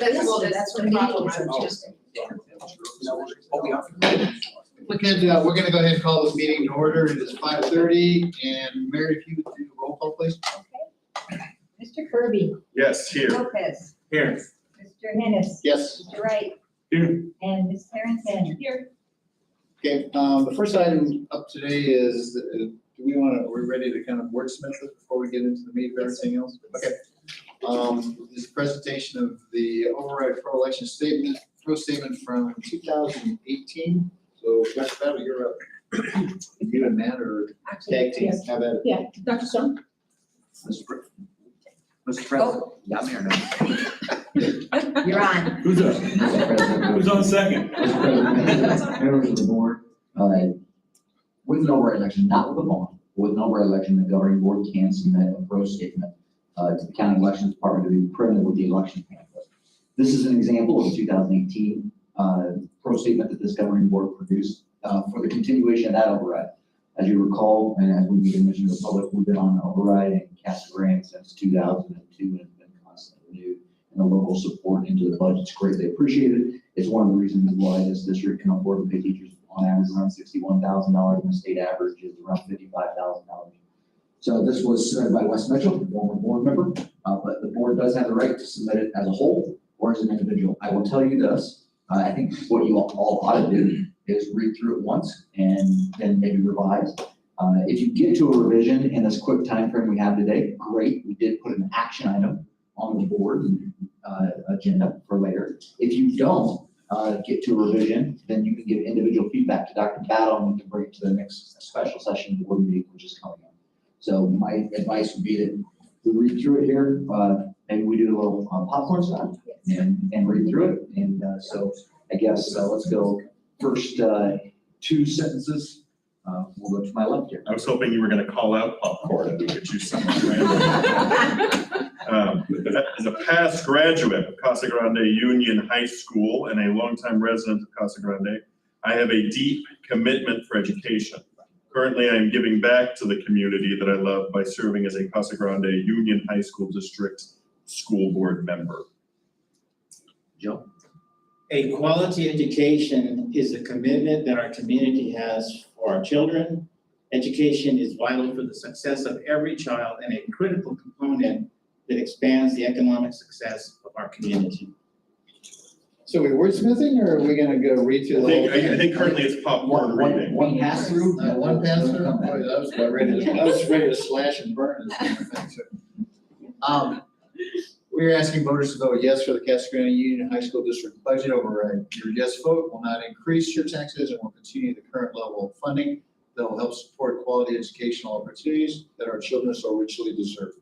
That's Well, just that's the the problem. meeting. I was just- Look at, we're gonna go ahead and call this meeting to order. It is 5:30, and Mary, if you would do roll call, please. Mr. Kirby, Yes, here. Lopez, Here. Mr. Hennis, Yes. Mr. Wright, Here. and Ms. Harrington. Here. Okay, the first item up today is, do we wanna, are we ready to kind of wordsmith it before we get into the meat of everything else? Okay. This presentation of the override pro-election statement, pro-statement from 2018. So Dr. Battle, you're up. You and Matt are tag team. Yes. How about it? Yeah, Dr. Stone. Mr. President. Oh. Yeah, I'm here now. You're on. Who's up? Who's on second? Members of the board, with an override election, not with a bond, with an override election, the governing board can submit a pro statement to the county elections department to be printed with the election pamphlet. This is an example of a 2018 pro statement that this governing board produced for the continuation of that override. As you recall, and as we mentioned to the public, we've been on override in Casa Grande since 2002 and have been constantly renewed. And the local support into the budget is greatly appreciated. It's one of the reasons why this district can afford to pay teachers on average around $61,000, and the state average is around $55,000. So this was submitted by Wes Mitchell, former board member, but the board does have the right to submit it as a whole or as an individual. I will tell you this, I think what you all ought to do is read through it once and then maybe revise. If you get to a revision in this quick time frame we have today, great. We did put an action item on the board agenda for later. If you don't get to a revision, then you can give individual feedback to Dr. Battle and we can bring it to the next special session board meeting, which is coming up. So my advice would be that we read through it here, maybe we do a little popcorn style and read through it. And so I guess let's go first two sentences. We'll go to my left here. I was hoping you were going to call out popcorn and we could choose someone random. As a past graduate of Casa Grande Union High School and a longtime resident of Casa Grande, I have a deep commitment for education. Currently, I am giving back to the community that I love by serving as a Casa Grande Union High School District School Board member. Joe? A quality education is a commitment that our community has for our children. Education is vital for the success of every child and a critical component that expands the economic success of our community. So we wordsmithing, or are we gonna go read through the whole thing? I think currently it's popcorn reading. One pass through? One pass through? Boy, I was about ready to, I was ready to slash and burn this kind of thing, so. We're asking voters to vote yes for the Casa Grande Union High School District budget override. Your yes vote will not increase your taxes and will continue the current level of funding that will help support quality educational opportunities that our children so richly deserve.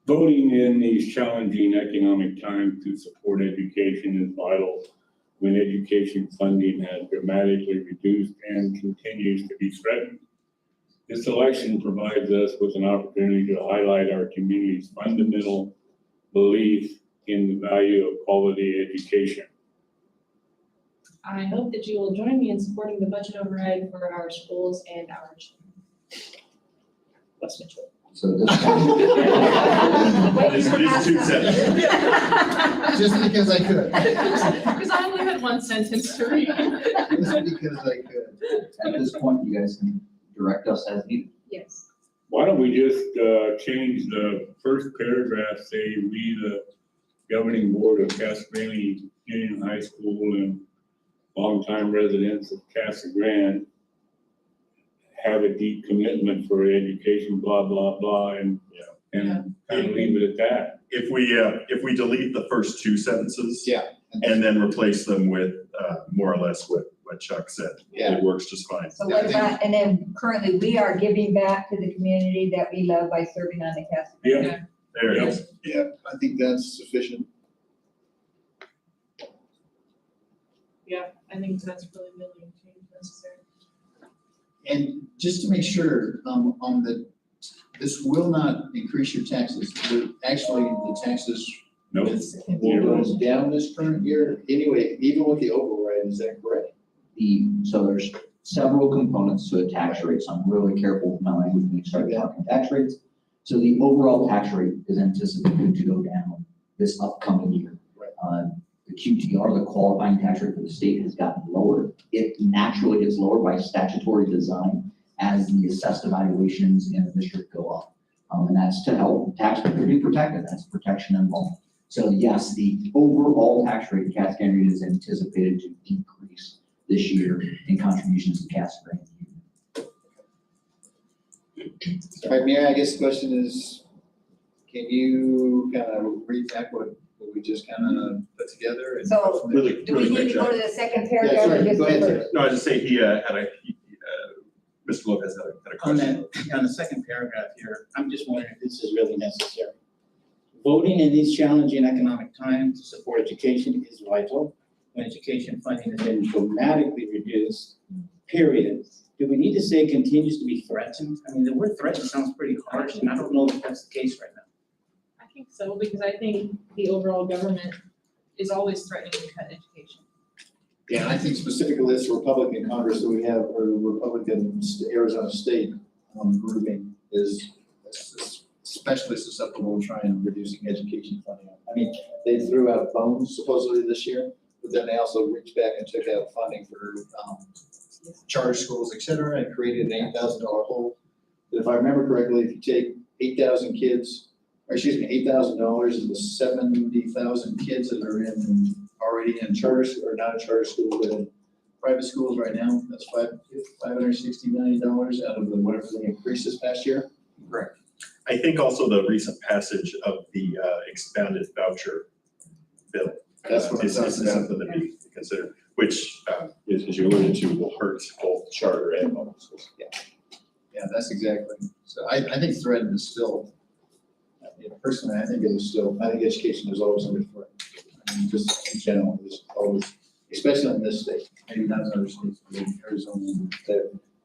Voting in these challenging economic times to support education is vital when education funding has dramatically reduced and continues to be threatened. This election provides us with an opportunity to highlight our community's fundamental belief in the value of quality education. I hope that you will join me in supporting the budget override for our schools and our children. Wes Mitchell. So this These two sentences. Just because I could. Because I only had one sentence to read. Just because I could. at this point, you guys can direct us as needed. Yes. Why don't we just change the first paragraph, say, we, the governing board of Casa Grande Union High School and longtime residents of Casa Grande have a deep commitment for education, blah, blah, blah, and kind of leave it at that. If we delete the first two sentences. Yeah. And then replace them with more or less what Chuck said. Yeah. It works just fine. So what about, and then currently we are giving back to the community that we love by serving on the Casa Grande. Yeah. There it is. Yeah, I think that's sufficient. Yeah, I think that's really, really necessary. And just to make sure, on this will not increase your taxes. Actually, the taxes Nope. will go down this current year anyway, even with the override, is that correct? So there's several components to a tax rate, so I'm really careful with my language when we start talking tax rates. So the overall tax rate is anticipated to go down this upcoming year. Right. The QTR, the qualifying tax rate for the state, has gotten lower. It naturally gets lower by statutory design as the assessed evaluations in the district go up. And that's to help taxpayers be protected. That's protection involved. So yes, the overall tax rate in Cass County Union is anticipated to increase this year in contributions to Cass County Union. All right, Mayor, I guess the question is, can you kind of recap what we just kind of put together? And So, Really, Do we really need quick, to go Jack. to the second Yeah, paragraph? or sorry, just go ahead, the sir. first? No, I just say Mr. Lopez had a On question. that, on the second paragraph here, I'm just wondering if this is really necessary. Voting in these challenging economic times to support education is vital. When education funding has been dramatically reduced, period. Do we need to say continues to be threatened? I mean, the word threatened sounds pretty harsh, and I don't know if that's the case right now. I think so, because I think the overall government is always threatening to cut education. Yeah, I think specifically this Republican Congress that we have, or the Republican Arizona State grouping is especially susceptible to trying and reducing education funding. I mean, they threw out loans supposedly this year, but then they also reached back and took out funding for charter schools, et cetera, and created an $8,000 hole. But if I remember correctly, if you take 8,000 kids, or excuse me, $8,000 of the 70,000 kids that are already in charter, or not in charter school, but in private schools right now, that's $560 million out of the whatever they increased this past year. Correct. I think also the recent passage of the expanded voucher bill. That's what I'm is talking about. something that we consider, which, as you alluded to, will hurt both charter and public schools. Yeah, that's exactly. So I think threat is still, personally, I think it is still, I think education is always under threat. I mean, just in general, it's always, especially in this state, maybe not in other states, but in Arizona,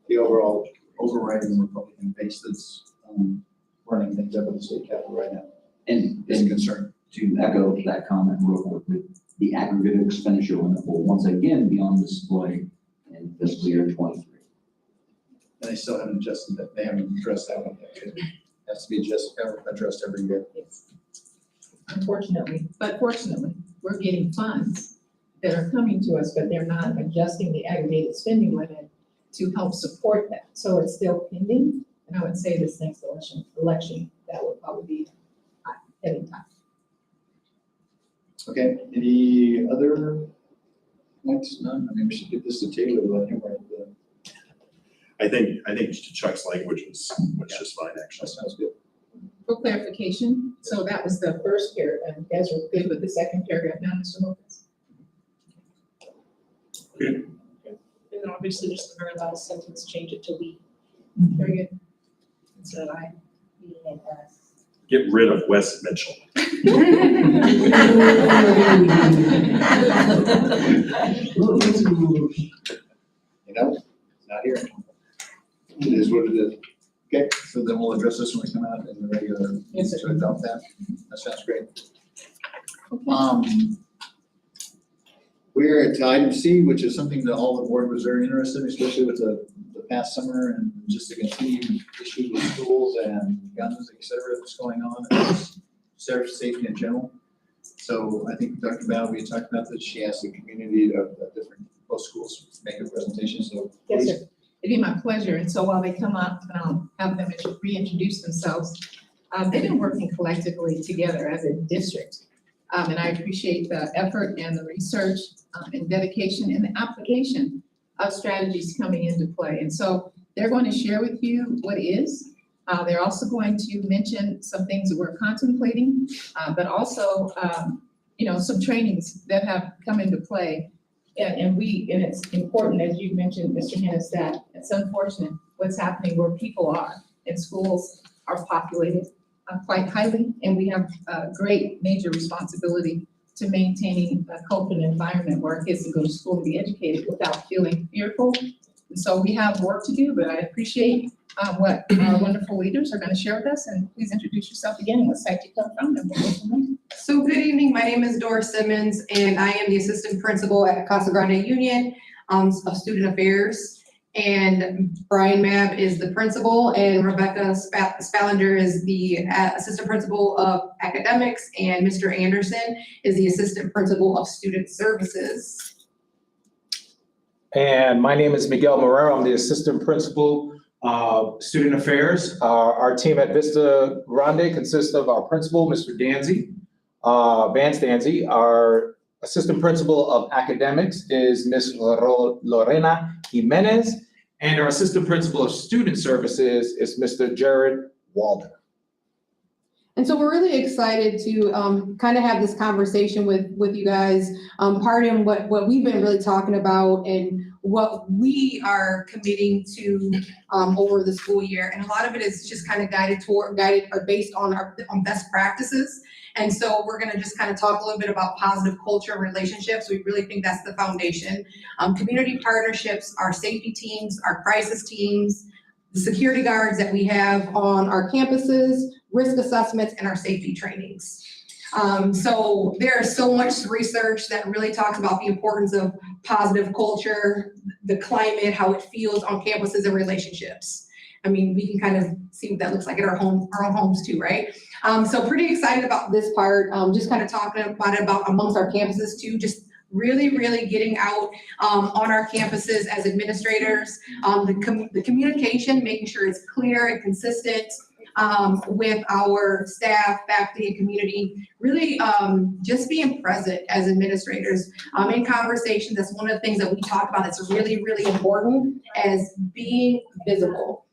the overall overriding Republican base that's running things up at the state capitol right now And is a concern. to echo that comment real quickly, the aggregate expenditure limit will once again be on display in fiscal year 23. And they still haven't adjusted that, they haven't addressed that one yet. It has to be addressed every year. Unfortunately, but fortunately, we're getting funds that are coming to us, but they're not adjusting the aggregated spending limit to help support that. So it's still pending, and I would say this next election, that will probably be heading time. Okay, any other points? None? I mean, we should get this to Taylor, let him write the, I think Chuck's language was just fine, that actually. sounds good. For clarification, so that was the first paragraph, and you guys are good with the second paragraph now, Mr. Lopez? And then obviously just the very last sentence, change it to we, Very good. instead of I. Get rid of Wes Mitchell. You know, not here. It is what it is. Okay, so then we'll address this when we come out in the regular, Yes, sir. to adopt that. That sounds great. Okay. We're at item C, which is something that all the board was very interested in, especially with the past summer and just the continued issues with schools and guns, et cetera, that's going on, and just safety in general. So I think Dr. Val, we had talked about this, she asked the community of different both schools to make a presentation, so. Yes, sir. It'd be my pleasure. And so while they come up, have them reintroduce themselves. They've been working collectively together as a district. And I appreciate the effort and the research and dedication and the application of strategies coming into play. And so they're going to share with you what is. They're also going to mention some things that we're contemplating, but also, some trainings that have come into play. And it's important, as you mentioned, Mr. Hennis, that it's unfortunate what's happening where people are, and schools are populated quite highly, and we have a great major responsibility to maintaining a culture and environment where our kids can go to school and be educated without feeling fearful. And so we have work to do, but I appreciate what our wonderful leaders are going to share with us, and please introduce yourself again and what site you come from, and we'll go from there. So good evening, my name is Doris Simmons, and I am the assistant principal at Casa Grande Union of Student Affairs. and Brian Mabb is the principal, and Rebecca Spallender is the assistant principal of academics, and Mr. Anderson is the assistant principal of student services. And my name is Miguel Marrero. I'm the assistant principal of student affairs. Our team at Vista Grande consists of our principal, Mr. Danzy, Vance Danzy. Our assistant principal of academics is Ms. Lorena Jimenez. And our assistant principal of student services is Mr. Jared Walden. And so we're really excited to kind of have this conversation with you guys, part in what we've been really talking about and what we are committing to over the school year. And a lot of it is just kind of guided or based on on best practices. And so we're going to just kind of talk a little bit about positive culture and relationships. We really think that's the foundation. Community partnerships, our safety teams, our crisis teams, the security guards that we have on our campuses, risk assessments, and our safety trainings. So there's so much research that really talks about the importance of positive culture, the climate, how it feels on campuses and relationships. I mean, we can kind of see what that looks like at our own homes too, right? So pretty excited about this part, just kind of talking about it amongst our campuses too, just really getting out on our campuses as administrators, the communication, making sure it's clear and consistent with our staff, faculty, and community, really just being present as administrators in conversations. That's one of the things that we talk about that's really important, as being visible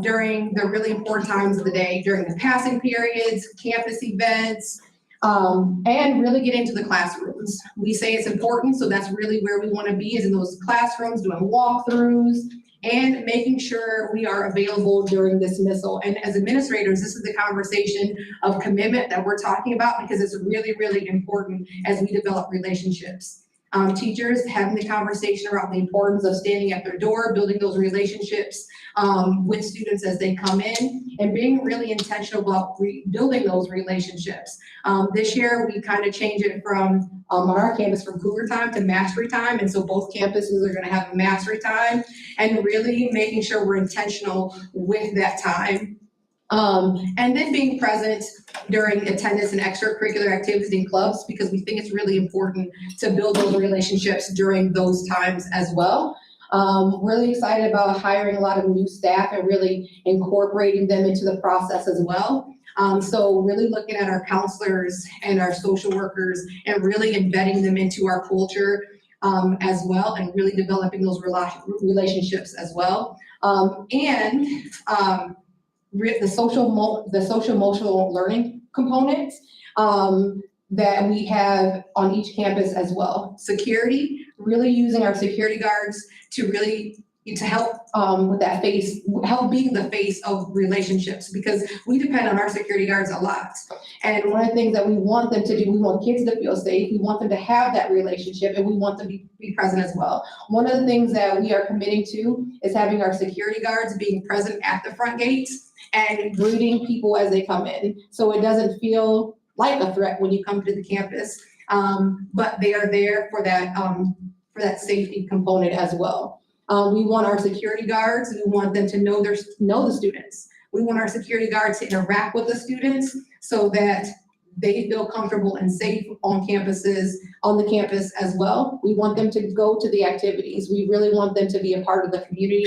during the really important times of the day, during the passing periods, campus events, and really get into the classrooms. We say it's important, so that's really where we want to be, is in those classrooms, doing walkthroughs, and making sure we are available during dismissal. And as administrators, this is the conversation of commitment that we're talking about, because it's really important as we develop relationships. Teachers having the conversation around the importance of standing at their door, building those relationships with students as they come in, and being really intentional about building those relationships. This year, we kind of changed it from, on our campus, from Cougar time to mastery time. And so both campuses are going to have a mastery time, and really making sure we're intentional with that time. And then being present during attendance and extracurricular activities and clubs, because we think it's really important to build those relationships during those times as well. Really excited about hiring a lot of new staff and really incorporating them into the process as well. So really looking at our counselors and our social workers and really embedding them into our culture as well, and really developing those relationships as well. The social emotional learning component that we have on each campus as well. Security, really using our security guards to help with that help being the face of relationships, because we depend on our security guards a lot. And one of the things that we want them to do, we want kids to feel safe, we want them to have that relationship, and we want them to be present as well. One of the things that we are committing to is having our security guards being present at the front gates and greeting people as they come in. So it doesn't feel like a threat when you come to the campus, but they are there for that safety component as well. We want our security guards, we want them to know the students. We want our security guards to interact with the students so that they feel comfortable and safe on the campus as well. We want them to go to the activities. We really want them to be a part of the community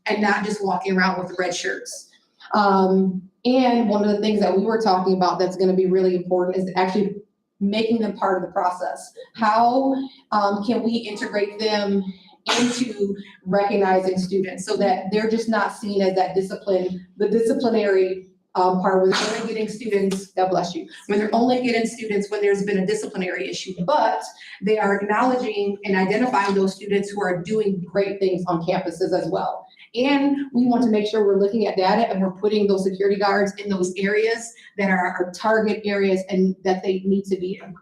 and not just walking around with red shirts. And one of the things that we were talking about that's going to be really important is actually making them part of the process. How can we integrate them into recognizing students so that they're just not seen as that the disciplinary part where they're only getting students, God bless you, when they're only getting students when there's been a disciplinary issue, but they are acknowledging and identifying those students who are doing great things on campuses as well. And we want to make sure we're looking at data and we're putting those security guards in those areas that are our target areas and that they need to be in.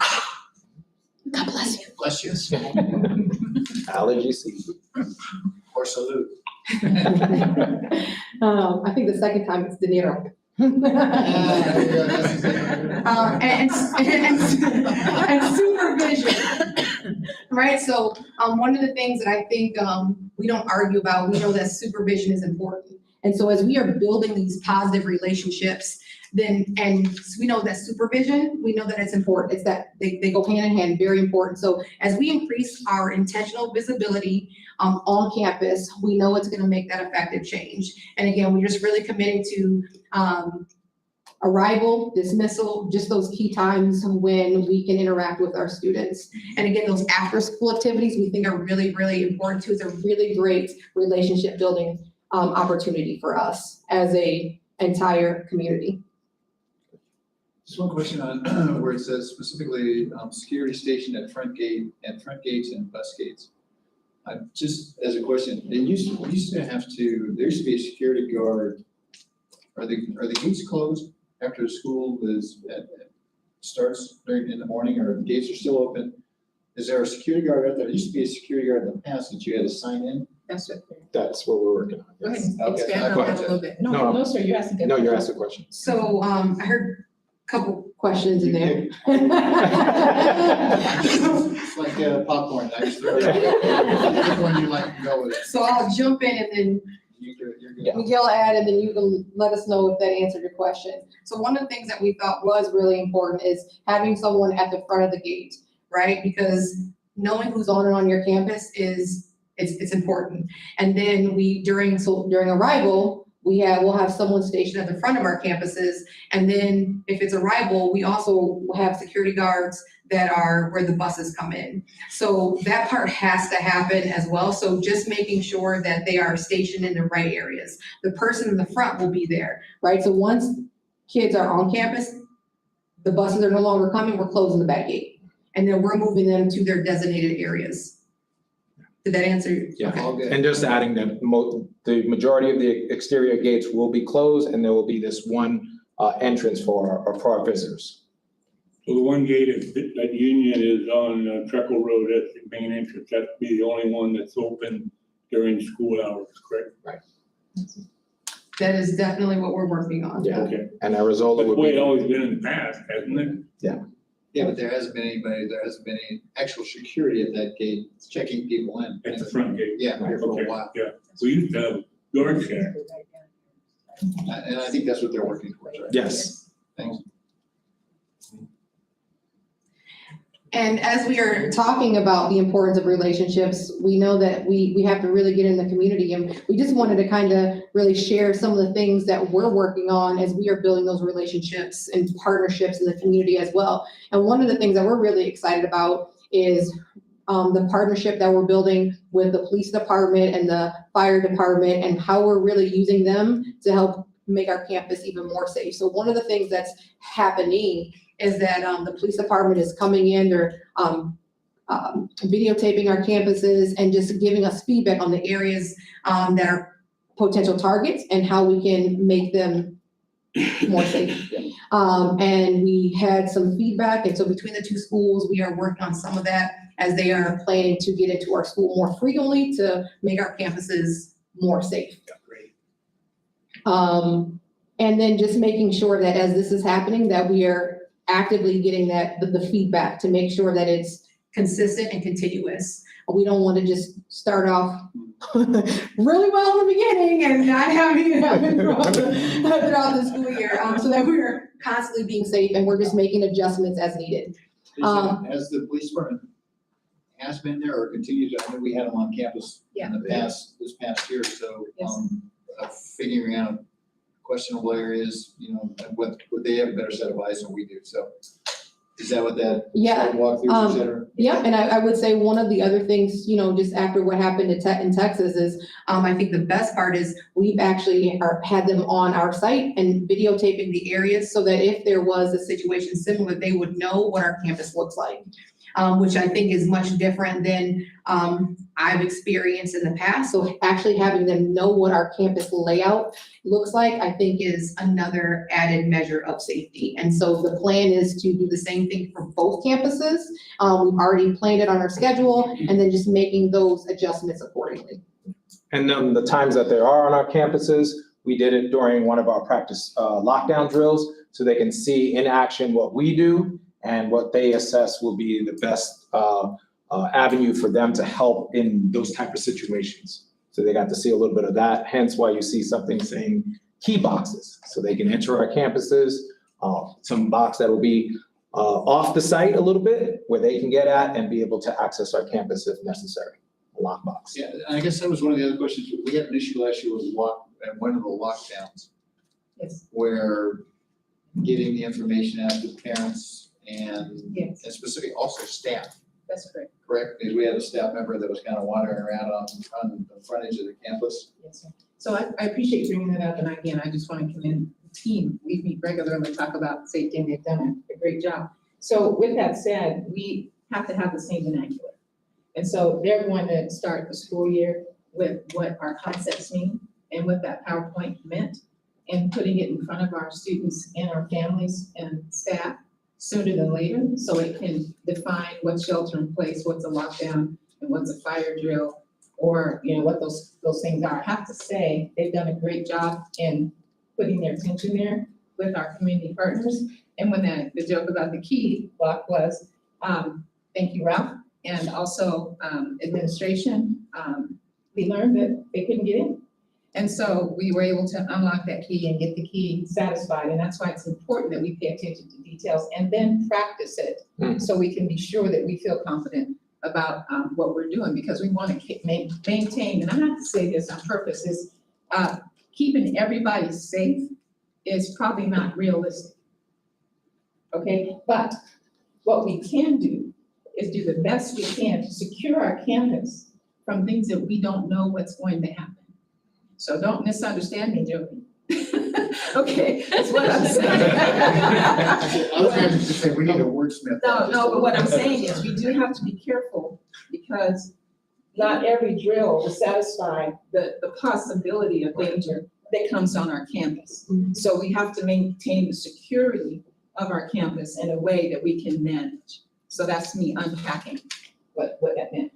God bless you. Bless you. Allergy season. Or salute. I think the second time it's De Niro. And supervision. Right, so, one of the things that I think, we don't argue about, we know that supervision is important. And so as we are building these positive relationships, then, and we know that supervision, we know that it's important. It's that they go hand in hand, very important. So as we increase our intentional visibility, on campus, we know it's gonna make that effective change. And again, we're just really committing to, arrival, dismissal, just those key times when we can interact with our students. And again, those after-school activities we think are really, really important too. It's a really great relationship building opportunity for us as a entire community. Just one question on where it says specifically, security station at front gates and bus gates. Just as a question, we used to have to, there used to be a security guard. Are the gates closed after school starts in the morning, or the gates are still open? Is there a security guard out there? There used to be a security guard in the past that you had to sign in. That's it. That's what we're working on. Go ahead, Okay, expand I on that a apologize. little bit. No. No, sir, you're asking. No, you're asking a question. So, I heard a couple questions in there. It's like popcorn. I just throw it out. Which one you like to go with? So I'll jump in and then You're good. Miguel add, and then you can let us know if that answered your question. So one of the things that we thought was really important is having someone at the front of the gate, right? Because knowing who's on and on your campus it's important. And then during arrival, we'll have someone stationed at the front of our campuses. And then if it's arrival, we also have security guards that are where the buses come in. So that part has to happen as well. So just making sure that they are stationed in the right areas. The person in the front will be there, right? So once kids are on campus, the buses are no longer coming, we're closing the back gate. And then we're moving them to their designated areas. Did that answer? Yeah. Okay. All good. And just adding that the majority of the exterior gates will be closed, and there will be this one entrance for our visitors. So the one gate that Union is on Treckle Road, that's the main entrance, that'd be the only one that's open during school hours, correct? That is definitely what we're working on. Yeah. Okay. And Arizona That's the would way be. it's always been in the past, hasn't it? Yeah, but there hasn't been any actual security at that gate checking people in. At the front gate? Yeah, here for Okay, a while. yeah. We used to have guards there. And I think that's what they're working towards, right? Yes. Thanks. And as we are talking about the importance of relationships, we know that we have to really get in the community, and we just wanted to kind of really share some of the things that we're working on as we are building those relationships and partnerships in the community as well. And one of the things that we're really excited about is the partnership that we're building with the police department and the fire department, and how we're really using them to help make our campus even more safe. So one of the things that's happening is that the police department is coming in, they're videotaping our campuses and just giving us feedback on the areas that are potential targets and how we can make them more safe. And we had some feedback, and so between the two schools, we are working on some of that as they are planning to get into our school more frequently to make our campuses more safe. Great. And then just making sure that as this is happening, that we are actively getting the feedback to make sure that it's consistent and continuous. We don't want to just start off really well in the beginning and not having it happen throughout the school year, so that we're constantly being safe and we're just making adjustments as needed. Has the police department has been there or continues to, I know we had them on campus in the past, this past year, so, figuring out questionable areas, and would they have a better set of eyes than we do, so. Is that what that? Yeah, Walkthroughs, et cetera? Yeah, and I would say one of the other things, just after what happened in Texas is, I think the best part is we've actually had them on our site and videotaping the areas so that if there was a situation similar, they would know what our campus looks like. Which I think is much different than I've experienced in the past. So actually having them know what our campus layout looks like, I think is another added measure of safety. And so the plan is to do the same thing for both campuses. We've already planned it on our schedule and then just making those adjustments accordingly. And then the times that they are on our campuses, we did it during one of our practice lockdown drills, so they can see in action what we do and what they assess will be the best avenue for them to help in those type of situations. So they got to see a little bit of that, hence why you see something saying key boxes, so they can enter our campuses. Some box that will be off the site a little bit, where they can get at and be able to access our campus if necessary, a lockbox. Yeah, and I guess that was one of the other questions. We had an issue last year with one of the lockdowns Yes, where getting the information out to parents and yes, specifically also staff, that's correct. correct? Because we had a staff member that was kind of wandering around on the front edge of the campus. Yes, sir. So I appreciate you bringing that up, and again, I just want to commend the team. We meet regularly, talk about safety, and they've done a great job. So with that said, we have to have the same vernacular. And so they're going to start the school year with what our concepts mean and what that PowerPoint meant, and putting it in front of our students and our families and staff sooner than later, so it can define what's shelter in place, what's a lockdown, and what's a fire drill, or, you know, what those things are. I have to say, they've done a great job in putting their attention there with our community partners. And when the joke about the key block was, thank you, Ralph, and also administration, we learned that they couldn't get in. And so we were able to unlock that key and get the key satisfied. And that's why it's important that we pay attention to details and then practice it, so we can be sure that we feel confident about what we're doing, because we want to maintain, and I have to say this on purpose, is keeping everybody safe is probably not realistic. Okay, but what we can do is do the best we can to secure our campus from things that we don't know what's going to happen. So don't misunderstand me, Jody. Okay, that's what I'm saying. I was going to say, we need a wordsmith. No, but what I'm saying is we do have to be careful, because not every drill will satisfy the possibility of danger that comes on our campus. So we have to maintain the security of our campus in a way that we can manage. So that's me unpacking what that meant.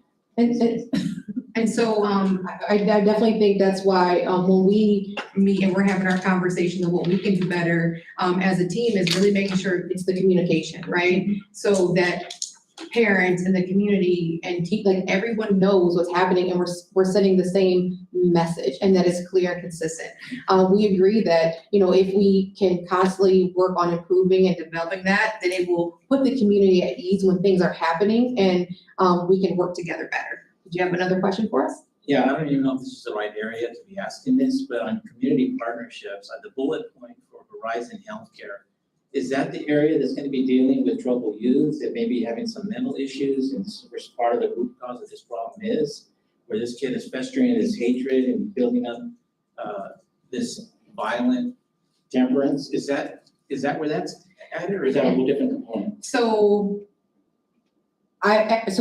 And so, I definitely think that's why, when we meet and we're having our conversation of what we can do better, as a team, is really making sure it's the communication, right? So that parents and the community and like everyone knows what's happening, and we're sending the same message, and that is clear and consistent. We agree that, you know, if we can constantly work on improving and developing that, then it will put the community at ease when things are happening, and we can work together better. Did you have another question for us? Yeah, I don't even know if this is the right area to be asking this, but on community partnerships, the bullet point for Horizon Healthcare, is that the area that's going to be dealing with troubled youth that may be having some mental issues, and this is where part of the root cause of this problem is, where this kid is festering in his hatred and building up this violent temperance? Is that where that's at, or is that a whole different component? So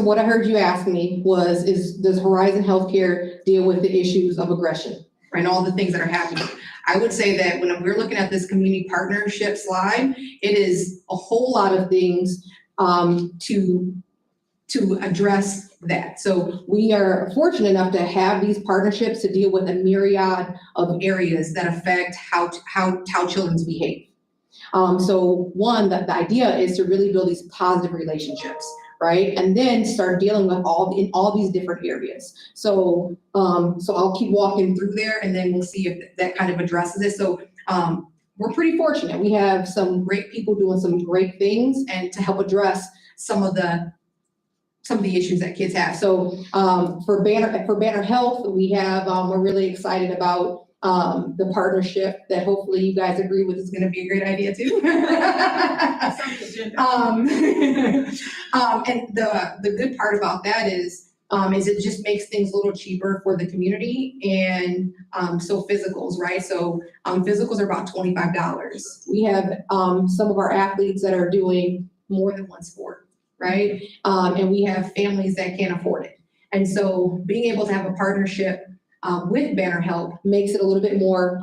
what I heard you ask me was, does Horizon Healthcare deal with the issues of aggression, right, and all the things that are happening? I would say that when we're looking at this community partnership slide, it is a whole lot of things to address that. So we are fortunate enough to have these partnerships to deal with a myriad of areas that affect how children behave. So one, the idea is to really build these positive relationships, right? And then start dealing with all these different areas. So I'll keep walking through there, and then we'll see if that kind of addresses it. So we're pretty fortunate. We have some great people doing some great things and to help address some of the issues that kids have. So for Banner Health, we have, we're really excited about the partnership that hopefully you guys agree with is going to be a great idea too. And the good part about that is it just makes things a little cheaper for the community. And so physicals, right? So physicals are about $25. We have some of our athletes that are doing more than one sport, right? And we have families that can't afford it. And so being able to have a partnership with Banner Health makes it a little bit more,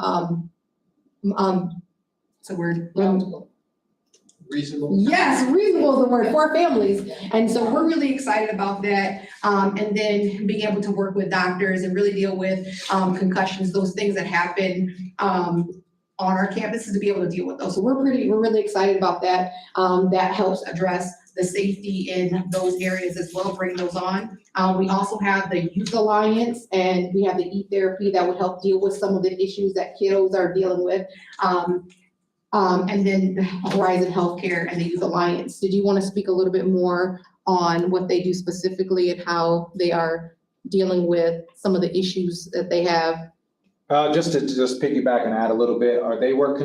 Reasonable? Yes, reasonable is the word, for our families. And so we're really excited about that. And then being able to work with doctors and really deal with concussions, those things that happen on our campuses, to be able to deal with those. So we're really excited about that. That helps address the safety in those areas as well, bring those on. We also have the Youth Alliance, and we have the e-therapy that would help deal with some of the issues that kiddos are dealing with. And then Horizon Healthcare and the Youth Alliance. Did you want to speak a little bit more on what they do specifically and how they are dealing with some of the issues that they have? Just to piggyback and add a little bit, they work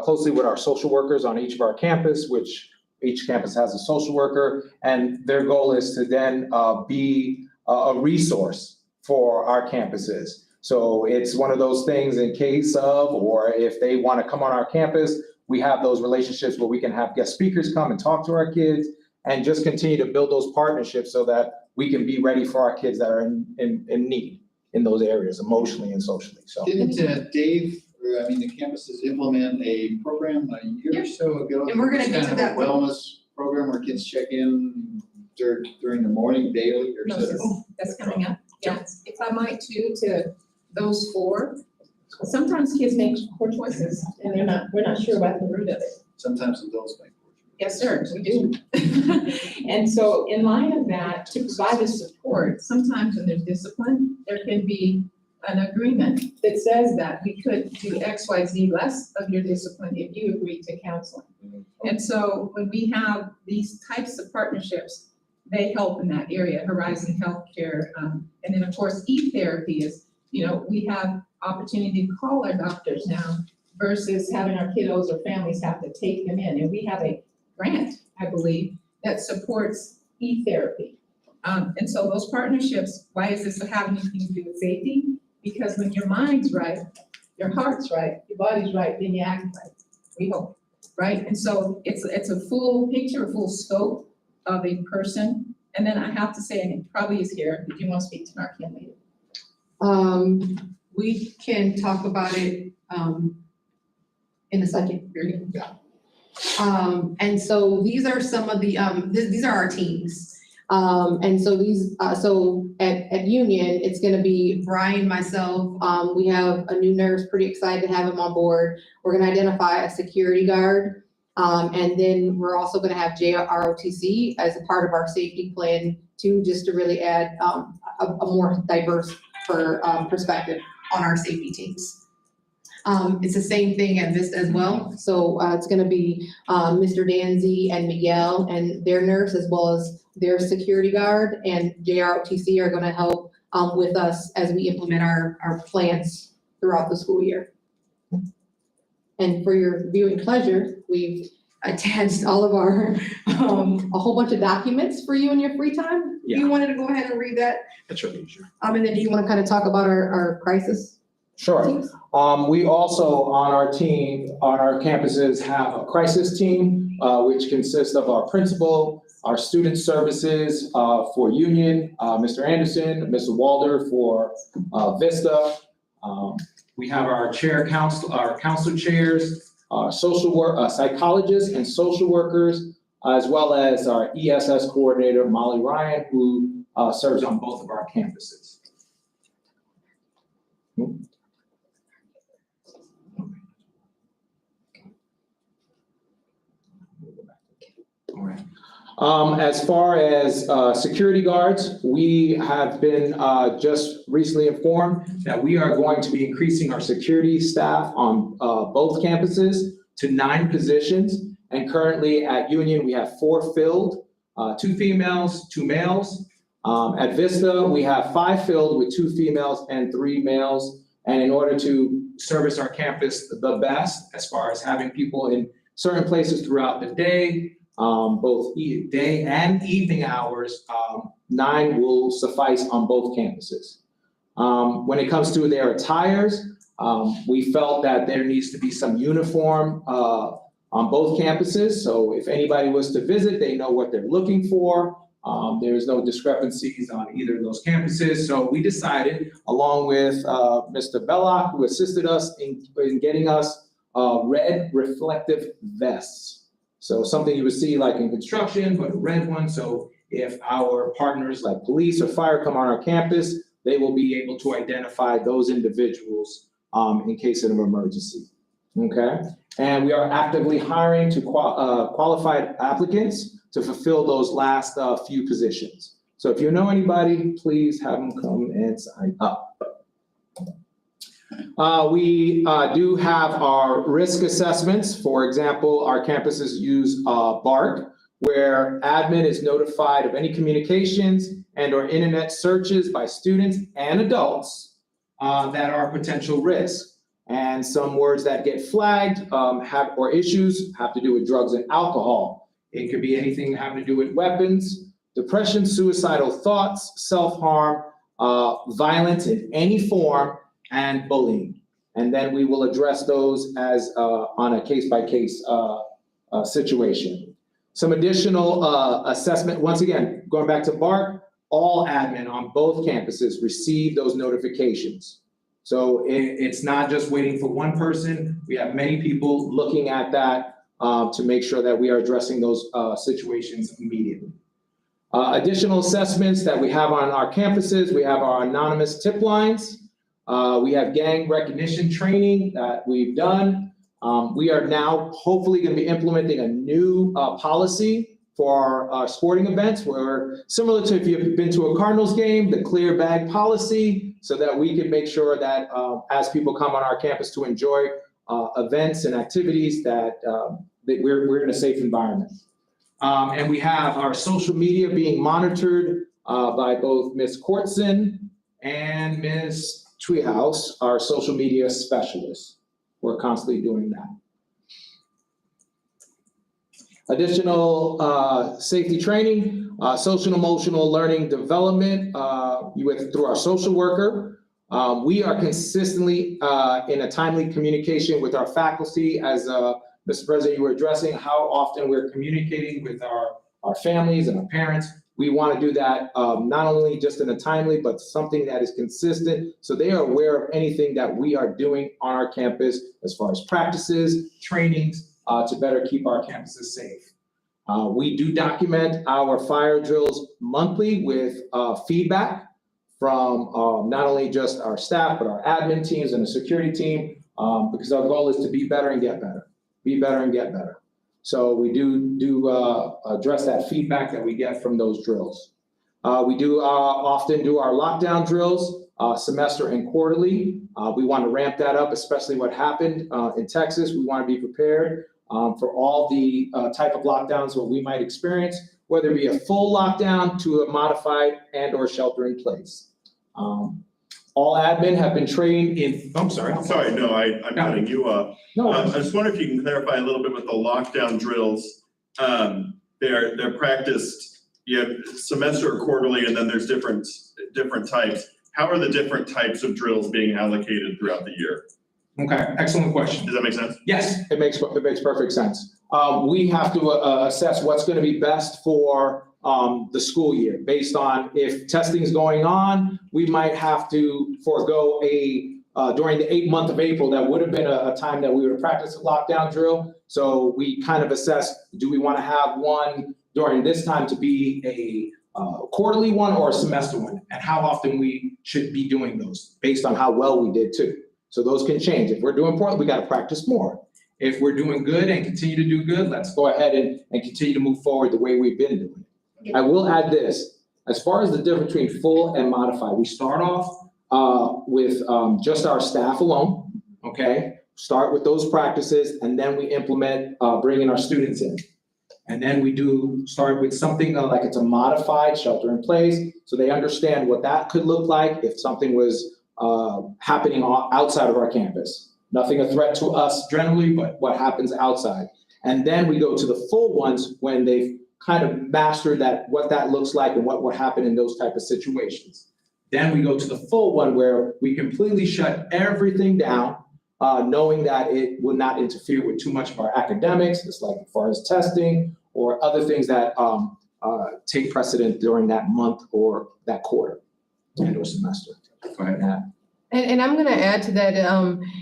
closely with our social workers on each of our campus, which each campus has a social worker, and their goal is to then be a resource for our campuses. So it's one of those things in case of, or if they want to come on our campus, we have those relationships where we can have guest speakers come and talk to our kids and just continue to build those partnerships so that we can be ready for our kids that are in need in those areas, emotionally and socially. So Didn't Dave, the campuses implement a program a year or so ago? And we're gonna It's get kind to of a that. wellness program where kids check in during the morning daily or No, so. that's coming up. Yes, if I might too, to those four, sometimes kids make poor choices and we're not sure about the root of it. Sometimes adults make. Yes, sir, we do. And so in light of that, to provide the support, sometimes when there's discipline, there can be an agreement that says that we could do X, Y, Z less of your discipline if you agree to counseling. And so when we have these types of partnerships, they help in that area, Horizon Healthcare. And then of course, e-therapy is, we have opportunity to call our doctors now versus having our kiddos or families have to take them in. And we have a grant, I believe, that supports e-therapy. And so those partnerships, why is this having anything to do with safety? Because when your mind's right, your heart's right, your body's right, then you act right, we hope, right? And so it's a full picture, a full scope of a person. And then I have to say, and it probably is here, did you want to speak to Narcan later? We can talk about it in a second. And so these are some of the, these are our teams. And so so at Union, it's gonna be Brian, myself, we have a new nurse, pretty excited to have him on board. We're gonna identify a security guard. And then we're also gonna have JROTC as a part of our safety plan too, just to really add a more diverse perspective on our safety teams. It's the same thing at Vista as well. So it's gonna be Mr. Danzy and Miguel and their nurse, as well as their security guard, and JROTC are gonna help with us as we implement our plans throughout the school year. And for your viewing pleasure, we've attached all of our, a whole bunch of documents for you in your free time. If you wanted to go ahead and read that. that's really easy. And then do you wanna kind of talk about our crisis Sure. teams? We also, on our team, on our campuses, have a crisis team, which consists of our principal, our student services for Union, Mr. Anderson, Mr. Walder for Vista. We have our council chairs, social work, psychologists and social workers, as well as our ESS coordinator, Molly Ryan, who serves on both of our campuses. As far as security guards, we have been just recently informed that we are going to be increasing our security staff on both campuses to 9 positions. And currently at Union, we have 4 filled, 2 females, 2 males. At Vista, we have 5 filled with 2 females and 3 males. And in order to service our campus the best, as far as having people in certain places throughout the day, both day and evening hours, 9 will suffice on both campuses. When it comes to their attires, we felt that there needs to be some uniform on both campuses. So if anybody was to visit, they know what they're looking for. There's no discrepancies on either of those campuses. So we decided, along with Mr. Belloc, who assisted us in getting us red reflective vests. So something you would see like in construction, but a red one. So if our partners like police or fire come on our campus, they will be able to identify those individuals in case of an emergency. Okay? And we are actively hiring to qualified applicants to fulfill those last few positions. So if you know anybody, please have them come and sign up. We do have our risk assessments. For example, our campuses use BARC, where admin is notified of any communications and or internet searches by students and adults that are potential risks. And some words that get flagged or issues have to do with drugs and alcohol. It could be anything having to do with weapons, depression, suicidal thoughts, self-harm, violence in any form, and bullying. And then we will address those as on a case-by-case situation. Some additional assessment, once again, going back to BARC, all admin on both campuses receive those notifications. So it's not just waiting for one person. We have many people looking at that to make sure that we are addressing those situations immediately. Additional assessments that we have on our campuses, we have our anonymous tip lines. We have gang recognition training that we've done. We are now hopefully going to be implementing a new policy for our sporting events, where similar to if you've been to a Cardinals game, the clear bag policy, so that we can make sure that as people come on our campus to enjoy events and activities, that we're in a safe environment. And we have our social media being monitored by both Ms. Courtson and Ms. Treehouse, our social media specialists. We're constantly doing that. Additional safety training, social and emotional learning development through our social worker. We are consistently in a timely communication with our faculty. As Mr. President, you were addressing how often we're communicating with our families and our parents. We want to do that not only just in a timely, but something that is consistent, so they are aware of anything that we are doing on our campus as far as practices, trainings, to better keep our campuses safe. We do document our fire drills monthly with feedback from not only just our staff, but our admin teams and the security team, because our goal is to be better and get better, be better and get better. So we do address that feedback that we get from those drills. We do often do our lockdown drills, semester and quarterly. We want to ramp that up, especially what happened in Texas. We want to be prepared for all the type of lockdowns that we might experience, whether it be a full lockdown to a modified and or shelter in place. All admin have been trained in, I'm sorry. Sorry, no, I'm cutting you off. No. I just wonder if you can clarify a little bit with the lockdown drills. They're practiced, you have semester or quarterly, and then there's different types. How are the different types of drills being allocated throughout the year? Okay, excellent question. Does that make sense? Yes, it makes perfect sense. We have to assess what's going to be best for the school year based on if testing is going on. We might have to forego during the 8th month of April, that would have been a time that we would have practiced a lockdown drill. So we kind of assess, do we want to have one during this time to be a quarterly one or a semester one, and how often we should be doing those based on how well we did too. So those can change. If we're doing poorly, we got to practice more. If we're doing good and continue to do good, let's go ahead and continue to move forward the way we've been doing it. I will add this, as far as the difference between full and modified, we start off with just our staff alone, okay? Start with those practices, and then we implement bringing our students in. And then we start with something like it's a modified shelter in place, so they understand what that could look like if something was happening outside of our campus. Nothing a threat to us generally, but what happens outside. And then we go to the full ones when they've kind of mastered what that looks like and what would happen in those type of situations. Then we go to the full one where we completely shut everything down, knowing that it will not interfere with too much of our academics, just like as far as testing or other things that take precedent during that month or that quarter and or semester. Go ahead, Matt. And I'm gonna add to that,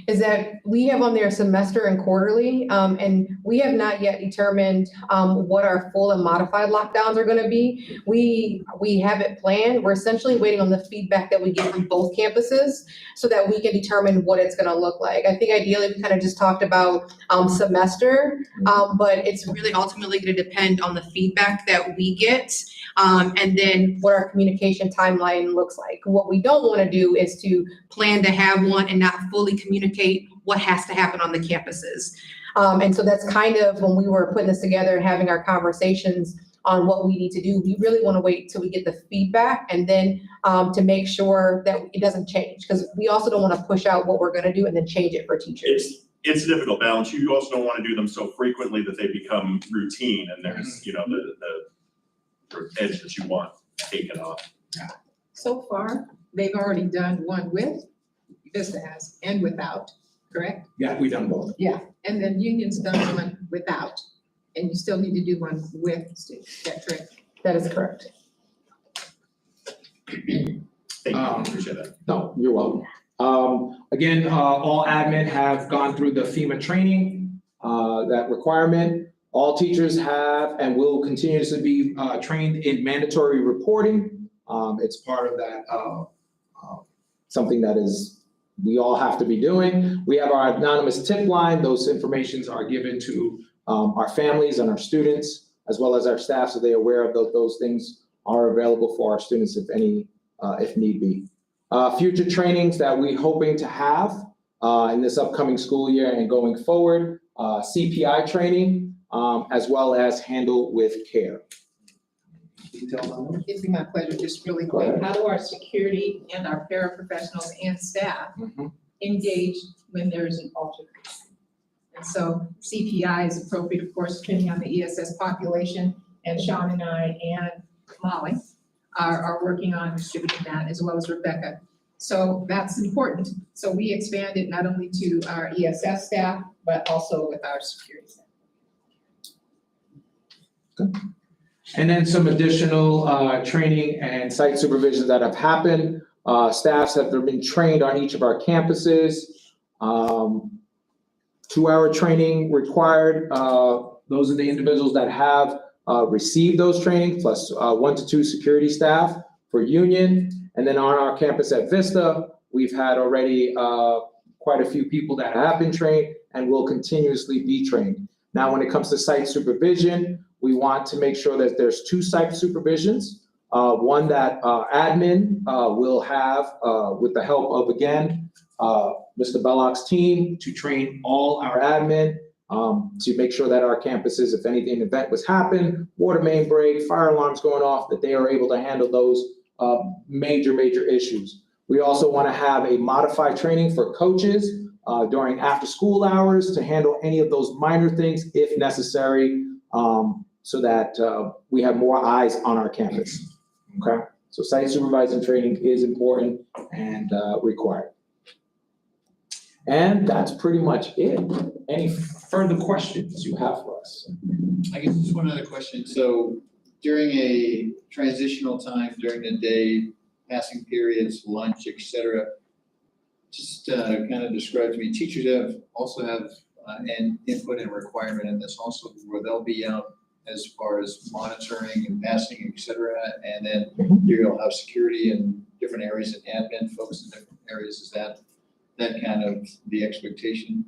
is that we have on there semester and quarterly, and we have not yet determined, what our full and modified lockdowns are gonna be. We have it planned. We're essentially waiting on the feedback that we get from both campuses so that we can determine what it's gonna look like. I think ideally we kind of just talked about, semester, but it's really ultimately gonna depend on the feedback that we get, and then what our communication timeline looks like. What we don't wanna do is to plan to have one and not fully communicate what has to happen on the campuses. And so that's kind of when we were putting this together and having our conversations on what we need to do. We really want to wait till we get the feedback and then to make sure that it doesn't change, because we also don't want to push out what we're going to do and then change it for teachers. It's a difficult balance. You also don't want to do them so frequently that they become routine and there's, the edge that you want taken off. So far, they've already done one with, Vista has, and without, correct? Yeah, we done both. Yeah, and then Union's done one without, and you still need to do one with students, is that correct? That is correct. Thank you, appreciate that. No, you're welcome. Again, all admin have gone through the FEMA training, that requirement. All teachers have and will continuously be trained in mandatory reporting. It's part of that, something that we all have to be doing. We have our anonymous tip line. Those informations are given to our families and our students, as well as our staff, so they're aware of those things are available for our students if need be. Future trainings that we're hoping to have in this upcoming school year and going forward, CPI training, as well as Handle with Care. Details on those? It'd be my pleasure, just really Go quick. ahead. How do our security and our paraprofessionals and staff engage when there's an altercation? And so CPI is appropriate, of course, depending on the ESS population, and Sean and I and Molly are working on distributing that, as well as Rebecca. So that's important. So we expanded not only to our ESS staff, but also with our security staff. And then some additional training and site supervisions that have happened. Staffs have been trained on each of our campuses. 2-hour training required. Those are the individuals that have received those trainings, plus 1 to 2 security staff for Union. And then on our campus at Vista, we've had already quite a few people that have been trained and will continuously be trained. Now, when it comes to site supervision, we want to make sure that there's 2 site supervisions. One that admin will have with the help of, again, Mr. Bellock's team to train all our admin to make sure that our campuses, if anything, event was happen, water main break, fire alarms going off, that they are able to handle those major issues. We also want to have a modified training for coaches during after school hours to handle any of those minor things if necessary, so that we have more eyes on our campus. Okay, so site supervising training is important and required. And that's pretty much it. Any further questions you have for us? I guess just one other question. So during a transitional time during the day, passing periods, lunch, et cetera, just kind of describe to me, teachers also have an input and requirement in this also, where they'll be out as far as monitoring and passing, et cetera, and then you'll have security in different areas and admin folks in different areas. Is that kind of the expectation?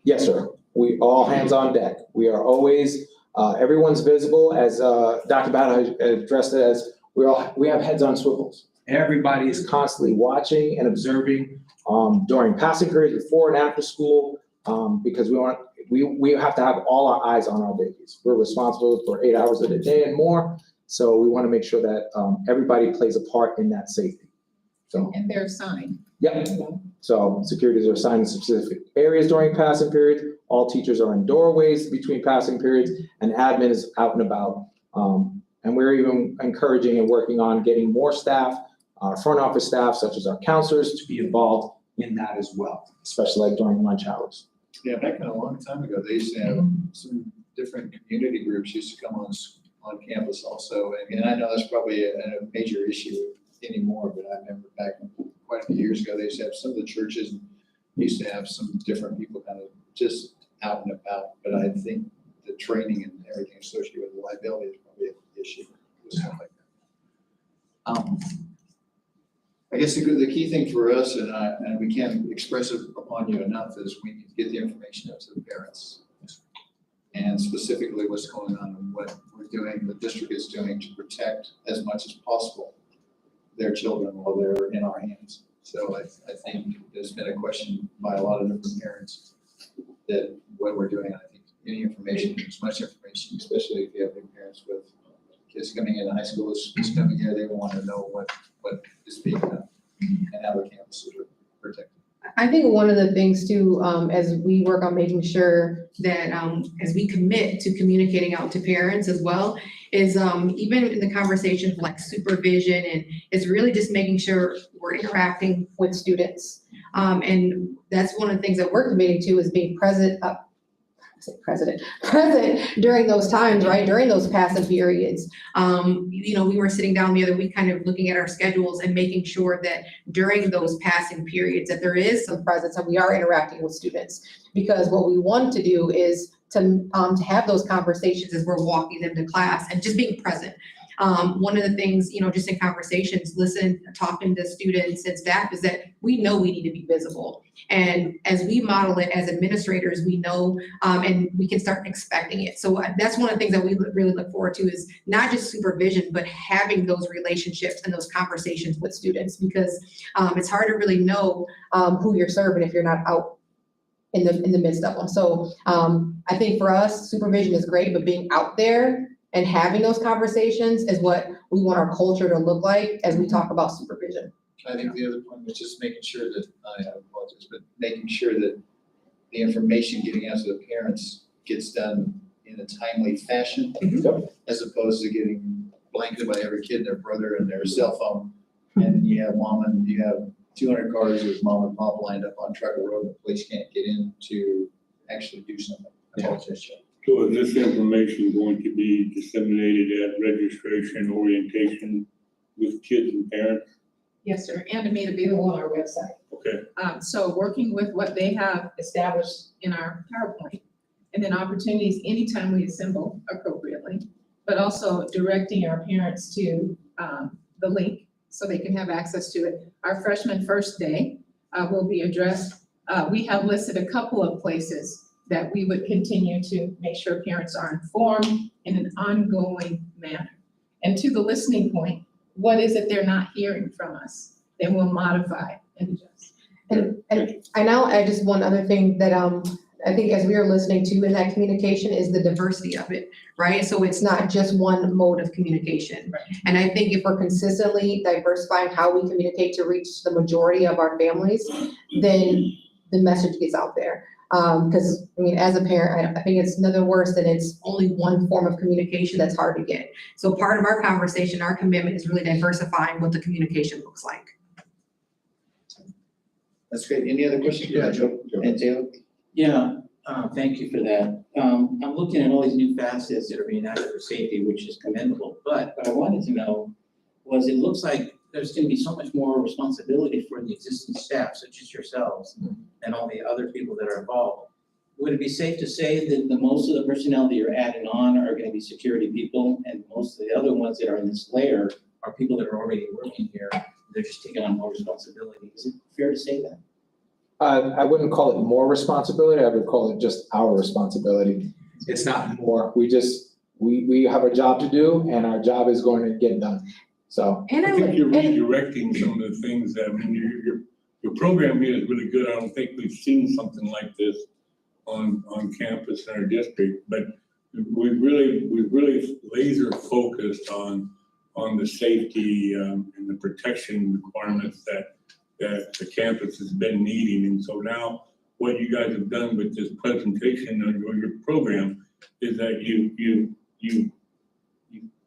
Yes, sir. We all hands on deck. We are always, everyone's visible, as Dr. Battle addressed it as, we have heads on swivels. Everybody is constantly watching and observing during passing periods, before and after school, because we have to have all our eyes on our babies. We're responsible for 8 hours of the day and more, so we want to make sure that everybody plays a part in that safety. So. And they're assigned. Yep. So securities are assigned in specific areas during passing periods. All teachers are in doorways between passing periods, and admin is out and about. And we're even encouraging and working on getting more staff, front office staff, such as our counselors, to be involved in that as well, especially like during lunch hours. Yeah, back in a long time ago, they used to have some different community groups used to come on campus also. And I know that's probably a major issue anymore, but I remember back quite a few years ago, they used to have, some of the churches used to have some different people kind of just out and about. But I think the training and everything associated with the liability is probably an issue with stuff like that. I guess the key thing for us, and we can't express it upon you enough, is we need to get the information out to the parents. And specifically what's going on and what we're doing, the district is doing to protect as much as possible their children while they're in our hands. So I think there's been a question by a lot of different parents that what we're doing, I think any information, as much information, especially if you have new parents with kids coming into high school, is coming here, they want to know what is being done and how the campuses are protected. I think one of the things too, as we work on making sure that, as we commit to communicating out to parents as well, is even in the conversations like supervision, and is really just making sure we're interacting with students. And that's one of the things that we're committing to, is being present during those times, right? During those passing periods. We were sitting down the other week kind of looking at our schedules and making sure that during those passing periods that there is some presence and we are interacting with students. Because what we want to do is to have those conversations as we're walking them to class and just being present. One of the things, just in conversations, talking to students and staff, is that we know we need to be visible. And as we model it as administrators, we know, and we can start expecting it. So that's one of the things that we really look forward to, is not just supervision, but having those relationships and those conversations with students, because it's hard to really know who you're serving if you're not out in the midst of them. So I think for us, supervision is great, but being out there and having those conversations is what we want our culture to look like as we talk about supervision. I think the other point was just making sure that, I apologize, but making sure that the information getting out to the parents gets done in a timely fashion, as opposed to getting blanketed by every kid, their brother, and their cell phone. And you have 200 cars with mom and pop lined up on Trucker Road, and the police can't get in to actually do something. I apologize, Joe. So is this information going to be disseminated at registration, orientation with kids and parents? Yes, sir, and made available on our website. Okay. So working with what they have established in our PowerPoint, and then opportunities anytime we assemble appropriately, but also directing our parents to the link so they can have access to it. Our freshman first day will be addressed. We have listed a couple of places that we would continue to make sure parents are informed in an ongoing manner. And to the listening point, what is it they're not hearing from us? Then we'll modify and adjust. And I now add just one other thing that I think as we are listening to in that communication is the diversity of it, right? So it's not just one mode of communication. Right. And I think if we're consistently diversifying how we communicate to reach the majority of our families, then the message gets out there. Because as a parent, I think it's nothing worse than it's only one form of communication that's hard to get. So part of our conversation, our commitment, is really diversifying what the communication looks like. That's great. Any other questions? Yeah, Joe. And Taylor? Yeah, thank you for that. I'm looking at all these new facets that are being added for safety, which is commendable. But what I wanted to know was, it looks like there's going to be so much more responsibility for the existing staff, such as yourselves and all the other people that are involved. Would it be safe to say that the most of the personnel that you're adding on are going to be security people, and most of the other ones that are in this layer are people that are already working here? They're just taking on more responsibility. Is it fair to say that? I wouldn't call it more responsibility. I would call it just our responsibility. It's not more. We have a job to do, and our job is going to get done. So. I think you're redirecting some of the things that, your program here is really good. I don't think we've seen something like this on campus in our district, but we've really laser focused on the safety and the protection requirements that the campus has been needing. And so now what you guys have done with this presentation or your program is that you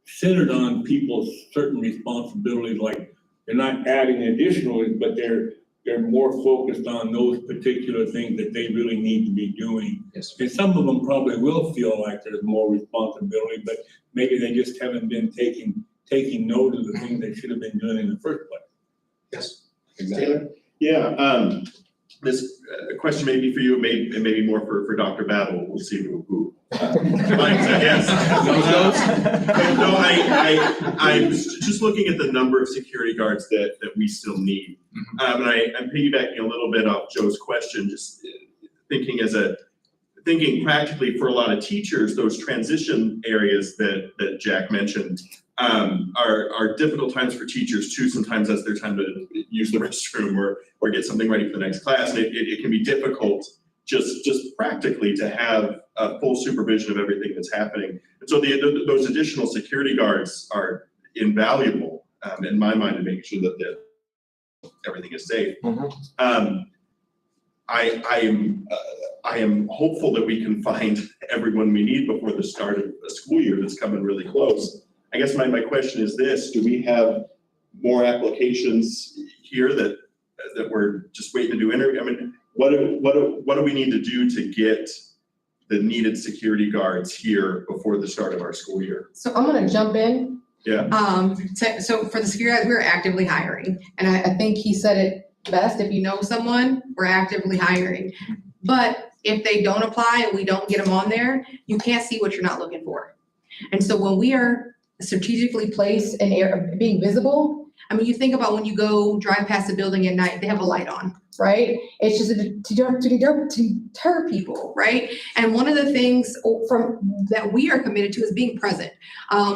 centered on people's certain responsibilities, like they're not adding additional, but they're more focused on those particular things that they really need to be doing. Yes. And some of them probably will feel like there's more responsibility, but maybe they just haven't been taking note of the things they should have been doing in the first place. Yes. Taylor? Yeah, this question may be for you, it may be more for Dr. Battle, we'll see who. Likes, I guess. No, I'm just looking at the number of security guards that we still need. And I'm piggybacking a little bit off Joe's question, just thinking practically for a lot of teachers, those transition areas that Jack mentioned are difficult times for teachers too, sometimes that's their time to use the restroom or get something ready for the next class. And it can be difficult just practically to have a full supervision of everything that's happening. And so those additional security guards are invaluable in my mind to make sure that everything is safe. I am hopeful that we can find everyone we need before the start of the school year that's coming really close. I guess my question is this: do we have more applications here that we're just waiting to do interview? I mean, what do we need to do to get the needed security guards here before the start of our school year? So I'm gonna jump in. Yeah. So for the security guys, we're actively hiring. And I think he said it best, if you know someone, we're actively hiring. But if they don't apply and we don't get them on there, you can't see what you're not looking for. And so when we are strategically placed and being visible, I mean, you think about when you go drive past the building at night, they have a light on, right? It's just to deter people, right? And one of the things that we are committed to is being present.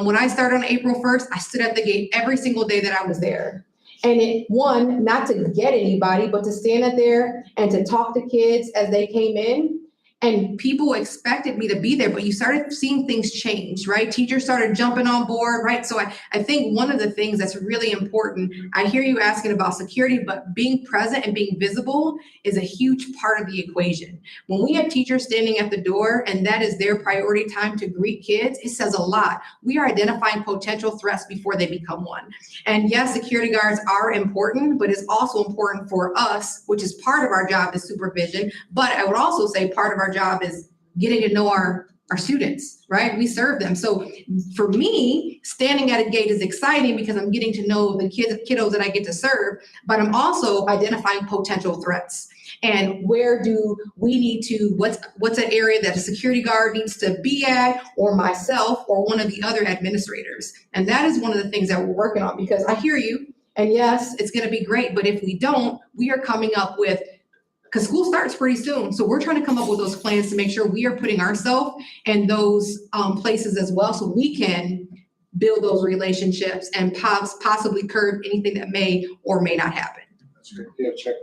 When I started on April 1st, I stood at the gate every single day that I was there. And not to get anybody, but to stand there and to talk to kids as they came in. And people expected me to be there, but you started seeing things change, right? Teachers started jumping on board, right? So I think one of the things that's really important, I hear you asking about security, but being present and being visible is a huge part of the equation. When we have teachers standing at the door and that is their priority time to greet kids, it says a lot. We are identifying potential threats before they become one. And yes, security guards are important, but it's also important for us, which is part of our job is supervision. But I would also say part of our job is getting to know our students, right? We serve them. So for me, standing at a gate is exciting because I'm getting to know the kiddos that I get to serve, but I'm also identifying potential threats. And where do we need to, what's an area that a security guard needs to be at, or myself, or one of the other administrators? And that is one of the things that we're working on, because I hear you, and yes, it's gonna be great, but if we don't, we are coming up with, because school starts pretty soon. So we're trying to come up with those plans to make sure we are putting ourselves in those places as well, so we can build those relationships and possibly curb anything that may or may not happen. That's great. Yeah, check.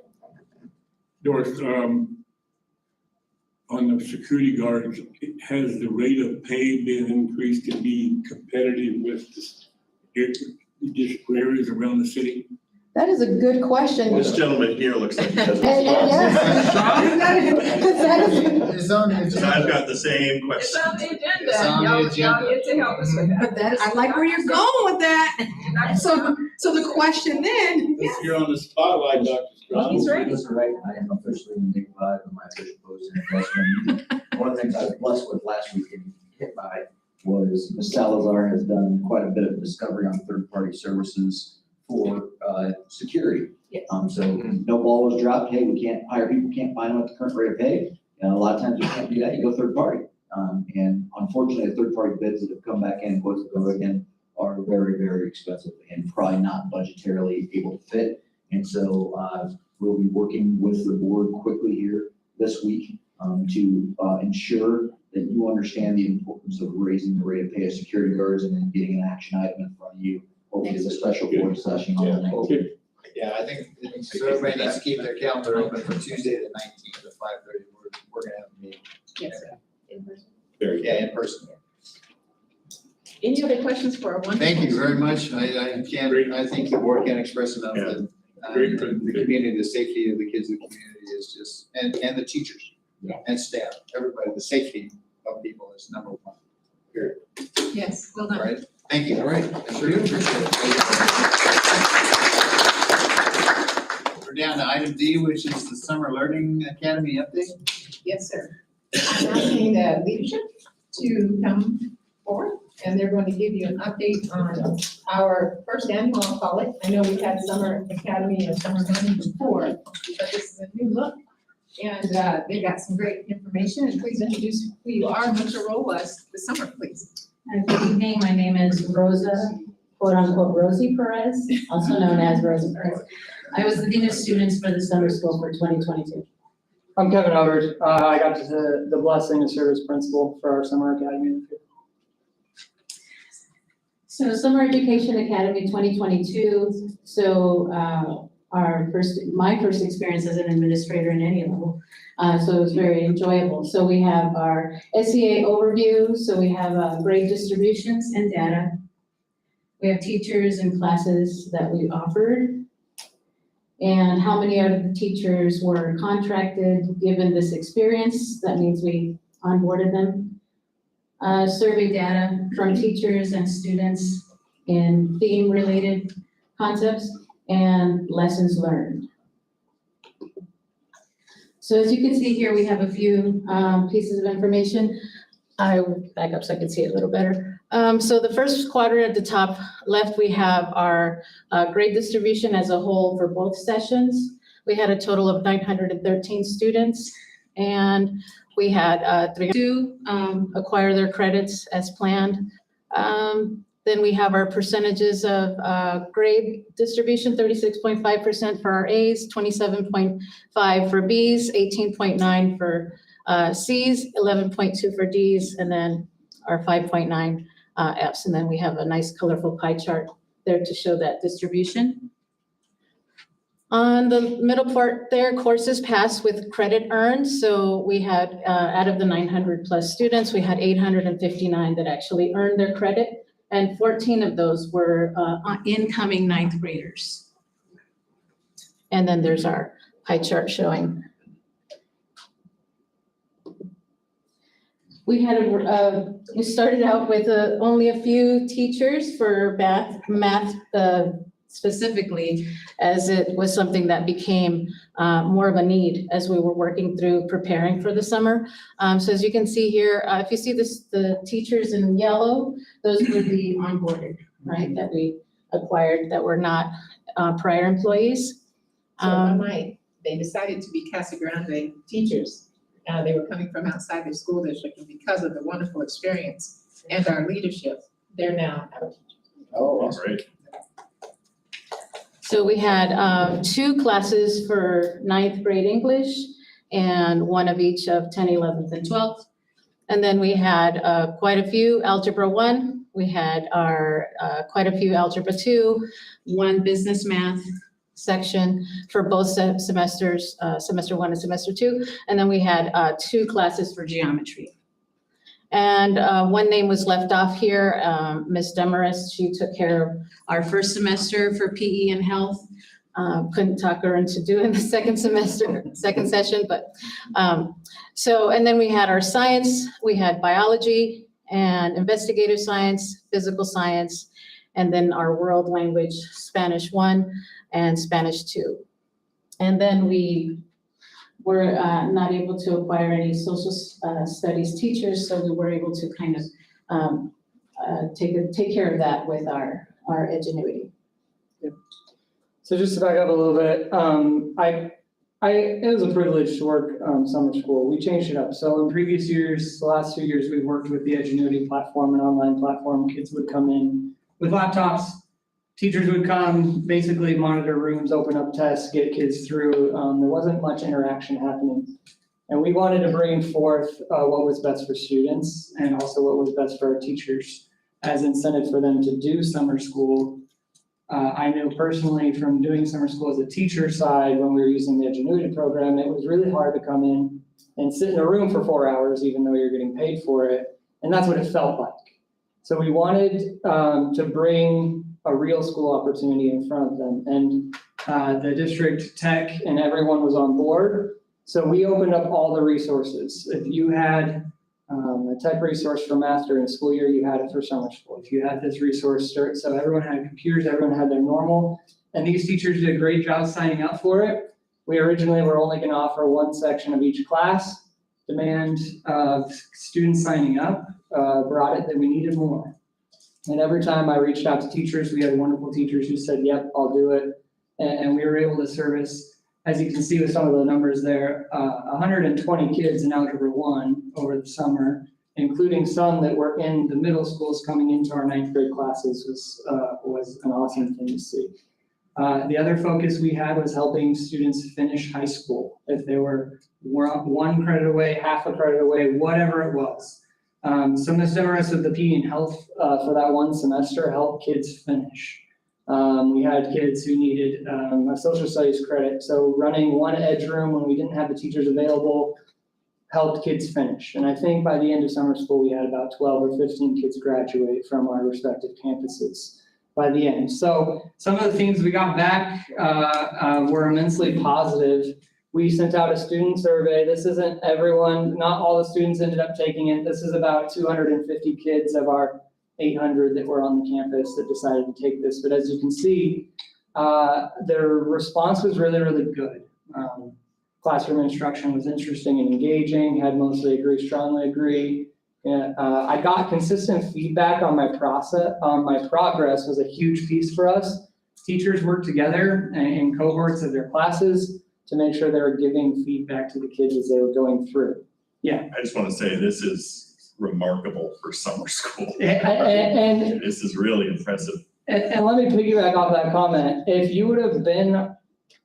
Doris, on the security guards, has the rate of pay been increased to be competitive with the areas around the city? That is a good question. This gentleman here looks like he has a And yes. It's on the agenda. I've got the same question. It's on the agenda. It's on the Y'all agenda. get to help us with that. But I like where you're going with that. So the question then, You're on the spotlight, Dr. Strong. He's ready. That's right. I am officially in day 5 of my official post in investment. One of the things I was blessed with last week and hit by was Ms. Salazar has done quite a bit of discovery on third-party services for security. Yes. So no ball was dropped. Hey, we can't hire people, can't find them at the current rate of pay. And a lot of times you can't do that. You go third party. And unfortunately, the third-party bids that have come back in, quotes that go again, are very, very expensive and probably not budgetarily able to fit. And so we'll be working with the board quickly here this week to ensure that you understand the importance of raising the rate of pay of security guards and then getting an action item in front of you. Hopefully it's a special board session on the 19th. Yeah, I think so everybody needs to keep their calendar open for Tuesday the 19th at 5:30. We're gonna have a meeting. Yes, in person. Very Yeah, in person. Any other questions for our one? Thank you very much. I think the board can't express enough that Great the community, the safety of the kids in the community is just, and the teachers and staff, everybody, the safety of people is number one. Period. Yes, well All done. right, thank you. All right. I sure do appreciate it. We're down to item D, which is the Summer Learning Academy update. Yes, sir. I'm asking the leadership to come forward and they're going to give you an update on our first annual, I'll call it. I know we've had Summer Academy and Summer Learning before, but this is a new look. And they got some great information, and please introduce who you are and what your role was this summer, please. Good evening, my name is Rosa, quote unquote Rosie Perez, also known as Rosa Perez. I was the Dean of Students for the summer school for 2022. I'm Kevin Hubbard. I got the blessing to serve as principal for our summer academy. So Summer Education Academy 2022, my first experience as an administrator in any level, so it was very enjoyable. So we have our SEA overview, so we have grade distributions and data. We have teachers and classes that we offered, and how many out of the teachers were contracted given this experience. That means we onboarded them. Survey data from teachers and students in theme-related concepts, and lessons learned. So as you can see here, we have a few pieces of information. I will back up so I can see it a little better. So the first quadrant at the top left, we have our grade distribution as a whole for both sessions. We had a total of 913 students, and we had 302 acquire their credits as planned. Then we have our percentages of grade distribution, 36.5% for our A's, 27.5 for B's, 18.9 for C's, 11.2 for D's, and then our 5.9 F's. And then we have a nice colorful pie chart there to show that distribution. On the middle part there, courses passed with credit earned. So we had, out of the 900 plus students, we had 859 that actually earned their credit, and 14 of those were incoming ninth graders. And then there's our pie chart showing. We had we started out with only a few teachers for math specifically, as it was something that became more of a need as we were working through preparing for the summer. So as you can see here, if you see the teachers in yellow, those were the onboarded, right, that we acquired that were not prior employees. So if I might, they decided to be Casa Grande teachers. They were coming from outside their school district, and because of the wonderful experience and our leadership, they're now our teachers. Oh, Great. So we had 2 classes for 9th grade English and 1 of each of 10th, 11th, and 12th. And then we had quite a few Algebra 1. We had our quite a few Algebra 2, 1 business math section for both semesters, semester 1 and semester 2. And then we had 2 classes for geometry. And 1 name was left off here, Ms. Demarest. She took care of our first semester for PE and health. Couldn't talk her into doing the second session, but and then we had our science. We had biology and investigative science, physical science, and then our world language, Spanish 1 and Spanish 2. And then we were not able to acquire any social studies teachers, so we were able to kind of take care of that with our Edgenuity. So just to back up a little bit, it was a privilege to work summer school. We changed it up. So in previous years, the last 2 years, we worked with the Edgenuity platform, an online platform. Kids would come in with laptops. Teachers would come, basically monitor rooms, open up tests, get kids through. There wasn't much interaction happening. And we wanted to bring forth what was best for students and also what was best for our teachers as incentive for them to do summer school. I know personally from doing summer school as a teacher side, when we were using the Edgenuity program, it was really hard to come in and sit in a room for 4 hours, even though you're getting paid for it. And that's what it felt like. So we wanted to bring a real school opportunity in front of them. And the district tech and everyone was on board. So we opened up all the resources. If you had a tech resource for math during the school year, you had it for summer school. If you had this resource, so everyone had computers, everyone had their normal, and these teachers did a great job signing up for it. We originally were only going to offer 1 section of each class. Demand of students signing up brought it that we needed more. And every time I reached out to teachers, we had wonderful teachers who said, yep, I'll do it. And we were able to service, as you can see with some of the numbers there, 120 kids in Algebra 1 over the summer, including some that were in the middle schools coming into our 9th grade classes was an awesome thing to see. The other focus we had was helping students finish high school. If they were 1 credit away, half a credit away, whatever it was. Some of the rest of the PE and health for that 1 semester helped kids finish. We had kids who needed a social studies credit. So running 1 edge room when we didn't have the teachers available helped kids finish. And I think by the end of summer school, we had about 12 or 15 kids graduate from our respective campuses by the end. So some of the things we got back were immensely positive. We sent out a student survey. This isn't everyone, not all the students ended up taking it. This is about 250 kids of our 800 that were on the campus that decided to take this. But as you can see, their response was really, really good. Classroom instruction was interesting and engaging, had mostly agree, strongly agree. I got consistent feedback on my progress was a huge piece for us. Teachers worked together in cohorts of their classes to make sure they were giving feedback to the kids as they were going through. Yeah. I just want to say this is remarkable for summer school. And this is really impressive. And let me piggyback off that comment. If you would have been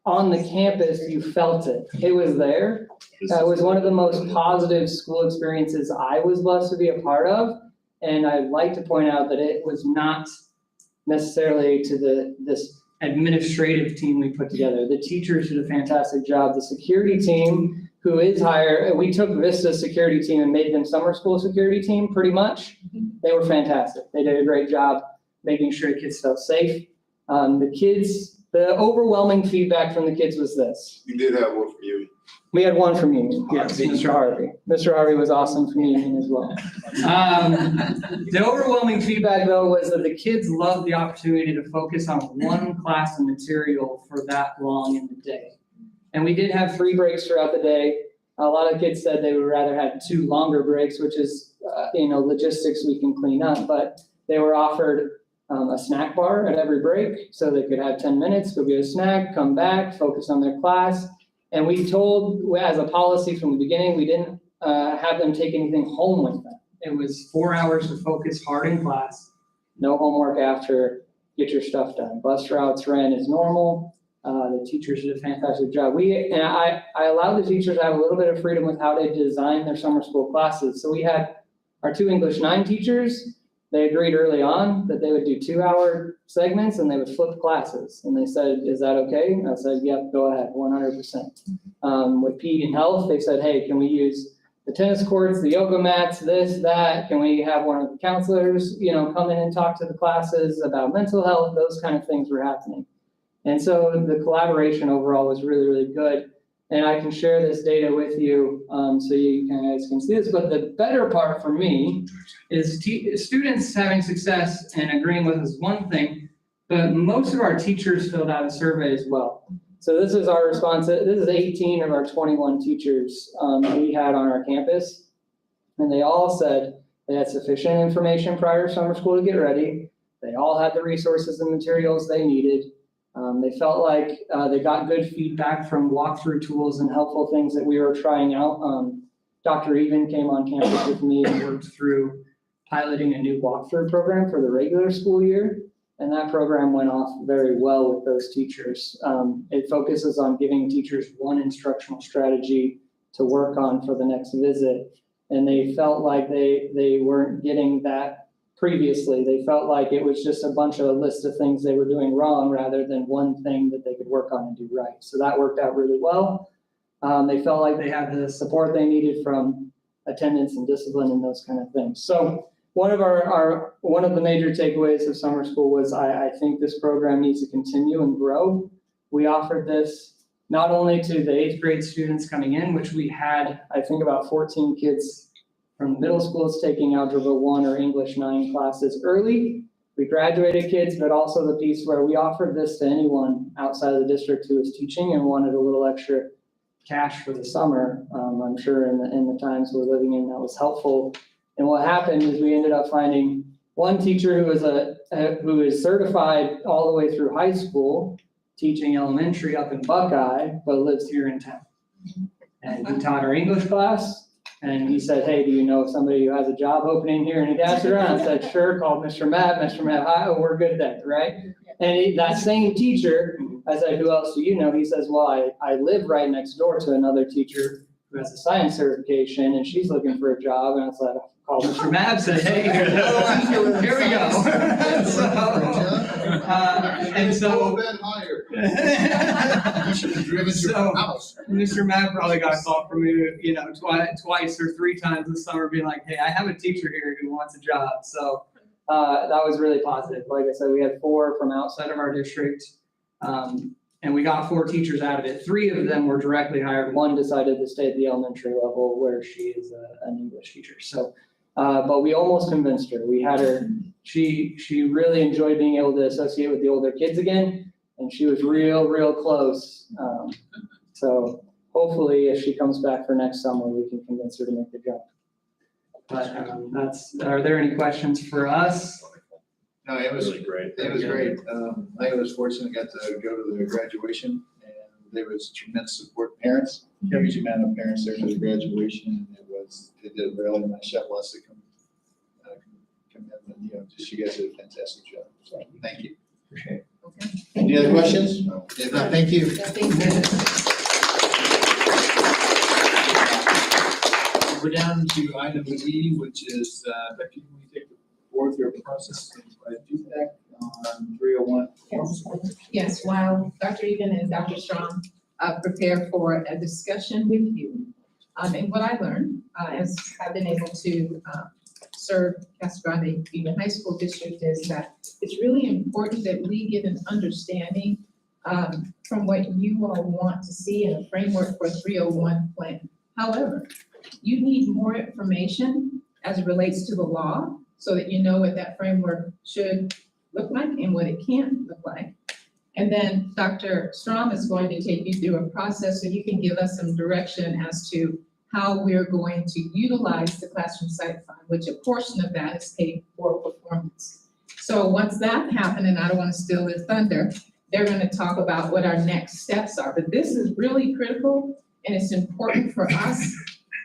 on the campus, you felt it. It was there. It was one of the most positive school experiences I was blessed to be a part of. And I'd like to point out that it was not necessarily to this administrative team we put together. The teachers did a fantastic job. The security team, who is higher, we took Vista's security team and made them summer school security team pretty much. They were fantastic. They did a great job making sure the kids felt safe. The overwhelming feedback from the kids was this. You did have one from you. We had one from Union, yes, Mr. Harvey. Mr. Harvey was awesome from Union as well. The overwhelming feedback though was that the kids loved the opportunity to focus on 1 class of material for that long in the day. And we did have 3 breaks throughout the day. A lot of kids said they would rather have 2 longer breaks, which is, logistics we can clean up, but they were offered a snack bar at every break, so they could have 10 minutes, go get a snack, come back, focus on their class. And we told, as a policy from the beginning, we didn't have them take anything home with them. It was 4 hours to focus hard in class, no homework after, get your stuff done. Bus routes ran as normal. The teachers did a fantastic job. I allowed the teachers to have a little bit of freedom with how they design their summer school classes. So we had our 2 English 9 teachers. They agreed early on that they would do 2-hour segments and they would flip classes. And they said, is that okay? And I said, yep, go ahead, 100%. With PE and health, they said, hey, can we use the tennis courts, the yoga mats, this, that? Can we have one of the counselors, come in and talk to the classes about mental health? Those kind of things were happening. And so the collaboration overall was really, really good. And I can share this data with you so you guys can see this. But the better part for me is students having success and agreeing with us one thing, but most of our teachers filled out a survey as well. So this is our response. This is 18 of our 21 teachers we had on our campus. And they all said they had sufficient information prior to summer school to get ready. They all had the resources and materials they needed. They felt like they got good feedback from walkthrough tools and helpful things that we were trying out. Dr. Even came on campus with me and worked through piloting a new walkthrough program for the regular school year. And that program went off very well with those teachers. It focuses on giving teachers 1 instructional strategy to work on for the next visit. And they felt like they weren't getting that previously. They felt like it was just a bunch of a list of things they were doing wrong rather than one thing that they could work on and do right. So that worked out really well. They felt like they had the support they needed from attendance and discipline and those kind of things. So one of the major takeaways of summer school was I think this program needs to continue and grow. We offered this not only to the 8th grade students coming in, which we had, I think, about 14 kids from middle schools taking Algebra 1 or English 9 classes early. We graduated kids, but also the piece where we offered this to anyone outside of the district who was teaching and wanted a little extra cash for the summer. I'm sure in the times we're living in, that was helpful. And what happened is we ended up finding one teacher who is certified all the way through high school, teaching elementary up in Buckeye, but lives here in town. And he taught our English class, and he said, hey, do you know somebody who has a job opening here? And he asked around and said, sure, called Mr. Matt, hi, oh, we're good then, right? And that same teacher, I said, who else do you know? He says, well, I live right next door to another teacher who has a science certification, and she's looking for a job. And I was like, called Mr. Matt, said, hey, here we go. And so, You should have driven to your house. Mr. Matt probably got a call from me, twice or three times this summer being like, hey, I have a teacher here who wants a job. So that was really positive. Like I said, we had 4 from outside of our district. And we got 4 teachers out of it. 3 of them were directly hired. 1 decided to stay at the elementary level where she is an English teacher. So, but we almost convinced her. We had her, she really enjoyed being able to associate with the older kids again. And she was real close. So hopefully if she comes back for next summer, we can convince her to make the jump. But are there any questions for us? No, it was Really great. It was great. I was fortunate, got to go to the graduation, and there was tremendous support. Parents, huge amount of parents there to the graduation, and they did a really nice job. Lots of commitment, just you guys did a fantastic job. So thank you. Appreciate it. Okay. Any other questions? If not, thank you. Yeah, thank you. We're down to item E, which is, Becky, can we take the board through a process and provide feedback on 301? Yes, while Dr. Egan and Dr. Strong prepare for a discussion with you. And what I learned as I've been able to serve Casa Grande Union High School District is that it's really important that we get an understanding from what you all want to see in a framework for a 301 plan. However, you need more information as it relates to the law so that you know what that framework should look like and what it can't look like. And then Dr. Strom is going to take you through a process so you can give us some direction as to how we're going to utilize the Classroom Site Fund, which a portion of that is paid for performance. So once that happened, and I don't want to steal their thunder, they're going to talk about what our next steps are. But this is really critical, and it's important for us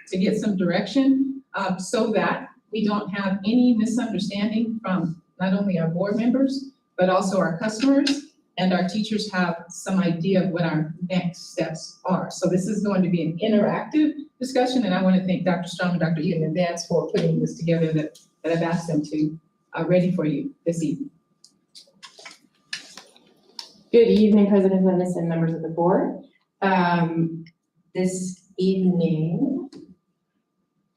to get some direction so that we don't have any misunderstanding from not only our board members, but also our customers, and our teachers have some idea of what our next steps are. So this is going to be an interactive discussion, and I want to thank Dr. Strong and Dr. Eden in advance for putting this together that I've asked them to ready for you this evening. Good evening, President Linus and members of the board. This evening,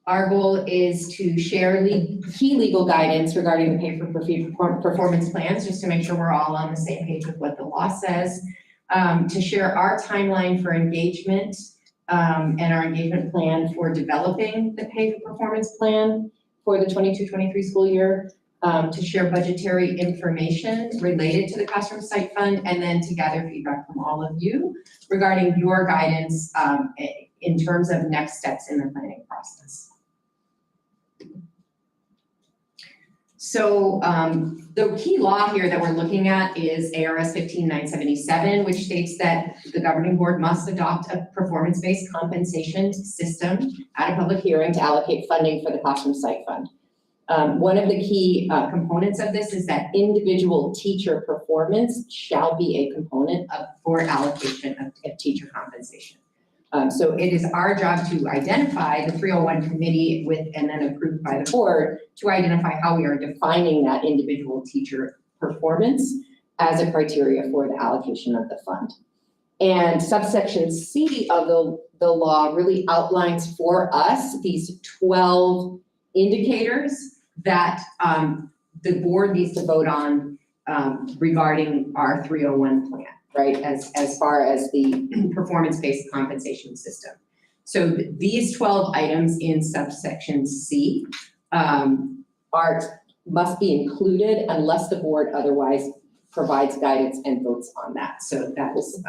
our goal is to share key legal guidance regarding the pay for performance plans, just to make sure we're all on the same page with what the law says, to share our timeline for engagement and our engagement plan for developing the pay for performance plan for the 22-23 school year, to share budgetary information related to the Classroom Site Fund, and then to gather feedback from all of you regarding your guidance in terms of next steps in the planning process. So the key law here that we're looking at is ARS 15977, which states that the governing board must adopt a performance-based compensation system at a public hearing to allocate funding for the Classroom Site Fund. One of the key components of this is that individual teacher performance shall be a component for allocation of teacher compensation. So it is our job to identify the 301 committee and then approved by the board to identify how we are defining that individual teacher performance as a criteria for the allocation of the fund. And subsection C of the law really outlines for us these 12 indicators that the board needs to vote on regarding our 301 plan, right, as far as the performance-based compensation system. So these 12 items in subsection C must be included unless the board otherwise provides guidance and votes on that. So that is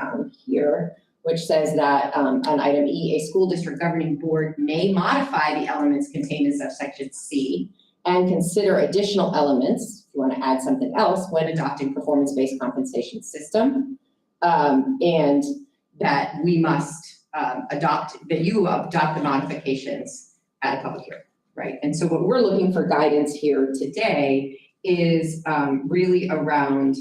here, which says that on item E, a school district governing board may modify the elements contained in subsection C and consider additional elements, if you want to add something else, when adopting performance-based compensation system. And that we must that you adopt the modifications at a public hearing, right? And so what we're looking for guidance here today is really around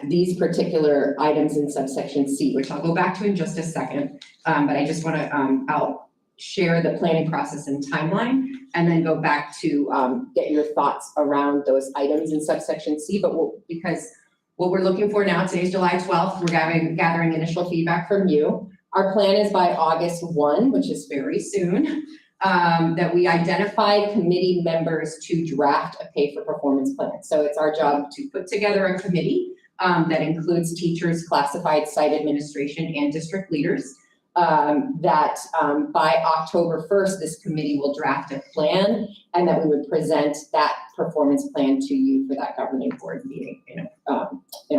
these particular items in subsection C, which I'll go back to in just a second. But I just want to, I'll share the planning process and timeline, and then go back to get your thoughts around those items in subsection C. But because what we're looking for now, today's July 12th, we're gathering initial feedback from you. Our plan is by August 1, which is very soon, that we identify committee members to draft a pay for performance plan. So it's our job to put together a committee that includes teachers, classified site administration, and district leaders. That by October 1st, this committee will draft a plan, and that we would present that performance plan to you for that governing board meeting in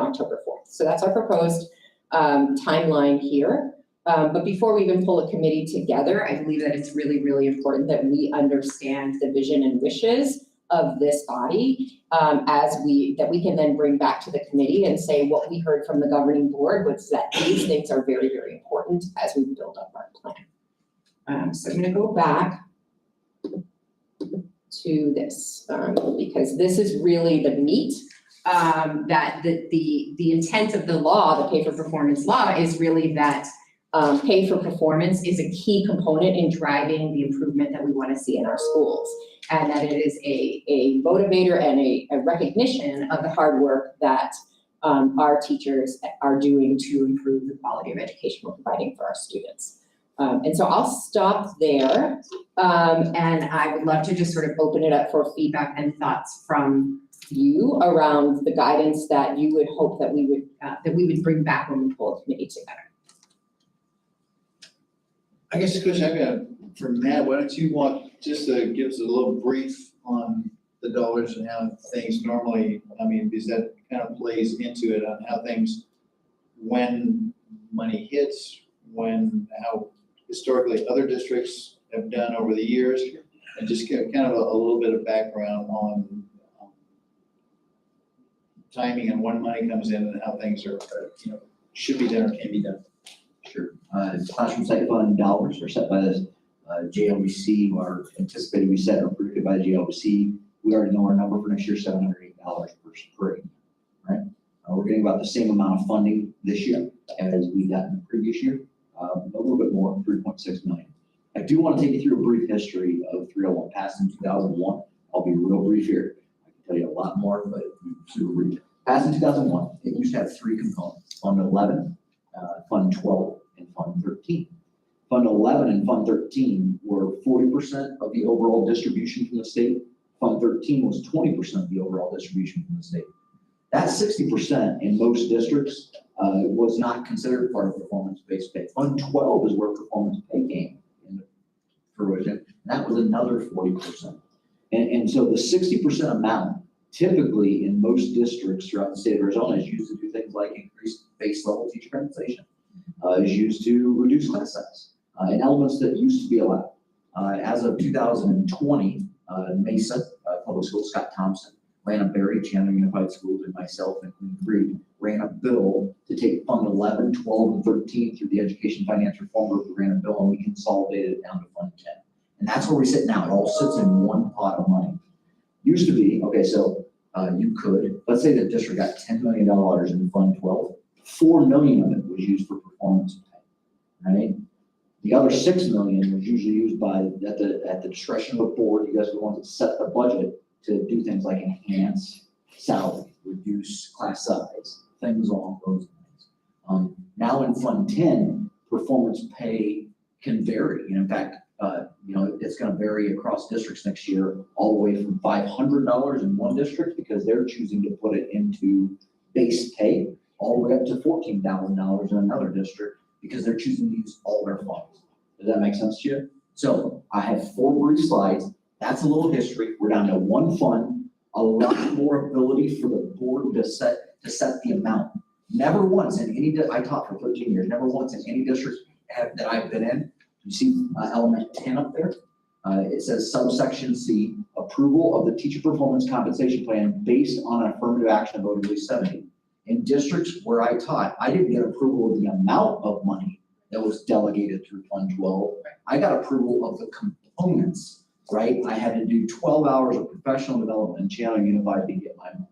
October 4th. So that's our proposed timeline here. But before we even pull a committee together, I believe that it's really, really important that we understand the vision and wishes of this body that we can then bring back to the committee and say what we heard from the governing board was that these things are very, very important as we build up our plan. So I'm going to go back to this because this is really the meat that the intent of the law, the pay for performance law, is really that pay for performance is a key component in driving the improvement that we want to see in our schools, and that it is a motivator and a recognition of the hard work that our teachers are doing to improve the quality of education we're providing for our students. And so I'll stop there, and I would love to just sort of open it up for feedback and thoughts from you around the guidance that you would hope that we would bring back when we pull a committee together. I guess the question I've got for Matt, why don't you just give us a little brief on the dollars and how things normally, because that kind of plays into it on how things, when money hits, how historically other districts have done over the years, and just kind of a little bit of background on timing and when money comes in and how things are should be done or can be done. Sure. Classroom site fund dollars are set by the JLBC, are anticipated to be set or predicted by the JLBC. We already know our number for next year, $708 per acre, right? We're getting about the same amount of funding this year as we got in the previous year, a little bit more, 3.6 million. I do want to take you through a brief history of 301, passed in 2001. I'll be real brief here. I can tell you a lot more, but super brief. Passed in 2001, it used to have three components: Fund 11, Fund 12, and Fund 13. Fund 11 and Fund 13 were 40% of the overall distribution from the state. Fund 13 was 20% of the overall distribution from the state. That 60% in most districts was not considered part of performance-based pay. Fund 12 is where performance pay came into fruition, and that was another 40%. And so the 60% amount typically in most districts throughout the state of Arizona is used to do things like increase base level teacher compensation, is used to reduce class size, and elements that used to be allowed. As of 2020, Mesa Public Schools, Scott Thompson, Lana Berry, Chandler Unified Schools, and myself and Queen Creek ran a bill to take Fund 11, 12, and 13 through the Education Finance Reform Group. We ran a bill and we consolidated it down to Fund 10. And that's where we sit now. It all sits in one pot of money. Used to be, okay, so you could, let's say the district got $10 million in Fund 12, 4 million of it was used for performance pay, right? The other 6 million was usually used at the discretion of the board. You guys are the ones that set the budget to do things like enhance salary, reduce class size, things along those lines. Now in Fund 10, performance pay can vary. And in fact, it's going to vary across districts next year, all the way from $500 in one district because they're choosing to put it into base pay, all the way up to $14,000 in another district because they're choosing to use all their funds. Does that make sense to you? So I have 4 brief slides. That's a little history. We're down to one fund, a lot more ability for the board to set the amount. Never once in any, I taught for 13 years, never once in any district that I've been in, you see element 10 up there? It says subsection C, approval of the teacher performance compensation plan based on an affirmative action vote of at least 70. In districts where I taught, I didn't get approval of the amount of money that was delegated through Fund 12. I got approval of the components, right? I had to do 12 hours of professional development in Channel Unified to get my money.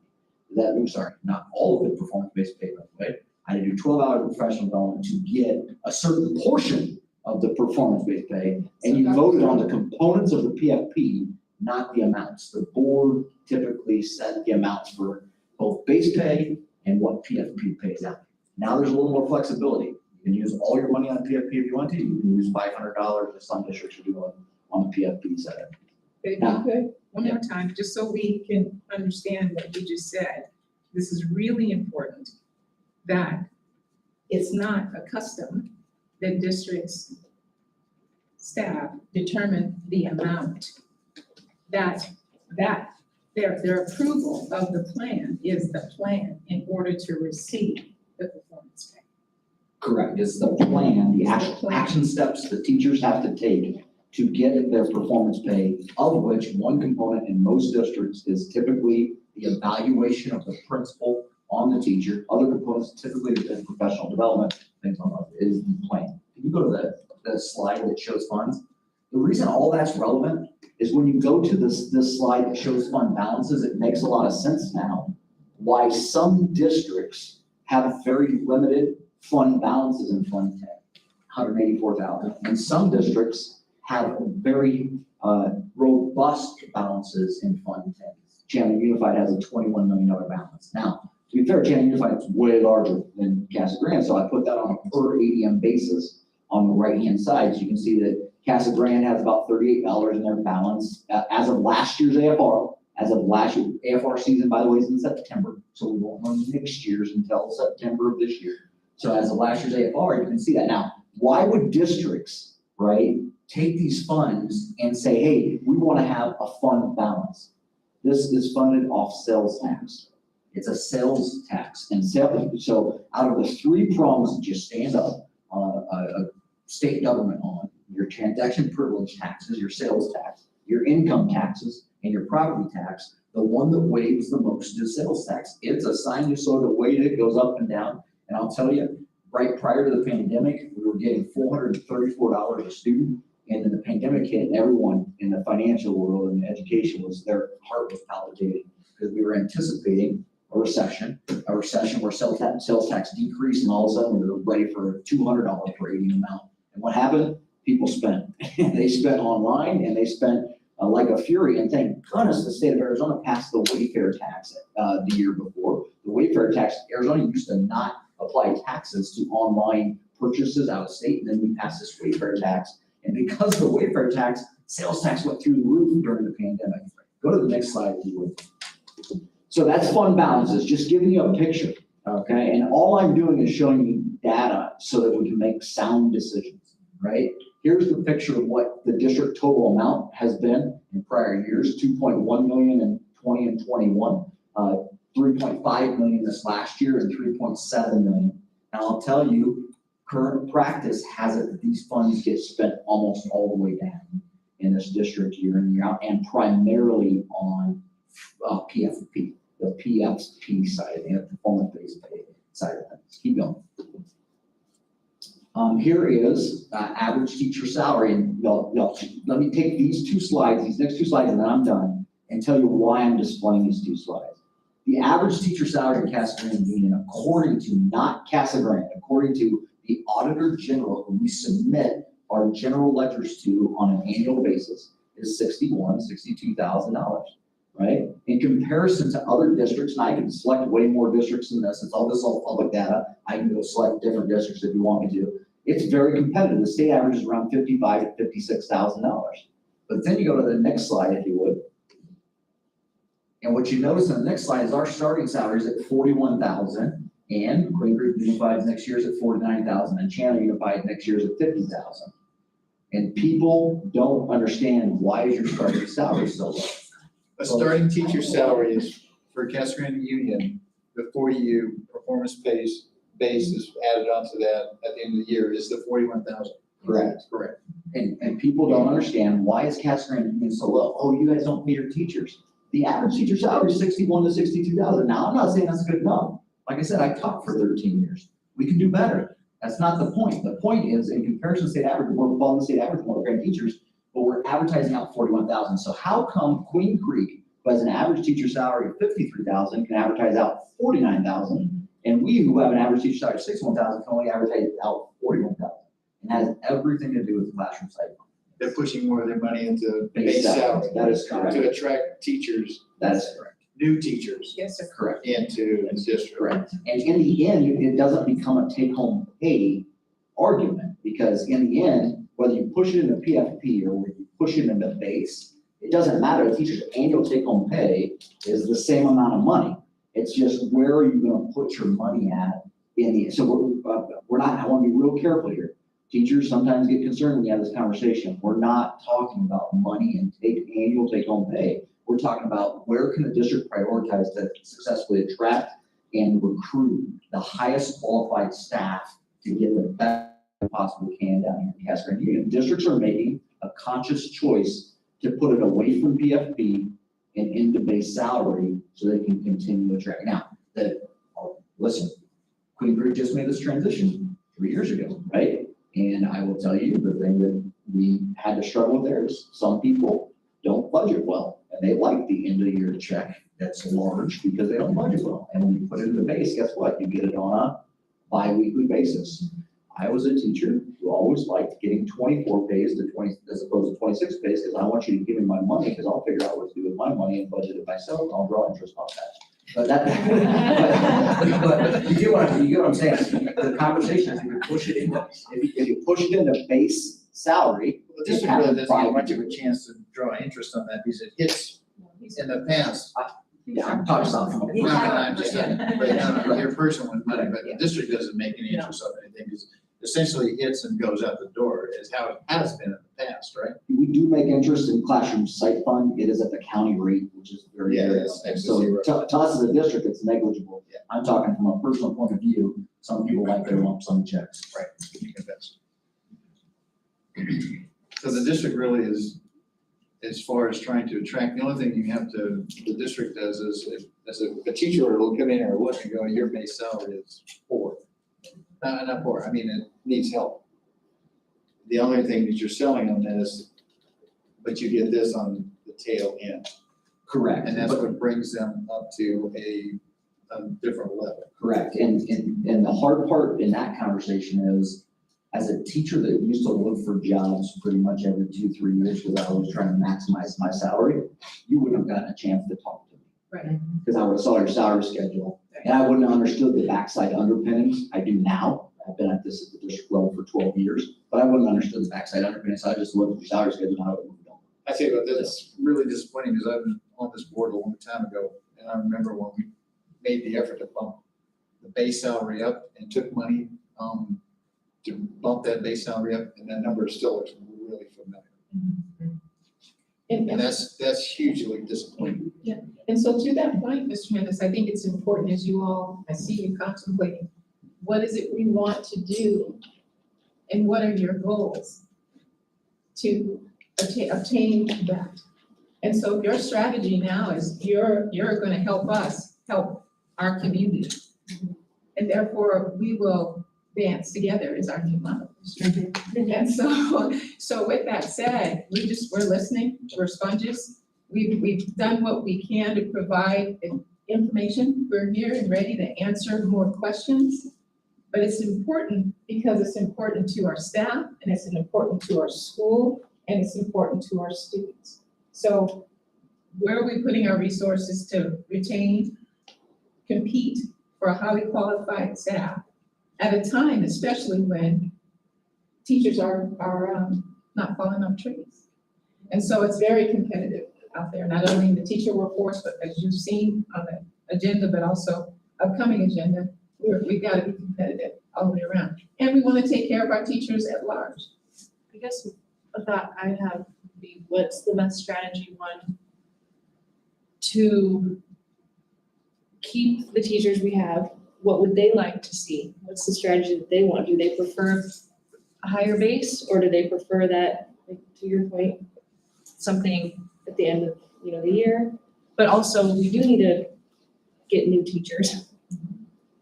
I'm sorry, not all of it performance-based pay, by the way. I had to do 12 hours of professional development to get a certain portion of the performance-based pay, and you voted on the components of the PFP, not the amounts. The board typically set the amounts for both base pay and what PFP pays out. Now there's a little more flexibility. You can use all your money on PFP if you want to. You can use $500, as some districts are doing on the PFP side. If you could, one more time, just so we can understand what you just said. This is really important, that it's not a custom that districts' staff determine the amount. That their approval of the plan is the plan in order to receive the performance pay. Correct. It's the plan, the action steps the teachers have to take to get their performance pay, of which one component in most districts is typically the evaluation of the principal on the teacher. Other components typically is professional development, things on that, is the plan. Can you go to the slide that shows funds? The reason all that's relevant is when you go to this slide that shows fund balances, it makes a lot of sense now why some districts have very limited fund balances in Fund 10, 184,000. And some districts have very robust balances in Fund 10. Channel Unified has a $21 million balance. Now, to be fair, Channel Unified is way larger than Casa Grande, so I put that on a per ADM basis on the right-hand side. So you can see that Casa Grande has about $38 in their balance as of last year's AFR. As of last year, AFR season, by the way, is in September, so we won't run next year's until September of this year. So as of last year's AFR, you can see that. Now, why would districts, right, take these funds and say, hey, we want to have a fund balance? This is funded off sales tax. It's a sales tax. And so out of the three prongs that you stand up a state government on, your transaction privilege taxes, your sales tax, your income taxes, and your property tax, the one that weighs the most is sales tax. It's a sinusoidal weight, it goes up and down. And I'll tell you, right prior to the pandemic, we were getting $434 a student. And then the pandemic hit, and everyone in the financial world and education their heart was palpitating because we were anticipating a recession where sales tax decreased, and all of a sudden we were ready for a $200 per ADM amount. And what happened? People spent. They spent online, and they spent like a fury. And thank goodness the state of Arizona passed the Wayfair tax the year before. The Wayfair tax, Arizona used to not apply taxes to online purchases out of state, and then we passed this Wayfair tax. And because of the Wayfair tax, sales tax went through the roof during the pandemic. Go to the next slide, if you would. So that's fund balances, just giving you a picture, okay? And all I'm doing is showing you data so that we can make sound decisions, right? Here's the picture of what the district total amount has been in prior years, 2.1 million in 20 and 21, 3.5 million this last year, and 3.7 million. Now I'll tell you, current practice has it that these funds get spent almost all the way down in this district year in, year out, and primarily on PFP, the PFP side, and performance-based pay side of things. Keep going. Here is average teacher salary, and let me take these next two slides, and then I'm done, and tell you why I'm displaying these two slides. The average teacher salary in Casa Grande Union, according to, not Casa Grande, according to the Auditor General, who we submit our general ledgers to on an annual basis, is $62,000, right? In comparison to other districts, and I can select way more districts than this, it's all public data. I can go select different districts if you want me to. It's very competitive. The state average is around $55,000 to $56,000. But then you go to the next slide, if you would. And what you notice on the next slide is our starting salary is at $41,000. And Queen Creek Unified next year is at $49,000, and Channel Unified next year is at $50,000. And people don't understand, why is your starting salary so low? A starting teacher salary is for Casa Grande Union, the 40U performance base is added onto that at the end of the year is the $41,000. Correct. Correct. And people don't understand, why is Casa Grande Union so low? Oh, you guys don't pay your teachers. The average teacher salary is 61 to 62,000. Now, I'm not saying that's good enough. Like I said, I taught for 13 years. We can do better. That's not the point. The point is, in comparison to state average, we're above the state average for grade teachers, but we're advertising out 41,000. So how come Queen Creek, who has an average teacher salary of 53,000, can advertise out 49,000? And we, who have an average teacher salary of 61,000, can only advertise out 41,000. It has everything to do with the classroom site. They're pushing more of their money into Base base salary. That is correct. To attract teachers, That's correct. new teachers Yes, sir. Correct. into the district. Correct. And in the end, it doesn't become a take-home pay argument, because in the end, whether you push it into PFP or whether you push it into base, it doesn't matter. A teacher's annual take-home pay is the same amount of money. It's just, where are you gonna put your money at in the, so we're not, I wanna be real careful here. Teachers sometimes get concerned when we have this conversation. We're not talking about money and annual take-home pay. We're talking about, where can the district prioritize to successfully attract and recruit the highest qualified staff to get the best possible can down here in Casa Grande Union. Districts are making a conscious choice to put it away from PFP and into base salary so they can continue to attract. Now, listen, Queen Creek just made this transition 3 years ago, right? And I will tell you, the thing that we had to struggle with there is, some people don't budget well, and they like the end of the year check that's large because they don't budget well. And when you put it in the base, guess what? You get it on a bi-weekly basis. I was a teacher who always liked getting 24 pays to 20, as opposed to 26 pays, because I want you to give me my money, because I'll figure out what to do with my money and budget it myself, and I'll draw interest on that. But but you get what I'm saying. The conversation is, if you push it into, if you push it into base salary. The district really doesn't get much of a chance to draw interest on that, because it hits in the past. Yeah, I'm talking about from a. No, I'm just saying, but no, your personal money, but the district doesn't make any interest on anything, because essentially hits and goes out the door, is how it has been in the past, right? We do make interest in classroom site fund. It is at the county rate, which is very, Yeah, very, it's next to so zero. to us as a district, it's negligible. Yeah. I'm talking from a personal point of view. Some people like their lump sum checks. Right. You can invest. So the district really is, as far as trying to attract, the only thing you have to, the district does is, if, as a teacher will come in or look and go, your base salary is poor. Not poor, I mean, it needs help. The only thing that you're selling them is, but you get this on the tail end. Correct. And that's what brings them up to a different level. Correct. And the hard part in that conversation is, as a teacher that used to look for jobs pretty much every 2-3 years, because I was trying to maximize my salary, you wouldn't have gotten a chance to talk to me. Right. Because I would have saw your salary schedule, and I wouldn't have understood the backside underpinnings. I do now. I've been at this at the district level for 12 years, but I wouldn't have understood the backside underpinnings. So I just looked at your salary schedule and I would move on. I tell you what, that's really disappointing, because I've been on this board a long time ago, and I remember when we made the effort to bump the base salary up and took money, to bump that base salary up, and that number still looks really familiar. And that's hugely disappointing. And so to that point, Mr. Hernandez, I think it's important, as you all, I see you contemplating, what is it we want to do? And what are your goals to obtain that? And so your strategy now is you're gonna help us help our community. And therefore, we will dance together is our new motto. And so with that said, we're listening, we're sponges. We've done what we can to provide information. We're here and ready to answer more questions. But it's important because it's important to our staff, and it's important to our school, and it's important to our students. So where are we putting our resources to retain, compete for a highly qualified staff at a time, especially when teachers are not falling off trees? And so it's very competitive out there, not only in the teacher workforce, but as you've seen on the agenda, but also upcoming agenda, we've got to be competitive all the way around. And we want to take care of our teachers at large. I guess a thought I have would be, what's the best strategy, one, to keep the teachers we have? What would they like to see? What's the strategy that they want? Do they prefer a higher base, or do they prefer that, like, to your point, something at the end of, the year? But also, we do need to get new teachers.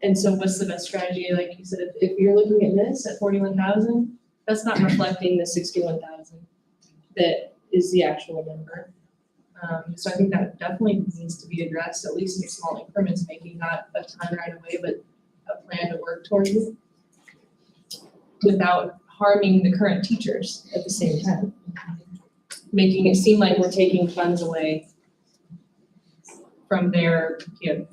And so what's the best strategy? Like you said, if you're looking at this at 41,000, that's not reflecting the 61,000 that is the actual number. So I think that definitely needs to be addressed, at least in small increments, making not a ton right away, but a plan to work towards it without harming the current teachers at the same time. Making it seem like we're taking funds away from their POP.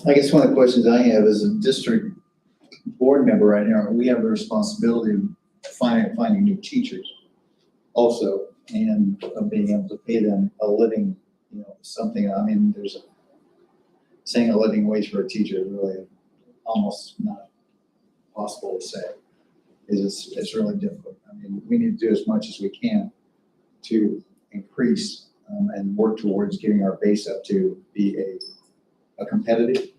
I guess one of the questions I have as a district board member right now, we have the responsibility of finding new teachers also, and of being able to pay them a living, something. I mean, saying a living wage for a teacher is really almost not possible to say. It's really difficult. I mean, we need to do as much as we can to increase and work towards getting our base up to be a competitive.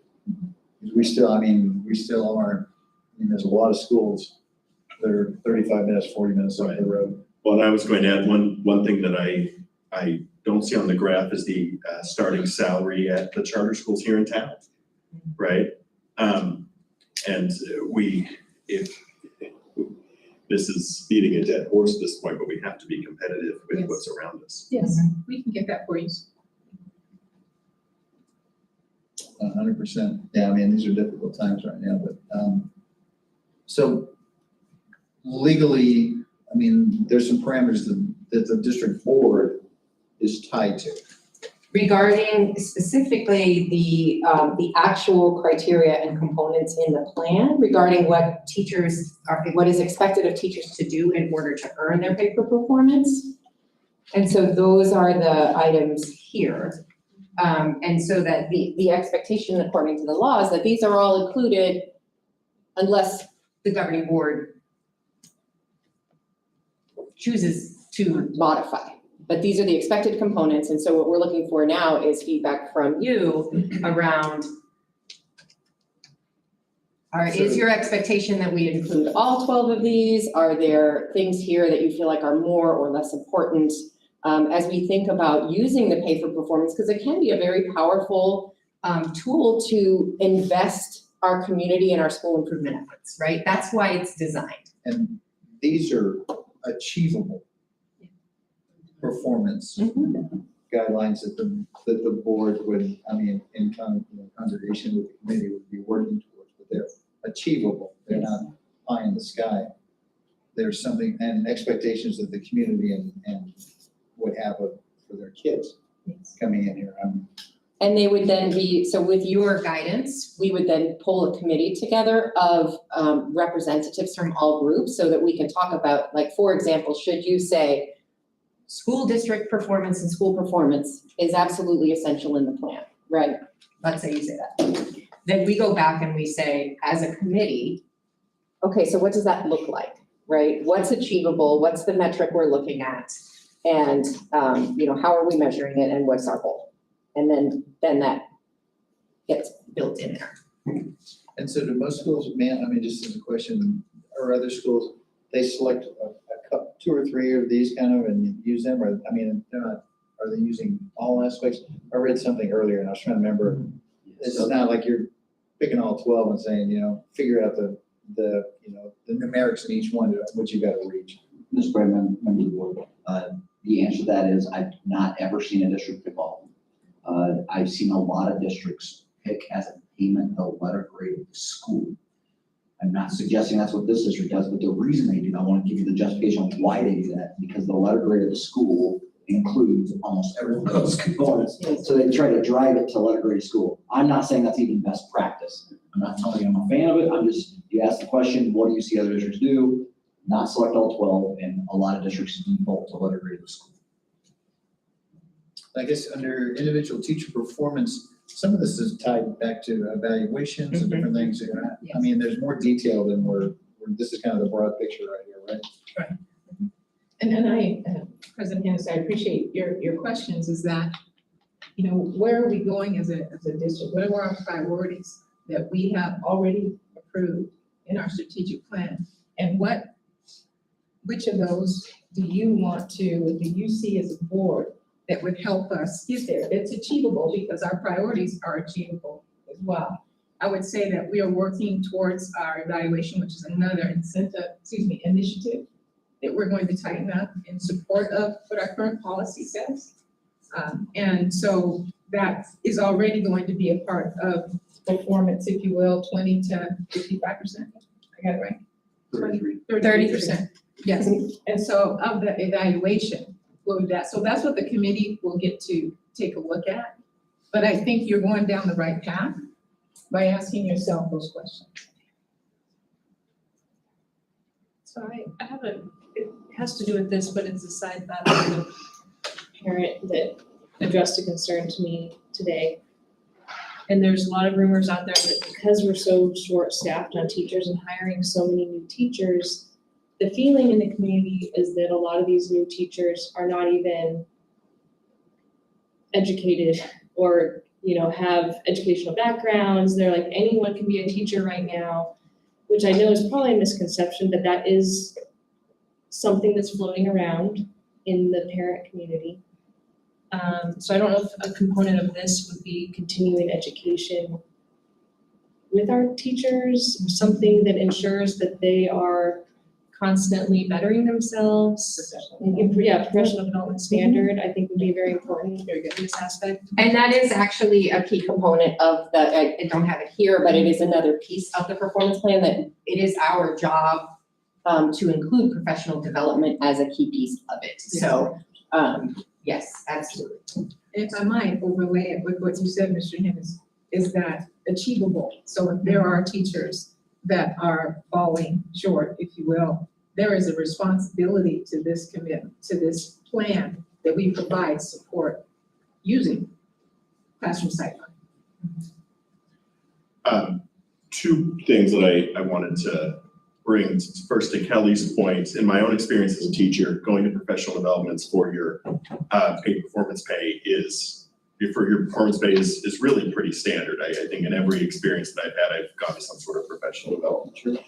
We still are, there's a lot of schools that are 35 minutes, 40 minutes off the road. Well, I was going to add one thing that I don't see on the graph is the starting salary at the charter schools here in town, right? And if this is beating a dead horse at this point, but we have to be competitive with Yes. what's around us. Yes, we can get that for you. 100%. Yeah, I mean, these are difficult times right now, but, so legally, I mean, there's some parameters that the district board is tied to. Regarding specifically the actual criteria and components in the plan regarding what is expected of teachers to do in order to earn their pay for performance. And so those are the items here. And so that the expectation according to the law is that these are all included unless the governing board chooses to modify. But these are the expected components, and so what we're looking for now is feedback from you around, is your expectation that we include all 12 of these? Are there things here that you feel like are more or less important as we think about using the pay for performance? Because it can be a very powerful tool to invest our community and our school improvement efforts, right? That's why it's designed. And these are achievable performance guidelines that the board would, I mean, in congregation with the committee would be working towards, but they're achievable. They're not pie in the sky. There's something, and expectations that the community and would have for their kids coming in here. And they would then be, so with your guidance, we would then pull a committee together of representatives from all groups so that we can talk about, like, for example, should you say, school district performance and school performance is absolutely essential in the plan, right? Let's say you say that. Then we go back and we say, as a committee, okay, so what does that look like, right? What's achievable? What's the metric we're looking at? And, how are we measuring it and what's our goal? And then that gets built in there. And so do most schools, just as a question, or other schools, they select two or three of these kind of and use them, or, are they using all aspects? I read something earlier and I was trying to remember, it's not like you're picking all 12 and saying, figure out the numerics in each one, what you got to reach. Mr. President, members of the board, the answer to that is I've not ever seen a district pick all. I've seen a lot of districts pick as a payment the letter grade of the school. I'm not suggesting that's what this district does, but the reason they do, I want to give you the justification on why they do that, because the letter grade of the school includes almost every one of those components. So they try to drive it to letter grade of school. I'm not saying that's even best practice. I'm not telling you I'm a fan of it. You ask the question, what do you see other districts do? Not select all 12, and a lot of districts default to letter grade of the school. I guess under individual teacher performance, some of this is tied back to evaluations and different things. I mean, there's more detail than this is kind of the broad picture right here, right? Right. And I, President Hannah, I appreciate your questions is that, where are we going as a district? What are our priorities that we have already approved in our strategic plan? And which of those do you see as a board that would help us get there? It's achievable because our priorities are achievable as well. I would say that we are working towards our evaluation, which is another initiative that we're going to tighten up in support of what our current policy says. And so that is already going to be a part of performance, if you will, 20 to 55%. I got it right? 30%. Yes. And so of the evaluation, we'll do that. So that's what the committee will get to take a look at. But I think you're going down the right path by asking yourself those questions. So I have it has to do with this, but it's a side battle with a parent that addressed a concern to me today. And there's a lot of rumors out there that because we're so short-staffed on teachers and hiring so many new teachers, the feeling in the community is that a lot of these new teachers are not even educated or, have educational backgrounds. They're like, anyone can be a teacher right now, which I know is probably a misconception, but that is something that's floating around in the parent community. So I don't know if a component of this would be continuing education with our teachers, something that ensures that they are constantly bettering themselves. Professional development standard, I think would be very important in this aspect. And that is actually a key component of I don't have it here, but it is another piece of the performance plan that it is our job to include professional development as a key piece of it. So, yes, absolutely. If I might overlay it with what you said, Mr. Hennis, is that achievable? So if there are teachers that are falling short, if you will, there is a responsibility to this commitment, to this plan that we provide support using classroom sightline. Two things that I wanted to bring first to Kelly's point. In my own experience as a teacher, going to professional developments for your paid performance pay is really pretty standard. I think in every experience that I've had, I've gone to some sort of professional development. Sure.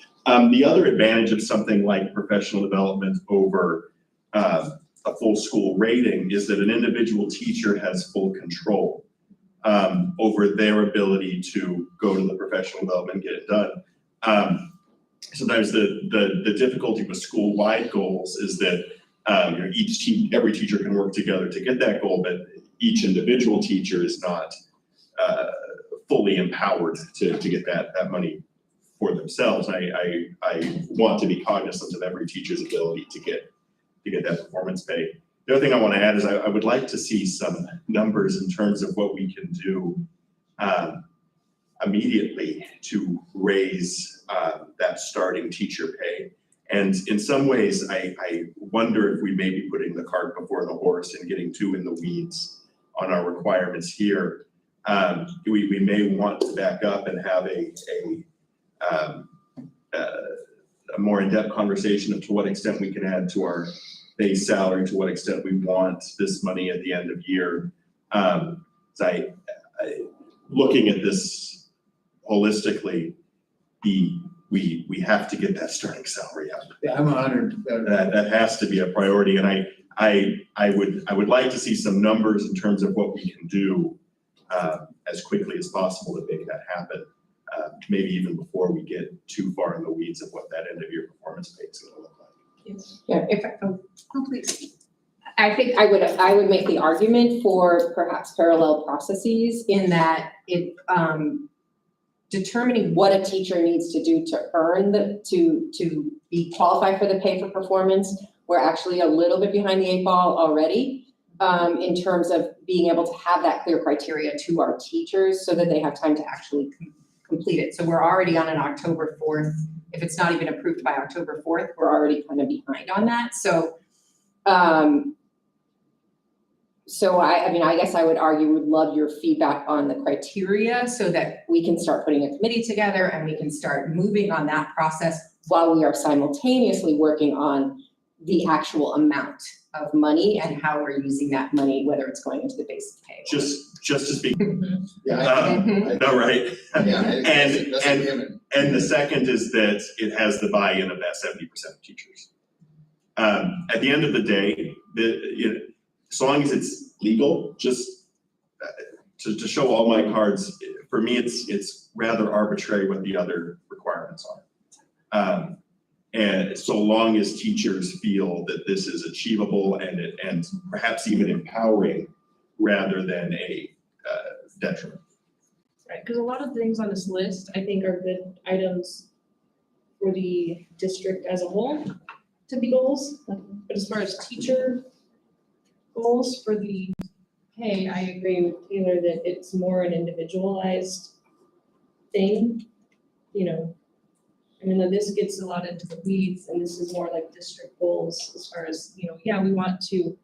The other advantage of something like professional development over a full school rating is that an individual teacher has full control over their ability to go to the professional development and get it done. Sometimes the difficulty with school-wide goals is that every teacher can work together to get that goal, but each individual teacher is not fully empowered to get that money for themselves. I want to be cognizant of every teacher's ability to get that performance pay. The other thing I want to add is I would like to see some numbers in terms of what we can do immediately to raise that starting teacher pay. And in some ways, I wonder if we may be putting the cart before the horse and getting too in the weeds on our requirements here. We may want to back up and have a more in-depth conversation of to what extent we can add to our base salary, to what extent we want this money at the end of year. Looking at this holistically, we have to get that starting salary up. Yeah, I'm honored. That has to be a priority, and I would like to see some numbers in terms of what we can do as quickly as possible to make that happen. Maybe even before we get too far in the weeds of what that end of year performance pay is going to look like. Yes. Yeah, Please. I think I would make the argument for perhaps parallel processes in that it determining what a teacher needs to do to earn to be qualified for the pay for performance. We're actually a little bit behind the 8 ball already in terms of being able to have that clear criteria to our teachers so that they have time to actually complete it. So we're already on an October 4th. If it's not even approved by October 4th, we're already kind of behind on that. So, I guess I would argue, would love your feedback on the criteria so that we can start putting a committee together and we can start moving on that process while we are simultaneously working on the actual amount of money and how we're using that money, whether it's going into the basic pay. Just to speak, Yeah, no, right? Yeah, And- that's a given. And the second is that it has the buy-in of that 70% of teachers. At the end of the day, as long as it's legal, just to show all my cards, for me, it's rather arbitrary what the other requirements are. And so long as teachers feel that this is achievable and perhaps even empowering rather than a detriment. Right, because a lot of things on this list, I think, are good items for the district as a whole to be goals. But as far as teacher goals for the pay, I agree with Taylor that it's more an individualized thing. You know, I mean, this gets a lot into the weeds, and this is more like district goals as far as, you know, yeah, we want to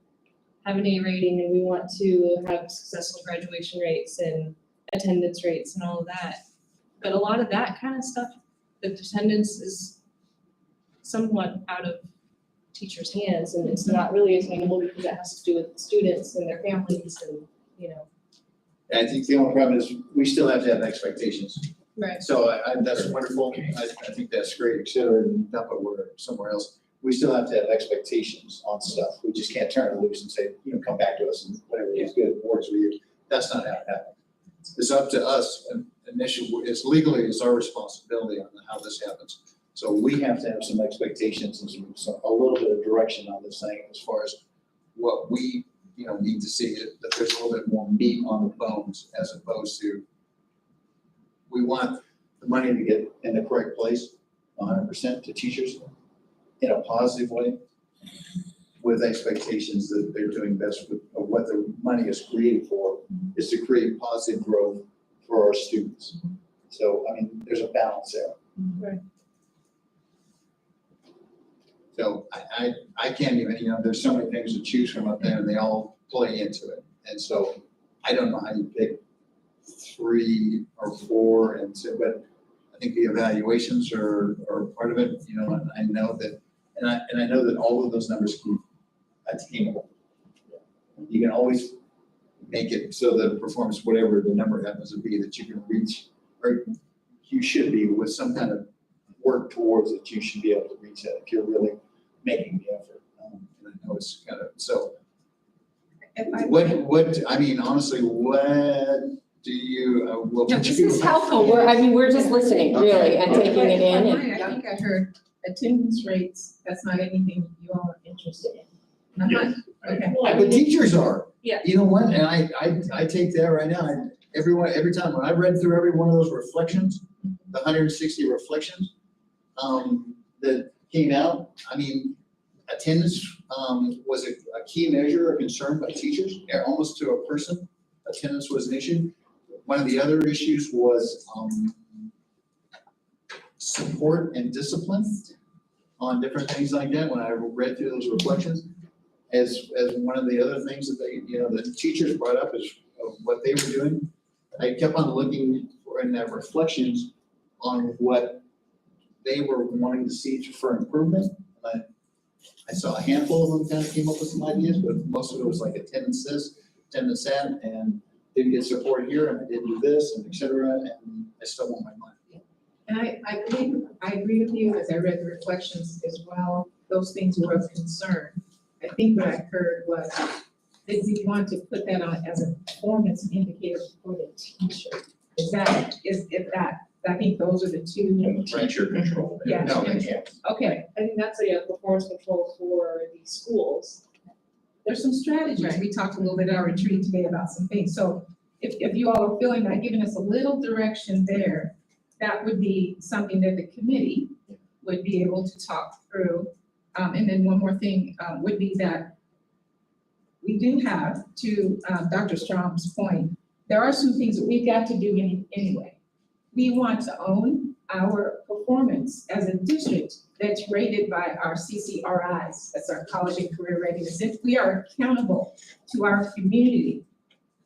have an A rating and we want to have successful graduation rates and attendance rates and all of that. But a lot of that kind of stuff, the attendance is somewhat out of teachers' hands, and it's not really attainable because it has to do with students and their families and, you know. I think the only problem is we still have to have expectations. Right. So that's wonderful. I think that's great, et cetera, and dump it somewhere else. We still have to have expectations on stuff. We just can't turn it loose and say, you know, come back to us and whatever is good works for you. That's not how it happens. It's up to us. Initially, it's legally, it's our responsibility on how this happens. So we have to have some expectations and a little bit of direction on this thing as far as what we, you know, need to see, that there's a little bit more meat on the bones as opposed to, we want the money to get in the correct place, 100% to teachers in a positive way, with expectations that they're doing best with what the money is created for, is to create positive growth for our students. So, I mean, there's a balance there. Right. So I can't even, you know, there's so many things to choose from up there and they all play into it. And so I don't know how you pick 3 or 4 and so, but I think the evaluations are part of it, you know, and I know that, and I know that all of those numbers can be attainable. You can always make it so that performance, whatever the number happens to be, that you can reach, or you should be with some kind of work towards it, you should be able to reach that if you're really making the effort. And I know it's kind of, so I mean, honestly, what do you, what No, would this you? is helpful. We're just listening really and taking it in and. I think I heard attendance rates, that's not anything you all are interested in. Yes. Okay. But teachers are. Yeah. You know what, and I take that right now, every time, when I read through every one of those reflections, the 160 reflections, that came out, I mean, attendance, was a key measure of concern by teachers, almost to a person, attendance was an issue. One of the other issues was, support and discipline on different things like that, when I read through those reflections. As one of the other things that they, you know, the teachers brought up is what they were doing. I kept on looking for in that reflections on what they were wanting to see for improvement. I saw a handful of them kind of came up with some ideas, but most of it was like attendance this, attendance that, and didn't get support here, and I didn't do this, and et cetera, and I still want my money. And I believe, I agree with you, as I read the reflections as well, those things were of concern. I think what I heard was, that you want to put that on as a performance indicator for the teacher. I think those are the two. Teacher control. Yeah. No, they can't. Okay, I think that's a performance control for the schools. there's some strategies. We talked a little bit at our retreat today about some things. So if you all are feeling that, giving us a little direction there, that would be something that the committee would be able to talk through. And then one more thing would be that we do have, to Dr. Strom's point, there are some things that we've got to do anyway. We want to own our performance as a district that's rated by our CCRIs, that's our college and career readiness. If we are accountable to our community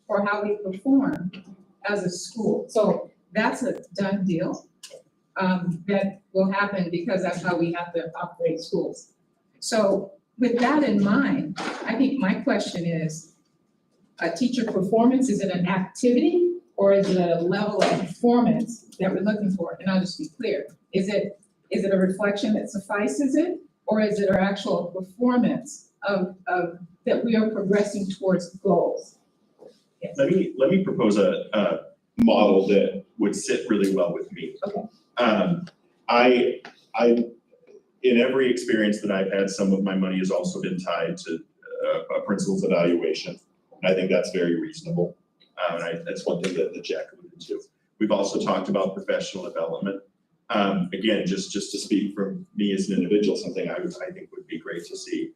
for how we perform as a school. So that's a done deal. That will happen because that's how we have to operate schools. So with that in mind, I think my question is, teacher performance, is it an activity or is it a level of performance that we're looking for? And I'll just be clear, is it a reflection that suffices it? Or is it our actual performance of that we are progressing towards goals? Yes. Let me propose a model that would sit really well with me. Okay. I in every experience that I've had, some of my money has also been tied to a principal's evaluation. And I think that's very reasonable. That's one thing that Jack alluded to. We've also talked about professional development. Again, just to speak from me as an individual, something I think would be great to see.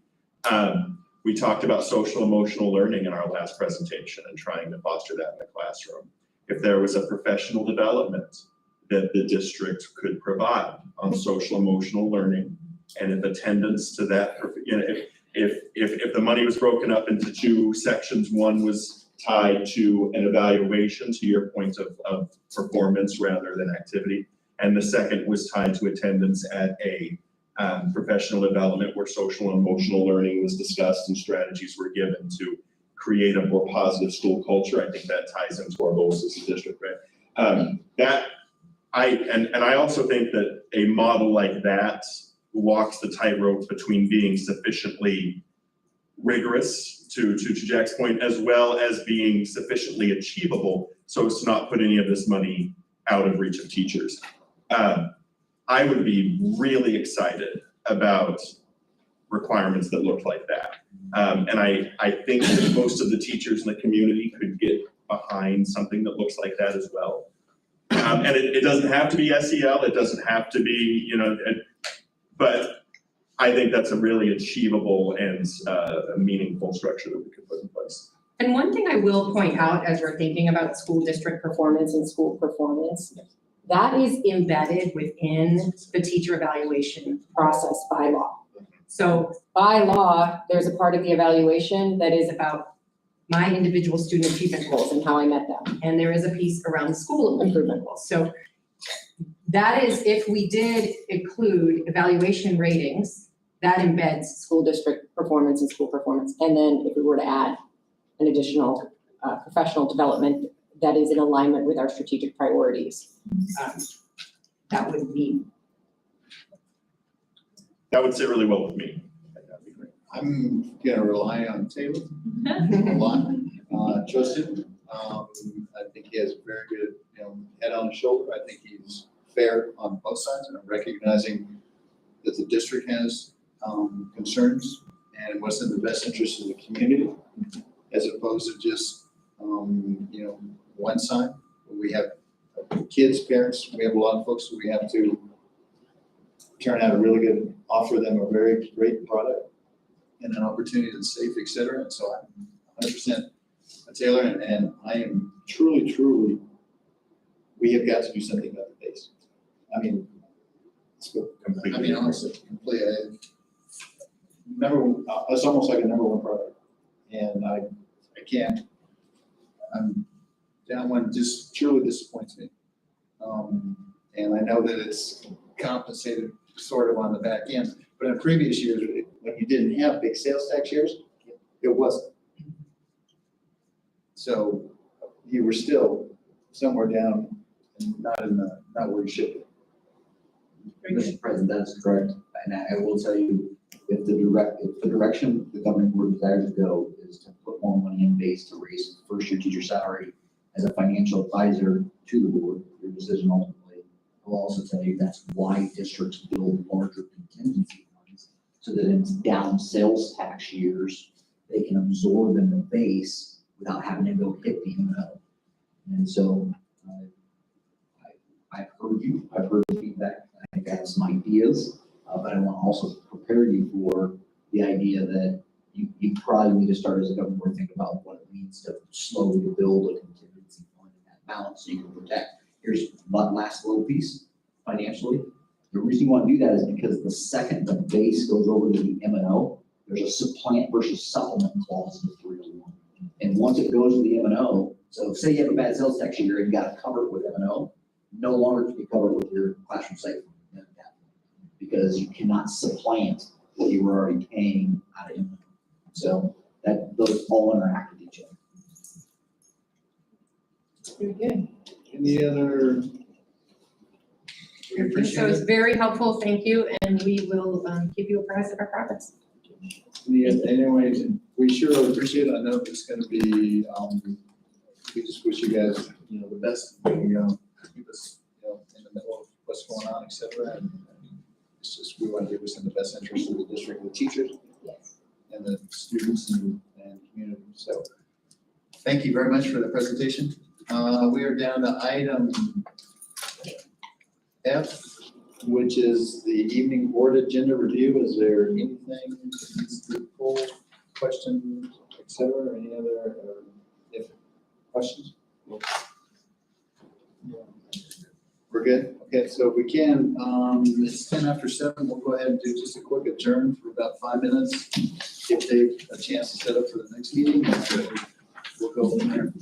We talked about social emotional learning in our last presentation and trying to foster that in the classroom. If there was a professional development that the district could provide on social emotional learning, and if attendance to that, if the money was broken up into two sections, one was tied to an evaluation, to your point of performance rather than activity, and the second was tied to attendance at a professional development where social and emotional learning was discussed and strategies were given to create a more positive school culture. I think that ties into our goals as a district, right? I also think that a model like that walks the tightrope between being sufficiently rigorous, to Jack's point, as well as being sufficiently achievable, so as to not put any of this money out of reach of teachers. I would be really excited about requirements that looked like that. And I think that most of the teachers in the community could get behind something that looks like that as well. And it doesn't have to be SEL, it doesn't have to be, but I think that's a really achievable and a meaningful structure that we could put in place. And one thing I will point out as we're thinking about school district performance and school performance, that is embedded within the teacher evaluation process by law. So by law, there's a part of the evaluation that is about my individual student achievement goals and how I met them. And there is a piece around school improvement goals. So that is, if we did include evaluation ratings, that embeds school district performance and school performance. And then if we were to add an additional professional development that is in alignment with our strategic priorities, that would be. That would sit really well with me. That'd be great. I'm gonna rely on Taylor a lot. Joseph, I think he has a very good, head on his shoulder. I think he's fair on both sides, and I'm recognizing that the district has concerns and what's in the best interest of the community, as opposed to just, one side. We have kids, parents, we have a lot of folks who we have to turn out a really good, offer them a very great product and an opportunity that's safe, et cetera. And so I'm 100% Taylor, and I am truly, we have got to do something about the base. I mean, honestly, completely. It's almost like a number one product, and I can't. That one just truly disappoints me, and I know that it's compensated sort of on the back end, but in previous years, when you didn't have big sales tax years, it wasn't. So you were still somewhere down and not where you should be. Mr. President, that's correct. And I will tell you, if the direction the governing board desires to go is to put more money in base to raise first year teacher salary as a financial advisor to the board, your decision ultimately, I will also tell you that's why districts build larger contingency funds, so that in down sales tax years, they can absorb in the base without having to go hit the M&O. And so I've heard you, I've heard the feedback. I think I have some ideas, but I want to also prepare you for the idea that you probably need to start as a government board think about what it means to slowly build a contingency fund in that balance so you can protect. Here's one last little piece financially. The reason you want to do that is because the second the base goes over to the M&O, there's a supplant versus supplement clause in the 301. And once it goes to the M&O, so say you have a bad sales tax year and you got to cover it with M&O, no longer can be covered with your classroom site, because you cannot supplant what you were already paying So that those all interact with each other. Very good. Any other? We So appreciate it's it. very helpful, thank you, and we will keep you apprised of our progress. Anyway, we sure appreciate it. I know it's gonna be, we just wish you guys, the best. Keep us, in the middle of what's going on, et cetera. And it's just, we want to do this in the best interest of the district, the teachers, and the students and community. So thank you very much for the presentation. We are down to item F, which is the evening board agenda review. Is there anything that needs to be pulled, questions, et cetera, any other, if questions? We're good? Okay, so if we can, it's 7:10. We'll go ahead and do just a quick adjourn for about 5 minutes. Give Dave a chance to set up for the next meeting. And we'll go from there.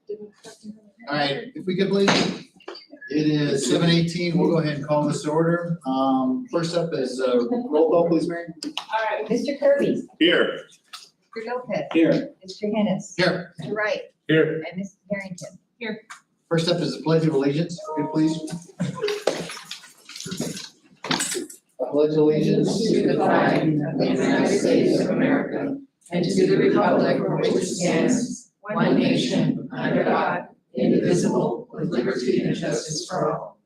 All right, if we could please, it is 7:18. We'll go ahead and call this to order. First up is roll call, please, Mary. All right, Mr. Kirby, Here. Mr. Lopez. Here. Mr. Hennis. Here. Mr. Wright. Here. And Mrs. Harrington. First up is the Pledge of Allegiance. Good, please. I pledge allegiance To the flag of the United States of America and to the republic for which it stands, one nation, under God, indivisible, with liberty and justice for all.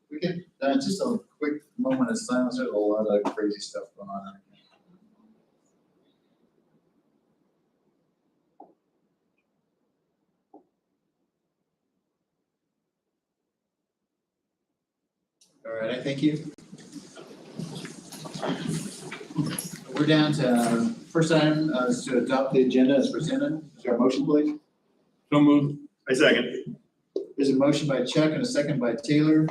We could, just a quick moment of silence. There's a lot of crazy stuff going on. All right, I thank you. We're down to, first item is to adopt the agenda as presented. Is there a motion, please? So moved. I second. There's a motion by Chuck and a second by Taylor.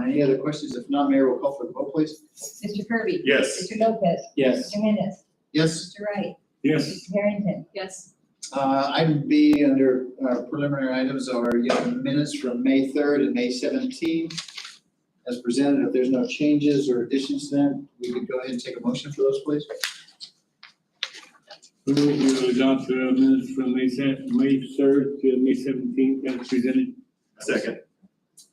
Any other questions? If not, Mayor will call for the vote, please. Mr. Kirby. Yes. Mr. Lopez. Yes. Mr. Hennis. Yes. Mr. Wright. Yes. Mrs. Harrington. Yes. Item B under preliminary items are, minutes from May 3rd and May 17th. As presented, if there's no changes or additions to that, we could go ahead and take a motion for those, please. Move to adopt the minutes from May 3rd to May 17th as presented. Second.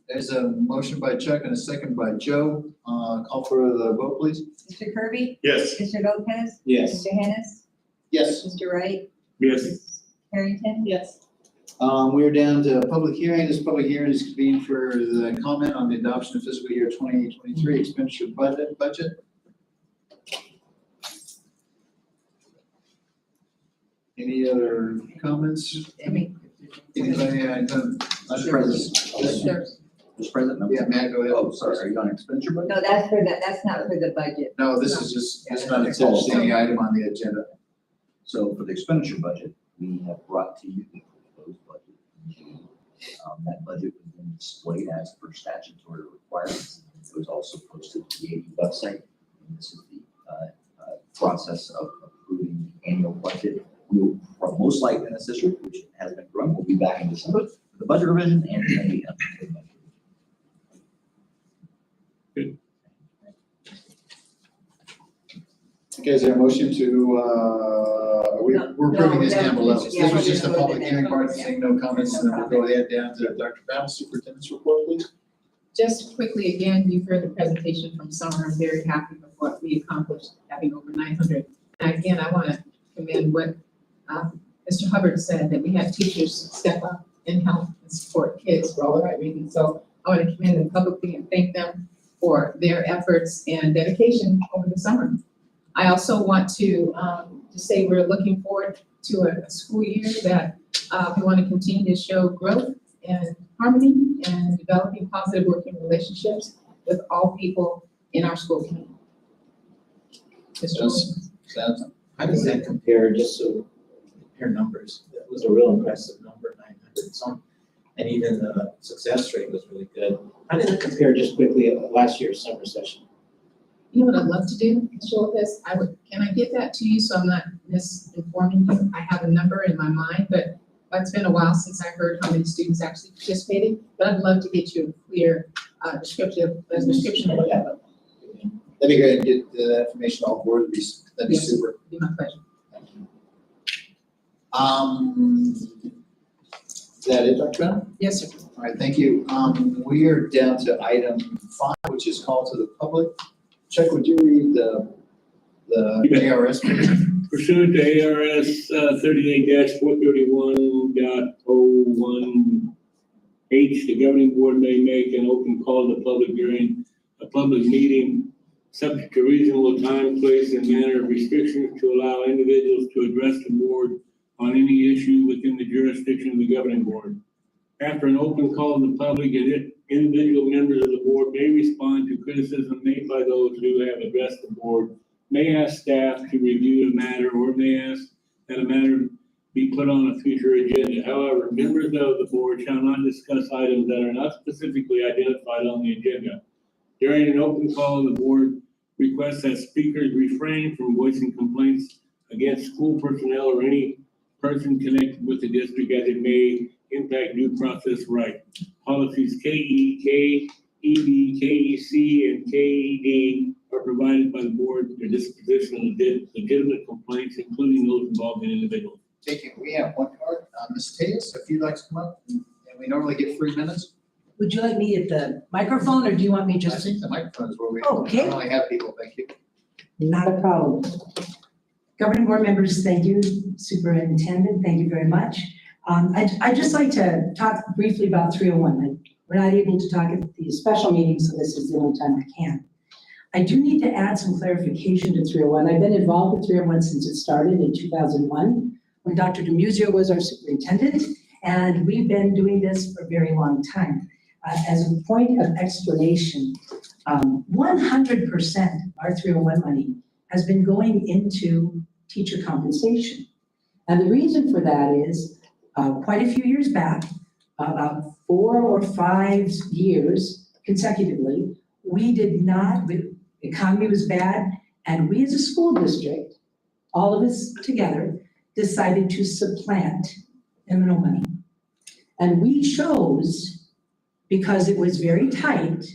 There's a motion by Chuck and a second by Joe. Call for the vote, please. Mr. Kirby. Yes. Mr. Lopez. Yes. Mr. Hennis. Yes. Mr. Wright. Yes. Mrs. Harrington. Yes. We're down to public hearing. This public hearing is convened for the comment on the adoption of fiscal year 2023 expenditure budget. Any other comments? Anybody? Mr. President. Mr. President. Yeah, Matt, go ahead. Oh, sorry, are you on expenditure budget? No, that's for the, that's not for the budget. No, this is just, it's not attached to any item on the agenda. So for the expenditure budget, we have brought to you the proposed budget. That budget was then displayed as per statutory requirements. It was also posted to the AD website. And this is the process of approving the annual budget. We will most likely in this district, which has been growing, we'll be back in December for the budget revision and the budget. Okay, is there a motion to, we're approving this down below. This was just a public hearing part, seeing no comments, and then we'll go ahead down to Dr. Brown, Superintendent's report, please. Just quickly, again, you've heard the presentation from Summer. I'm very happy with what we accomplished, having over 900. And again, I want to commend what Mr. Hubbard said, that we have teachers step up and help and support kids for all the right reasons. So I want to commend them publicly and thank them for their efforts and dedication over the summer. I also want to say we're looking forward to a school year that we want to continue to show growth and harmony and developing positive working relationships with all people in our school community. Mr. Wilson. How does that compare, just so compare numbers? That was a real impressive number, 900 some, and even the success rate was really good. How did it compare just quickly at last year's summer session? You know what I'd love to do, Mr. Lopez? Can I get that to you so I'm not misinforming you? I have a number in my mind, but it's been a while since I heard how many students actually participated, but I'd love to get you a clear description of what that looked like. That'd be great, and get the information all board, that'd be Yes. super. It'd be my pleasure. Is that it, Dr. Brown? Yes, sir. All right, thank you. We are down to item 5, which is call to the public. Chuck, would you read the ARS, please? Pursuant to ARS 38-431.01H, the governing board may make an open call to the public during a public meeting, subject to reasonable time, place, and manner of restrictions to allow individuals to address the board on any issue within the jurisdiction of the governing board. After an open call to the public, individual members of the board may respond to criticism made by those who have addressed the board, may ask staff to review a matter, or may ask that a matter be put on a future agenda. However, members of the board shall not discuss items that are not specifically identified on the agenda. During an open call, the board requests that speakers refrain from voicing complaints against school personnel or any person connected with the district, as it may impact due process right. Policies KE, KEB, KEC, and KED are provided by the board for disposition of legitimate complaints, including those involving individuals. Thank you. We have one card. Ms. Tejas, if you'd like to come up, and we normally get 3 minutes. Would you like me at the microphone, or do you want me I just? think the microphone is where we Okay. normally have people. Thank you. Not a problem. Governing board members, thank you. Superintendent, thank you very much. I'd just like to talk briefly about 301. We're not able to talk at the special meeting, so this is the only time I can. I do need to add some clarification to 301. I've been involved with 301 since it started in 2001, when Dr. DeMuzio was our superintendent, and we've been doing this for a very long time. As a point of explanation, 100% our 301 money has been going into teacher compensation. And the reason for that is quite a few years back, about 4 or 5 years consecutively, we did not, the economy was bad, and we as a school district, all of us together, decided to supplant M&O money. And we chose, because it was very tight,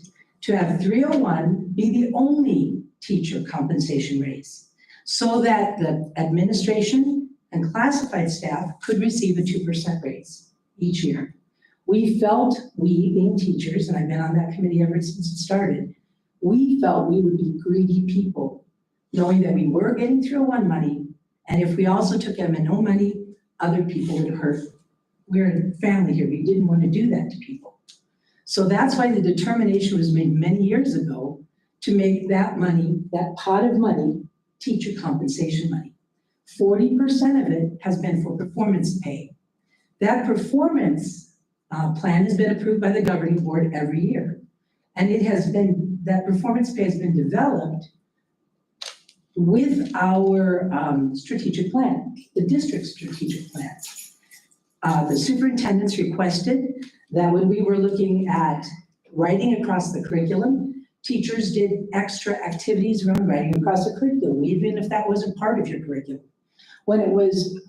to have 301 be the only teacher compensation raise, so that the administration and classified staff could receive a 2% raise each year. We felt, we being teachers, and I've been on that committee ever since it started, we felt we would be greedy people, knowing that we were getting 301 money, and if we also took M&O money, other people would hurt. We're a family here, we didn't want to do that to people. So that's why the determination was made many years ago to make that money, that pot of money, teacher compensation money. 40% of it has been for performance pay. That performance plan has been approved by the governing board every year. And it has been, that performance pay has been developed with our strategic plan, the district strategic plan. The superintendents requested that when we were looking at writing across the curriculum, teachers did extra activities around writing across the curriculum, even if that wasn't part of your curriculum. When it was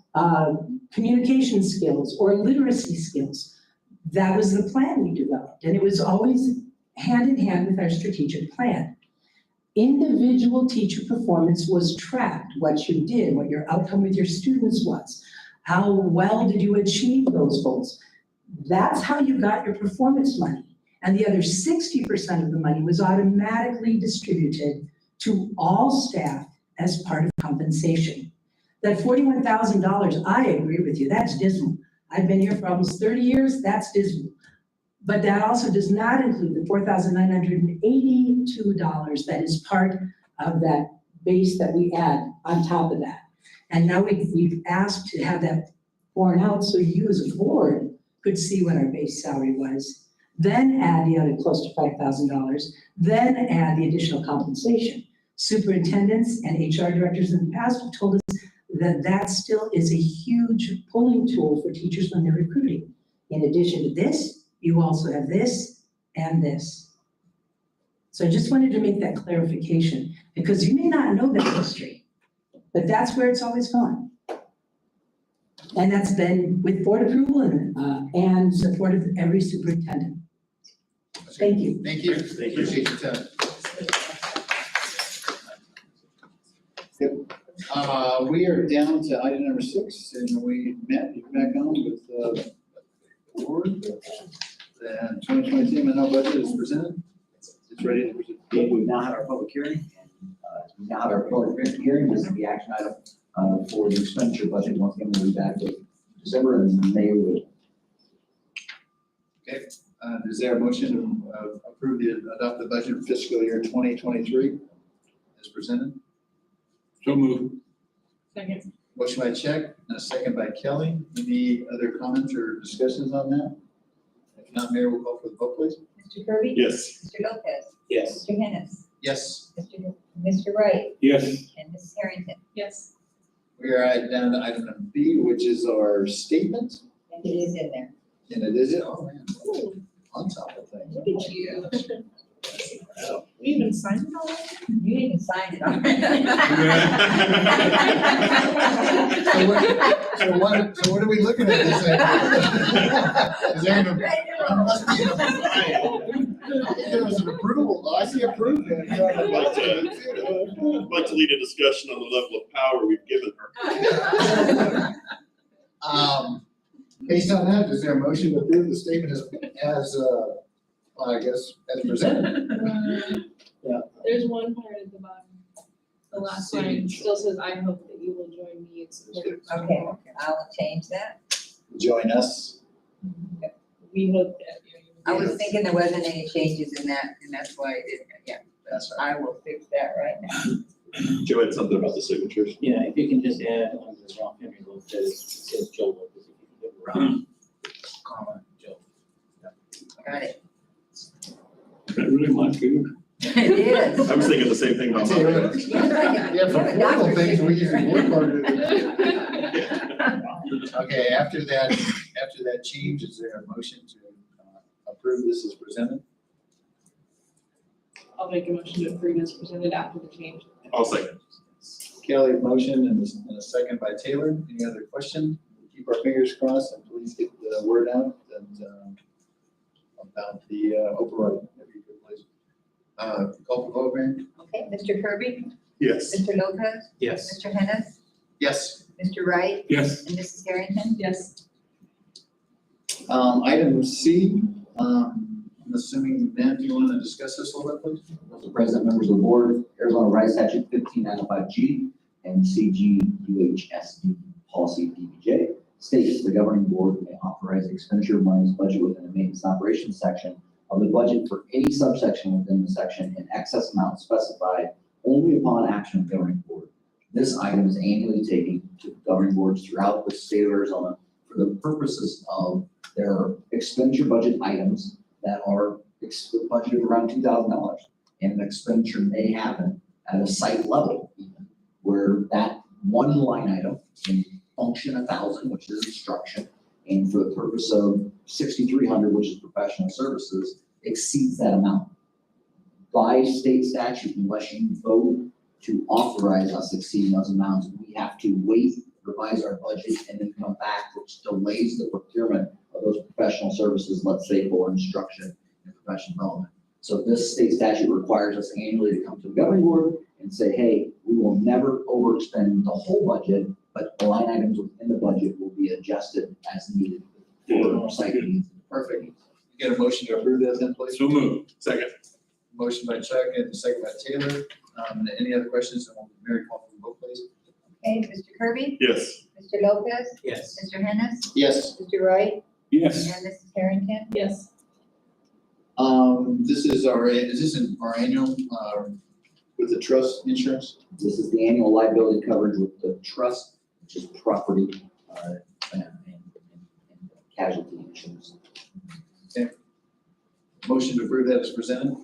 communication skills or literacy skills, that was the plan we developed. And it was always hand in hand with our strategic plan. Individual teacher performance was tracked, what you did, what your outcome with your students was. How well did you achieve those goals? That's how you got your performance money. And the other 60% of the money was automatically distributed to all staff as part of compensation. That $41,000, I agree with you, that's dismal. I've been here for almost 30 years, that's dismal. But that also does not include the $4,982 that is part of that base that we add on top of that. And now we've asked to have that borne out so you as a board could see what our base salary was, then add the other close to $5,000, then add the additional compensation. Superintendents and HR directors in the past have told us that that still is a huge pulling tool for teachers when they're recruiting. In addition to this, you also have this and this. So I just wanted to make that clarification because you may not know that history, but that's where it's always gone. And that's been with board approval and support of every superintendent. Thank you. Thank you. Appreciate your time. Good. We are down to item number 6, and we met back on with the board. The 2023 M&O budget is presented. It's ready to present. We've now had our public hearing. We've now had our public hearing. This is the action item for the expenditure budget. Once again, we'll be back in December and May. Okay. Is there a motion to adopt the budget for fiscal year 2023 as presented? So moved. Second. Motion by Check and a second by Kelly. Any other comments or discussions on that? If not, Mayor, we'll call for the vote, please. Mr. Kirby? Yes. Mr. Lopez? Yes. Mr. Hennis? Yes. Mr. Wright? Yes. And Mrs. Harrington? Yes. We are down to item number B, which is our statement. And it is in there. And it is, oh man, on top of things. Look at you. We even signed it already? You even signed it So what are we looking at this at? Is there there was an approval, I see approval. I'd like to lead a discussion on the level of power we've given her. Based on that, is there a motion to approve the statement as I guess, as presented? There's one part at the bottom. The last line still says, I hope that you will join me in supporting. Okay, I'll change that. Join us. We hope that. I was thinking there wasn't any changes in that, and that's why I didn't, yeah. That's right. I will fix that right now. Joe had something about the signatures. Yeah, if you can just add under Ralph Henry Lopez, it says Joe Lopez. If you can do Ralph, comma, Joe. Got it. Is that really my finger? It is. I was thinking the same thing about mine. Yeah, for formal things, we usually work harder than. Okay, after that change, is there a motion to approve this as presented? I'll make a motion to approve as presented after the change. I'll second. Kelly, motion and a second by Taylor. Any other question? Keep our fingers crossed and please get the word out and about the override. That'd be a good place. Call for vote, Mary? Okay, Mr. Kirby, Yes. Mr. Lopez, Yes. Mr. Hennis, Yes. Mr. Wright, Yes. and Mrs. Harrington. Yes. Item C, I'm assuming, Matt, you want to discuss this a little bit, please? Mr. President, members of the board, Arizona Right Statute 1595G and CGUHSD Policy DBJ states the governing board may authorize the expenditure of monies budget within the maintenance and operations section of the budget for any subsection within the section in excess amount specified only upon action of the governing board. This item is annually taken to governing boards throughout the state of Arizona for the purposes of their expenditure budget items that are budgeted around $2,000. And an expenditure may happen at a site level, even, where that one line item can function 1,000, which is instruction, and for the purpose of 6,300, which is professional services, exceeds that amount. By state statute, unless you vote to authorize us exceeding those amounts, we have to wait, revise our budget, and then come back, which delays the procurement of those professional services, let's say for instruction and professional development. So this state statute requires us annually to come to the governing board and say, hey, we will never overexpend the whole budget, but the line items within the budget will be adjusted as needed for site needs. Perfect. You get a motion to approve that then, please? So moved. Second. Motion by Chuck and second by Taylor. Any other questions? Mary, call for the vote, please. Okay, Mr. Kirby, Yes. Mr. Lopez, Yes. Mr. Hennis, Yes. Mr. Wright, Yes. and Mrs. Harrington. Yes. Is this our annual, with the trust insurance? This is the annual liability coverage with the trust, which is property, and casualty insurance. Motion to approve that as presented.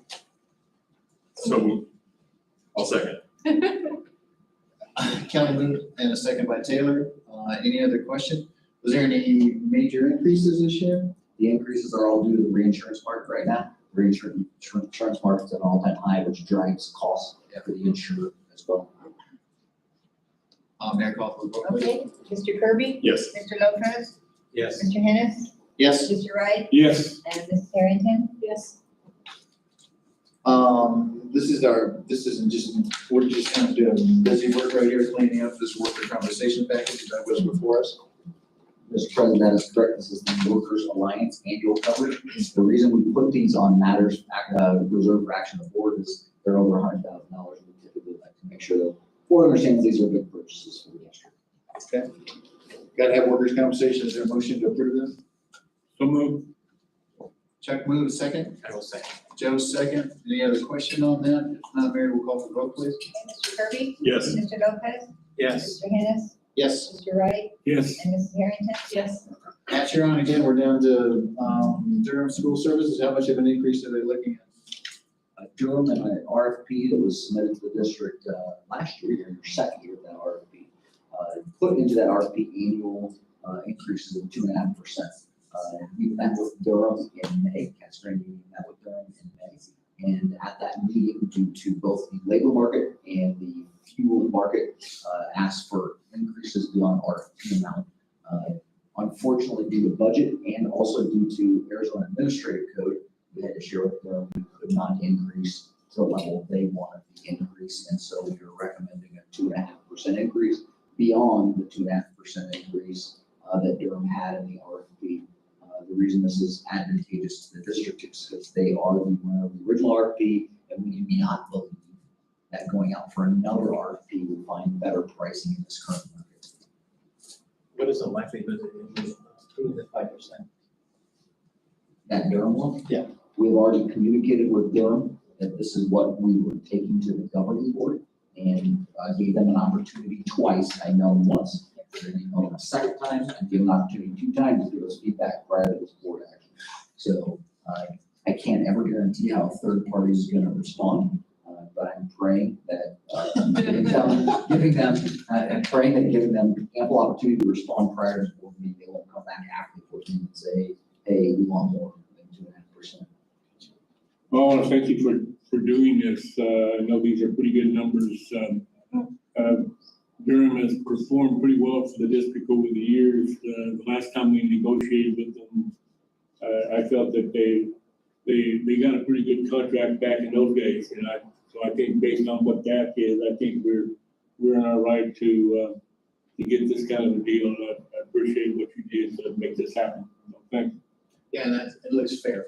So I'll second. Kelly moved and a second by Taylor. Any other question? Was there any major increases this year? The increases are all due to the reinsurance market right now. Reinsurance market's at an all-time high, which drives costs for the insurer as well. Mayor, call for the vote, please. Okay, Mr. Kirby, Yes. Mr. Lopez, Yes. Mr. Hennis, Yes. Mr. Wright, Yes. and Mrs. Harrington. Yes. This isn't just, we're just kind of doing busy work right here, cleaning up this worker compensation package that was before us. Mr. President, that is correct. This is the Workers Alliance annual coverage. The reason we put these on matters, reserved for action of the board is they're over $100,000. We typically like to make sure that the board understands these are big purchases for the district. Okay. Got to have workers' compensation. Is there a motion to approve them? So moved. Chuck moves second. I will second. Joe second. Any other question on that? If not, Mary, we'll call for the vote, please. Okay, Mr. Kirby, Yes. Mr. Lopez, Yes. Mr. Hennis, Yes. Mr. Wright, Yes. and Mrs. Harrington. Yes. At your own, again, we're down to Durham School Services. How much of an increase are they looking at? Durham and an RFP that was submitted to the district last year, your second year of that RFP. Put into that RFP annual increases of 2.5%. We met with Durham in May, Casper Union met with Durham in May, And at that meeting, due to both the labor market and the fuel market, asked for increases beyond RFP amount. Unfortunately, due to budget and also due to Arizona Administrative Code, we had to share with them we could not increase to the level they wanted the increase. And so we are recommending a 2.5% increase beyond the 2.5% increase that Durham had in the RFP. The reason this is advantageous to the district is because they are the winner of the original RFP, and we do not believe that going out for another RFP will find better pricing in this current market. What is the likelihood that it will through the 5%? That Durham one? Yeah. We have already communicated with Durham that this is what we were taking to the governing board, and gave them an opportunity twice. I know once, a second time, and give them an opportunity 2 times to give us feedback prior to this board action. So I can't ever guarantee how a third party is going to respond, but I'm praying that giving them ample opportunity to respond prior to the board meeting, they won't come back after the board meeting and say, hey, we want more than 2.5%. Well, I want to thank you for doing this. I know these are pretty good numbers. Durham has performed pretty well for the district over the years. The last time we negotiated with them, I felt that they got a pretty good contract back in those days. And so I think based on what that is, I think we're in our right to get this kind of a deal. And I appreciate what you did to make this happen. So thank you. Yeah, and it looks fair.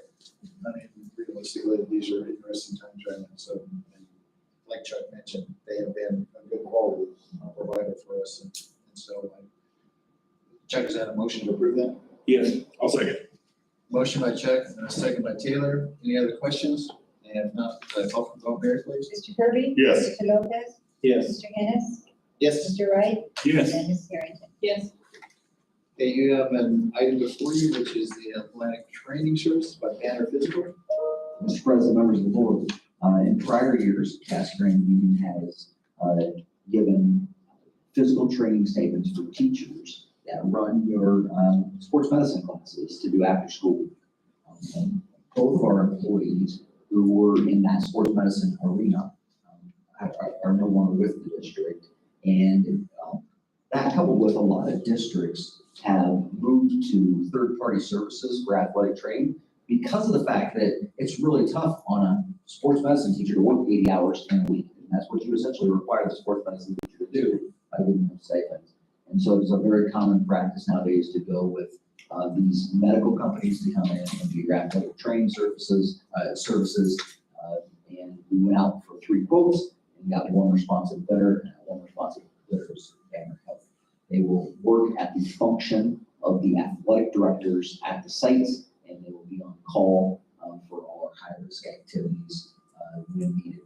I mean, realistically, these are interesting times right now. So, and like Chuck mentioned, they have been a good quality provider for us. And so, Chuck, is that a motion to approve that? Yes. I'll second. Motion by Chuck and a second by Taylor. Any other questions? And if not, call for the vote, Mary, please. Mr. Kirby? Yes. Mr. Lopez? Yes. Mr. Hennis? Yes. Mr. Wright? Yes. And Ms. Harrington? Yes. Okay, you have an item before you, which is the athletic training service by Banner Physical. Mr. President, members of the board, in prior years, Casa Grande Union has given physical training statements for teachers that run your sports medicine classes to do after school. Both of our employees who were in that sports medicine arena are no longer with the district. And that coupled with a lot of districts have moved to third-party services for athletic training because of the fact that it's really tough on a sports medicine teacher to work 80 hours in a week. And that's what you essentially require the sports medicine teacher to do by giving them stipends. And so it's a very common practice nowadays to go with these medical companies to come in and do your athletic training services. And we went out for 3 quotes and got one responsive bidder, and one responsive bidder is Banner Health. They will work at the function of the athletic directors at the sites, and they will be on call for all our high-risk activities when needed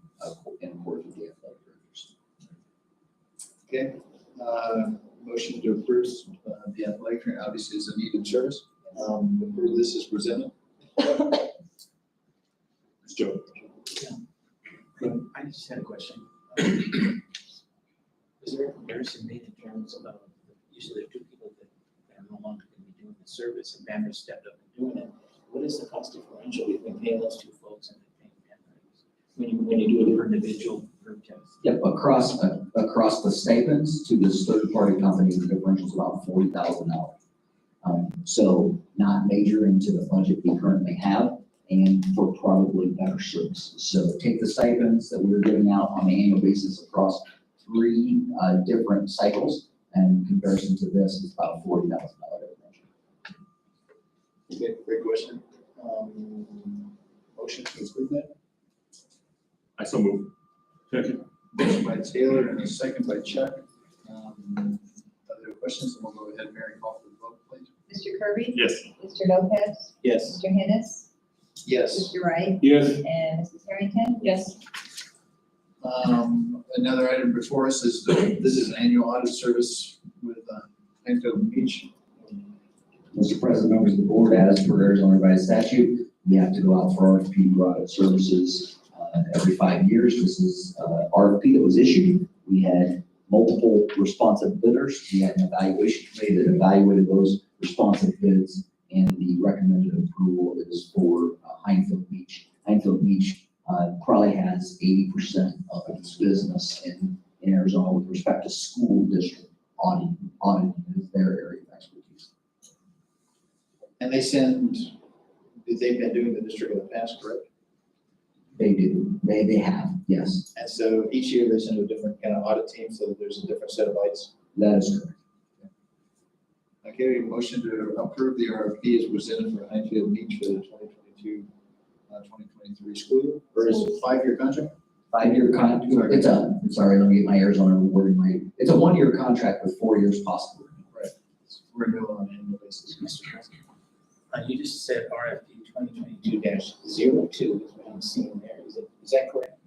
in accordance with the athletic directors. Okay, motion to approve the athletic training, obviously is a needed service. Approve this as presented. It's Joe. I just had a question. Is there a comparison made in terms of, usually there are 2 people that are no longer going to be doing the service, and Banner stepped up and doing it. What is the cost differential between paying those 2 folks and paying Banner? When you do it per individual, per test? Yep, across the stipends to this third-party company, the differential is about $40,000. So not major into the budget we currently have, and for probably better service. So take the stipends that we're giving out on an annual basis across 3 different cycles, and in comparison to this, it's about $40,000 differential. Okay, great question. Motion to approve that. I so move. Second. Motion by Taylor and a second by Chuck. Other questions? And we'll go ahead, Mary, call for the vote, please. Mr. Kirby? Yes. Mr. Lopez? Yes. Mr. Hennis? Yes. Mr. Wright? Yes. And Mrs. Harrington? Yes. Another item before us is, this is an annual audit service with Penthouse Beach. Mr. President, members of the board, as per Arizona revised statute, we have to go out for RFP for audit services every 5 years. This is RFP that was issued. We had multiple responsive bidders. We had an evaluation committee that evaluated those responsive bids, and the recommended approval is for Heinfield Beach. Heinfield Beach Probably has 80% of its business in Arizona with respect to school district audit. Audit is their area of expertise. And they've been doing the district in the past, correct? They do. They have, yes. And so each year they send a different kind of audit team, so that there's a different set of lights. That is correct. Okay, motion to approve the RFP as presented for Highfield Beach for the 2022-2023 school year, or is it a 5-year contract? 5-year contract. Sorry, let me get my Arizona wording right. It's a 1-year contract with 4 years possible. Right. Renewal on an annual basis. Mr. President. You just said RFP 2022-02 is what I'm seeing there. Is that correct?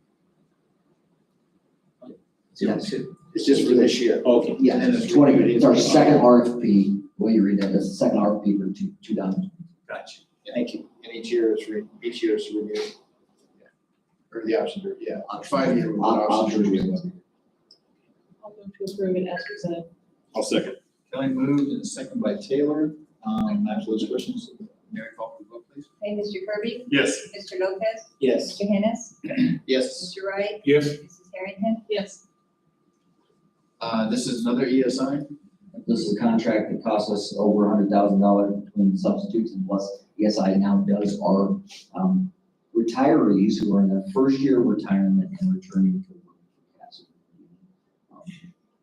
02. It's just for this year. Okay. Yeah, And it's 20, it's our second RFP. Will you read that? That's the second RFP for 2000. Gotcha. Thank you. And each year is renewed. Yeah. Or the option, yeah, 5-year. with option to renew. I'll move to approve it as presented. I'll second. Kelly moved and second by Taylor. After those questions, Mary, call for the vote, please. Okay, Mr. Kirby? Yes. Mr. Lopez? Yes. Mr. Hennis? Yes. Mr. Wright? Yes. Mrs. Harrington? Yes. This is another ESI. This is a contract that costs us over $100,000 between substitutes, and plus ESI now does our retirees who are in their first year of retirement and returning to work.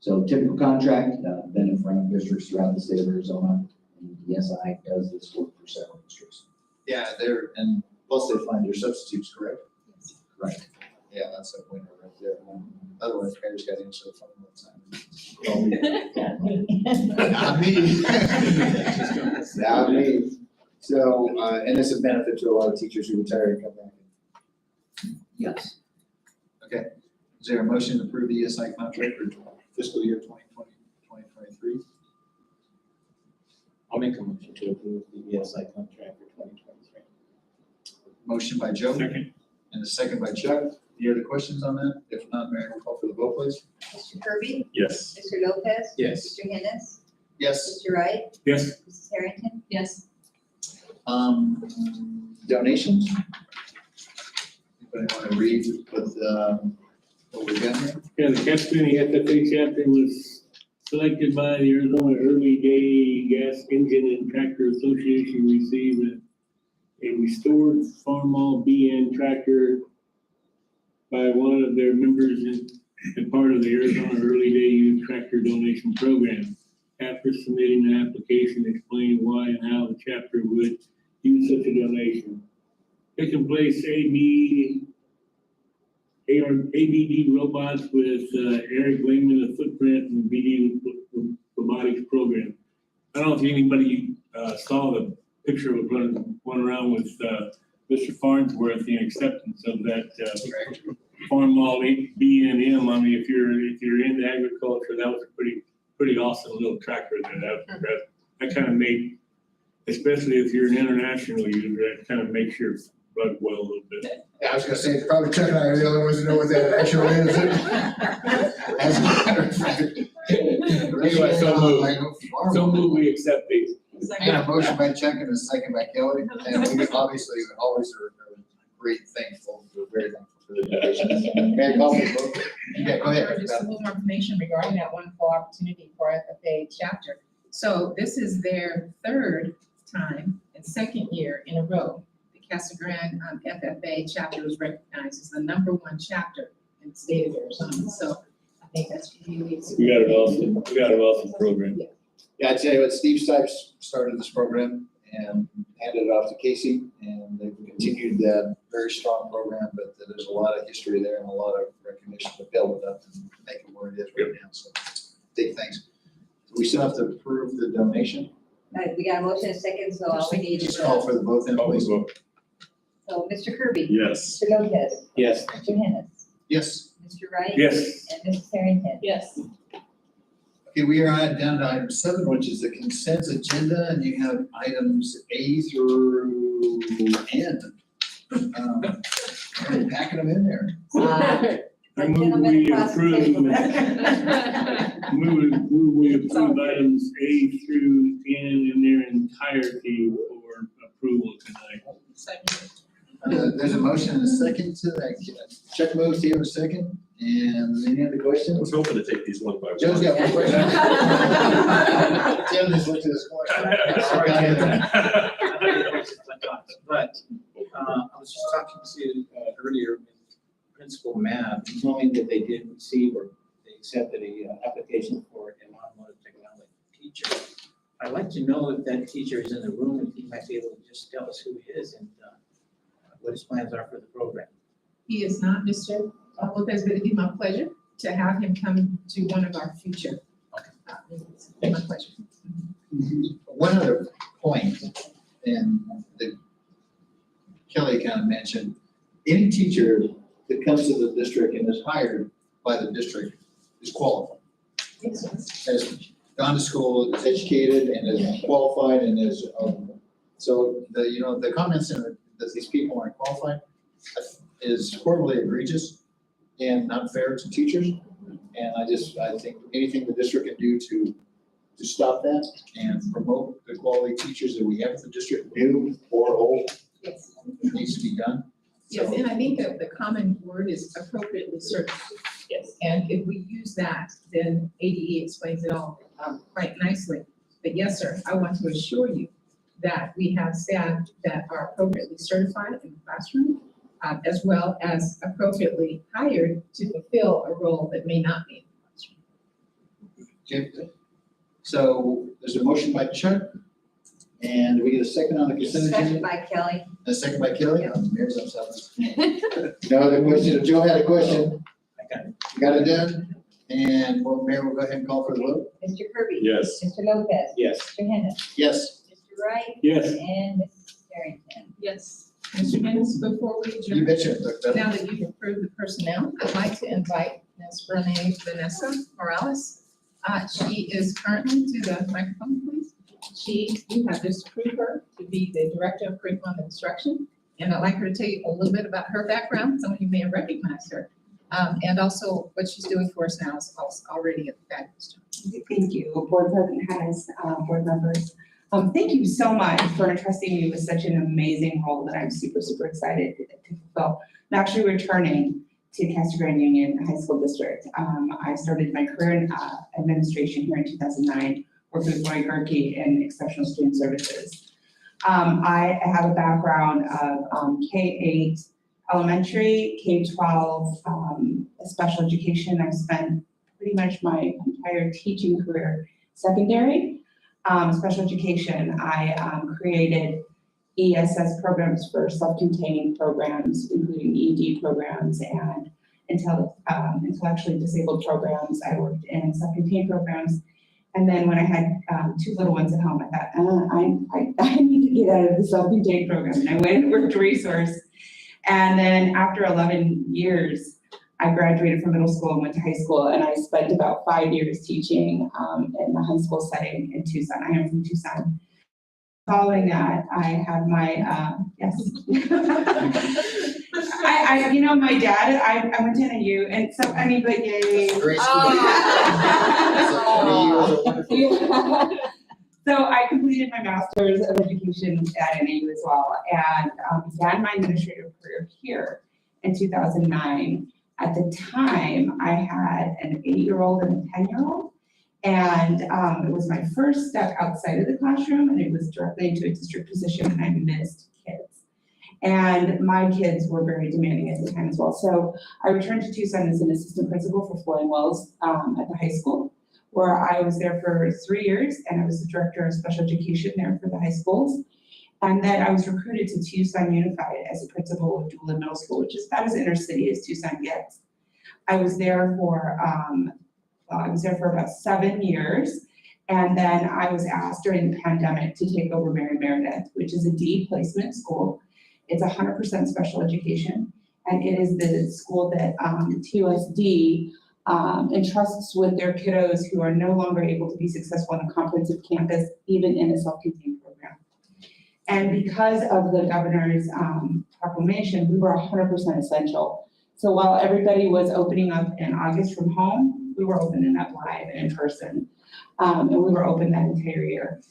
So typical contract, been in front of districts throughout the state of Arizona, and ESI does this work for several districts. Yeah, and plus they find your substitutes, correct? Right. Yeah, that's a winner right there. Otherwise, Mary's got to answer the phone all the time. Not me. Not me. So, and it's a benefit to a lot of teachers who retire and come back. Yes. Okay. Is there a motion to approve the ESI contract for fiscal year 2020-2023? I'll make a motion to approve the ESI contract for 2023. Motion by Joe. Second. And a second by Chuck. Any other questions on that? If not, Mary, we'll call for the vote, please. Mr. Kirby? Yes. Mr. Lopez? Yes. Mr. Hennis? Yes. Mr. Wright? Yes. Mrs. Harrington? Yes. Donations? Anybody want to read what we got here? Yeah, the Cascade FFA chapter was selected by the Arizona Early Day Gas Engine and Tractor Association, received a restored Farmall BN tractor by one of their members and part of the Arizona Early Day Youth Tractor Donation Program. After submitting the application, explaining why and how the chapter would use such a donation. Taking place ABD robots with Eric Lehman, the Footprint and BD Robotics Program. I don't know if anybody saw the picture of one around with Mr. Farnsworth, the acceptance of that Farmall B&M. I mean, if you're into agriculture, that was a pretty awesome little tractor there. That kind of made, especially if you're an international user, that kind of makes your blood boil a little bit. Yeah, I was gonna say, probably Chuck and I are the only ones who know what that actually is. As a matter of fact. Anyway, so move we accept these. I got a motion by Chuck and a second by Kelly, and we obviously always are great thankful, we're very thankful for the donation. Mary, call for the vote. Yeah, go ahead. Just a little more information regarding that wonderful opportunity for FFA chapter. So this is their third time and second year in a row. The Casa Grande FFA chapter was recognized as the #1 chapter in the state of Arizona. So I think that's really. We got an awesome program. Yeah, I tell you what, Steve Stipes started this program and handed it off to Casey, and they've continued that very strong program, but there's a lot of history there and a lot of recognition to build it up and make it where it is right now. So big thanks. We still have to approve the donation. We got a motion and a second, so all we need is. Just call for the vote then, please. So Mr. Kirby? Yes. Mr. Lopez? Yes. Mr. Hennis? Yes. Mr. Wright? Yes. And Mrs. Harrington? Yes. Okay, we are down to item 7, which is the consent agenda, and you have items A through N. Packing them in there. I move we approve, we approve items A through N in their entirety for approval tonight. Second. There's a motion and a second to that. Chuck moves here in a second. And any other I questions? was hoping to take these one by one. Joe's got one question. Tim just looked at his But, I was just talking to, earlier with Principal Mab, knowing that they did receive or they accepted a application for an automotive technology teacher. I'd like to know if that teacher is in the room, if he might be able to just tell us who he is and, what his plans are for the program. He is not Mr. Lopez, but it'd be my pleasure to have him come to one of our future meetings. My pleasure. One other point, and that Kelly kind of mentioned, any teacher that comes to the district and is hired by the district is qualified. Has gone to school, is educated, and is qualified, and is, so the comments in that these people aren't qualified is horribly egregious and not fair to teachers. And I think anything the district can do to stop that and promote the quality teachers that we have in the district, new or old, Yes. needs to be done. Yes, So- and I think that the common word is appropriately certified. Yes. And if we use that, then ADE explains it all quite nicely. But yes, sir, I want to assure you that we have staff that are appropriately certified in the classroom, as well as appropriately hired to fulfill a role that may not be in the classroom. Okay. So there's a motion by Chuck, and we get a second on the consent Second agenda. by Kelly. A second by Kelly. Mayor's upset. No other question. Joe had a question. I got it. You got it done? And well, Mayor, we'll go ahead and call for the vote. Mr. Kirby? Yes. Mr. Lopez? Yes. Mr. Hennis? Yes. Mr. Wright? Yes. And Mrs. Harrington? Yes. Mr. Hennis, before we You adjourn, betcha. Dr. Bell. now that you've approved the personnel, I'd like to invite Ms. Vanessa Morales. She is currently to the microphone, please. You have just approved her to be the Director of Curriculum and Instruction. And I'd like her to tell you a little bit about her background. Some of you may have recognized her. And also what she's doing for us now is also already a fabulous job. Thank you, Board President Hattis, board members. Thank you so much for entrusting me with such an amazing role that I'm super, super excited to fulfill. I'm actually returning to Casa Grande Union High School District. I started my career in administration here in 2009, working with Roy Gerke in exceptional student services. I have a background of K-8 elementary, K-12, special education. I've spent pretty much my entire teaching career secondary. Special education, I created ESS programs for self-contained programs, including ED programs and intellectually disabled programs. I worked in self-contained programs. And then when I had two little ones at home, I thought, I need to get out of the self-contained program. And I went and worked resource. And then after 11 years, I graduated from middle school and went to high school, and I spent about 5 years teaching in the high school setting in Tucson. I am from Tucson. Following that, I have my, yes. My dad, I went to NAU, and so, but yay. Great school. So I completed my master's of education at NAU as well, and began my administrative career here in 2009. At the time, I had an 8-year-old and a 10-year-old, and it was my first step outside of the classroom, and it was directly into a district position, and I missed kids. And my kids were very demanding at the time as well. So I returned to Tucson as an assistant principal for Floyd Wells at the high school, where I was there for 3 years, and I was the director of special education there for the high schools. And then I was recruited to Tucson Unified as a principal of Doolin Middle School, which is about as inner city as Tucson gets. I was there for about 7 years. And then I was asked during the pandemic to take over Mary Meredith, which is a D placement school. It's 100% special education. And it is the school that TUSD entrusts with their kiddos who are no longer able to be successful on a comprehensive campus, even in a self-contained program. And because of the governor's proclamation, we were 100% essential. So while everybody was opening up in August from home, we were opening up live and in person. And we were open that entire year.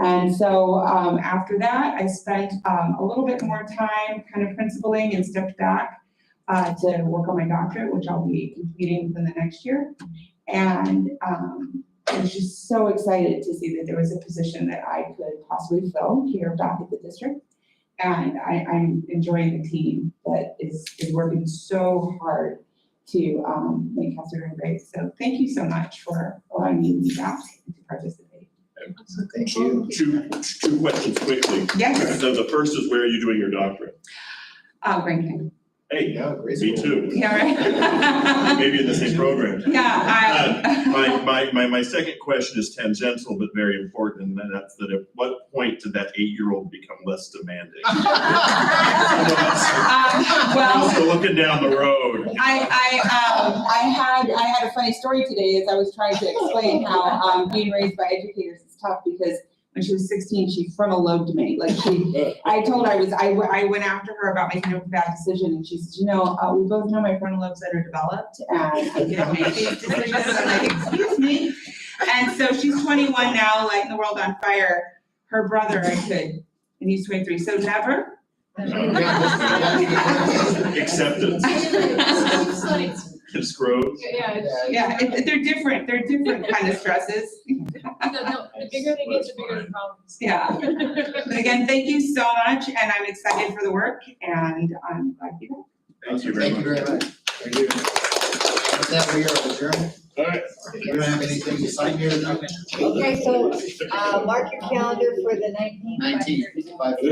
And so after that, I spent a little bit more time kind of principaling and stepped back to work on my doctorate, which I'll be completing within the next year. And I was just so excited to see that there was a position that I could possibly fill here back at the district. And I'm enjoying the team that is working so hard to make Casa Grande great. So thank you so much for allowing me to be back and to participate. Thank you. Two questions quickly. Yes. So the first is, where are you doing your doctorate? Grand Canyon. Hey, Yeah, great. me too. Yeah, right. Maybe in the same program. Yeah. My second question is tangential but very important, and that's that at what point did that 8-year-old become less demanding? Well, So looking down the road. I had a funny story today as I was trying to explain how being raised by educators is tough, because when she was 16, she frontal lobed me. Like I told her I went after her about making a bad decision, and she says, we both know my frontal lobes that are developed, and I can't make these decisions. I'm like, excuse me. And so she's 21 now, lighting the world on fire. Her brother, I could, and he's 23. So never. Acceptance. It's growth. Yeah, they're different. They're different kind of stresses. The bigger they get, the bigger the problems. Yeah. But again, thank you so much, and I'm excited for the work, and I'm glad to be back. Thank you very much. Thank you. With that, we are adjourned. All right. We don't have anything to sign here tonight. Okay, so mark your calendar for the 19th. 19th, 5:30.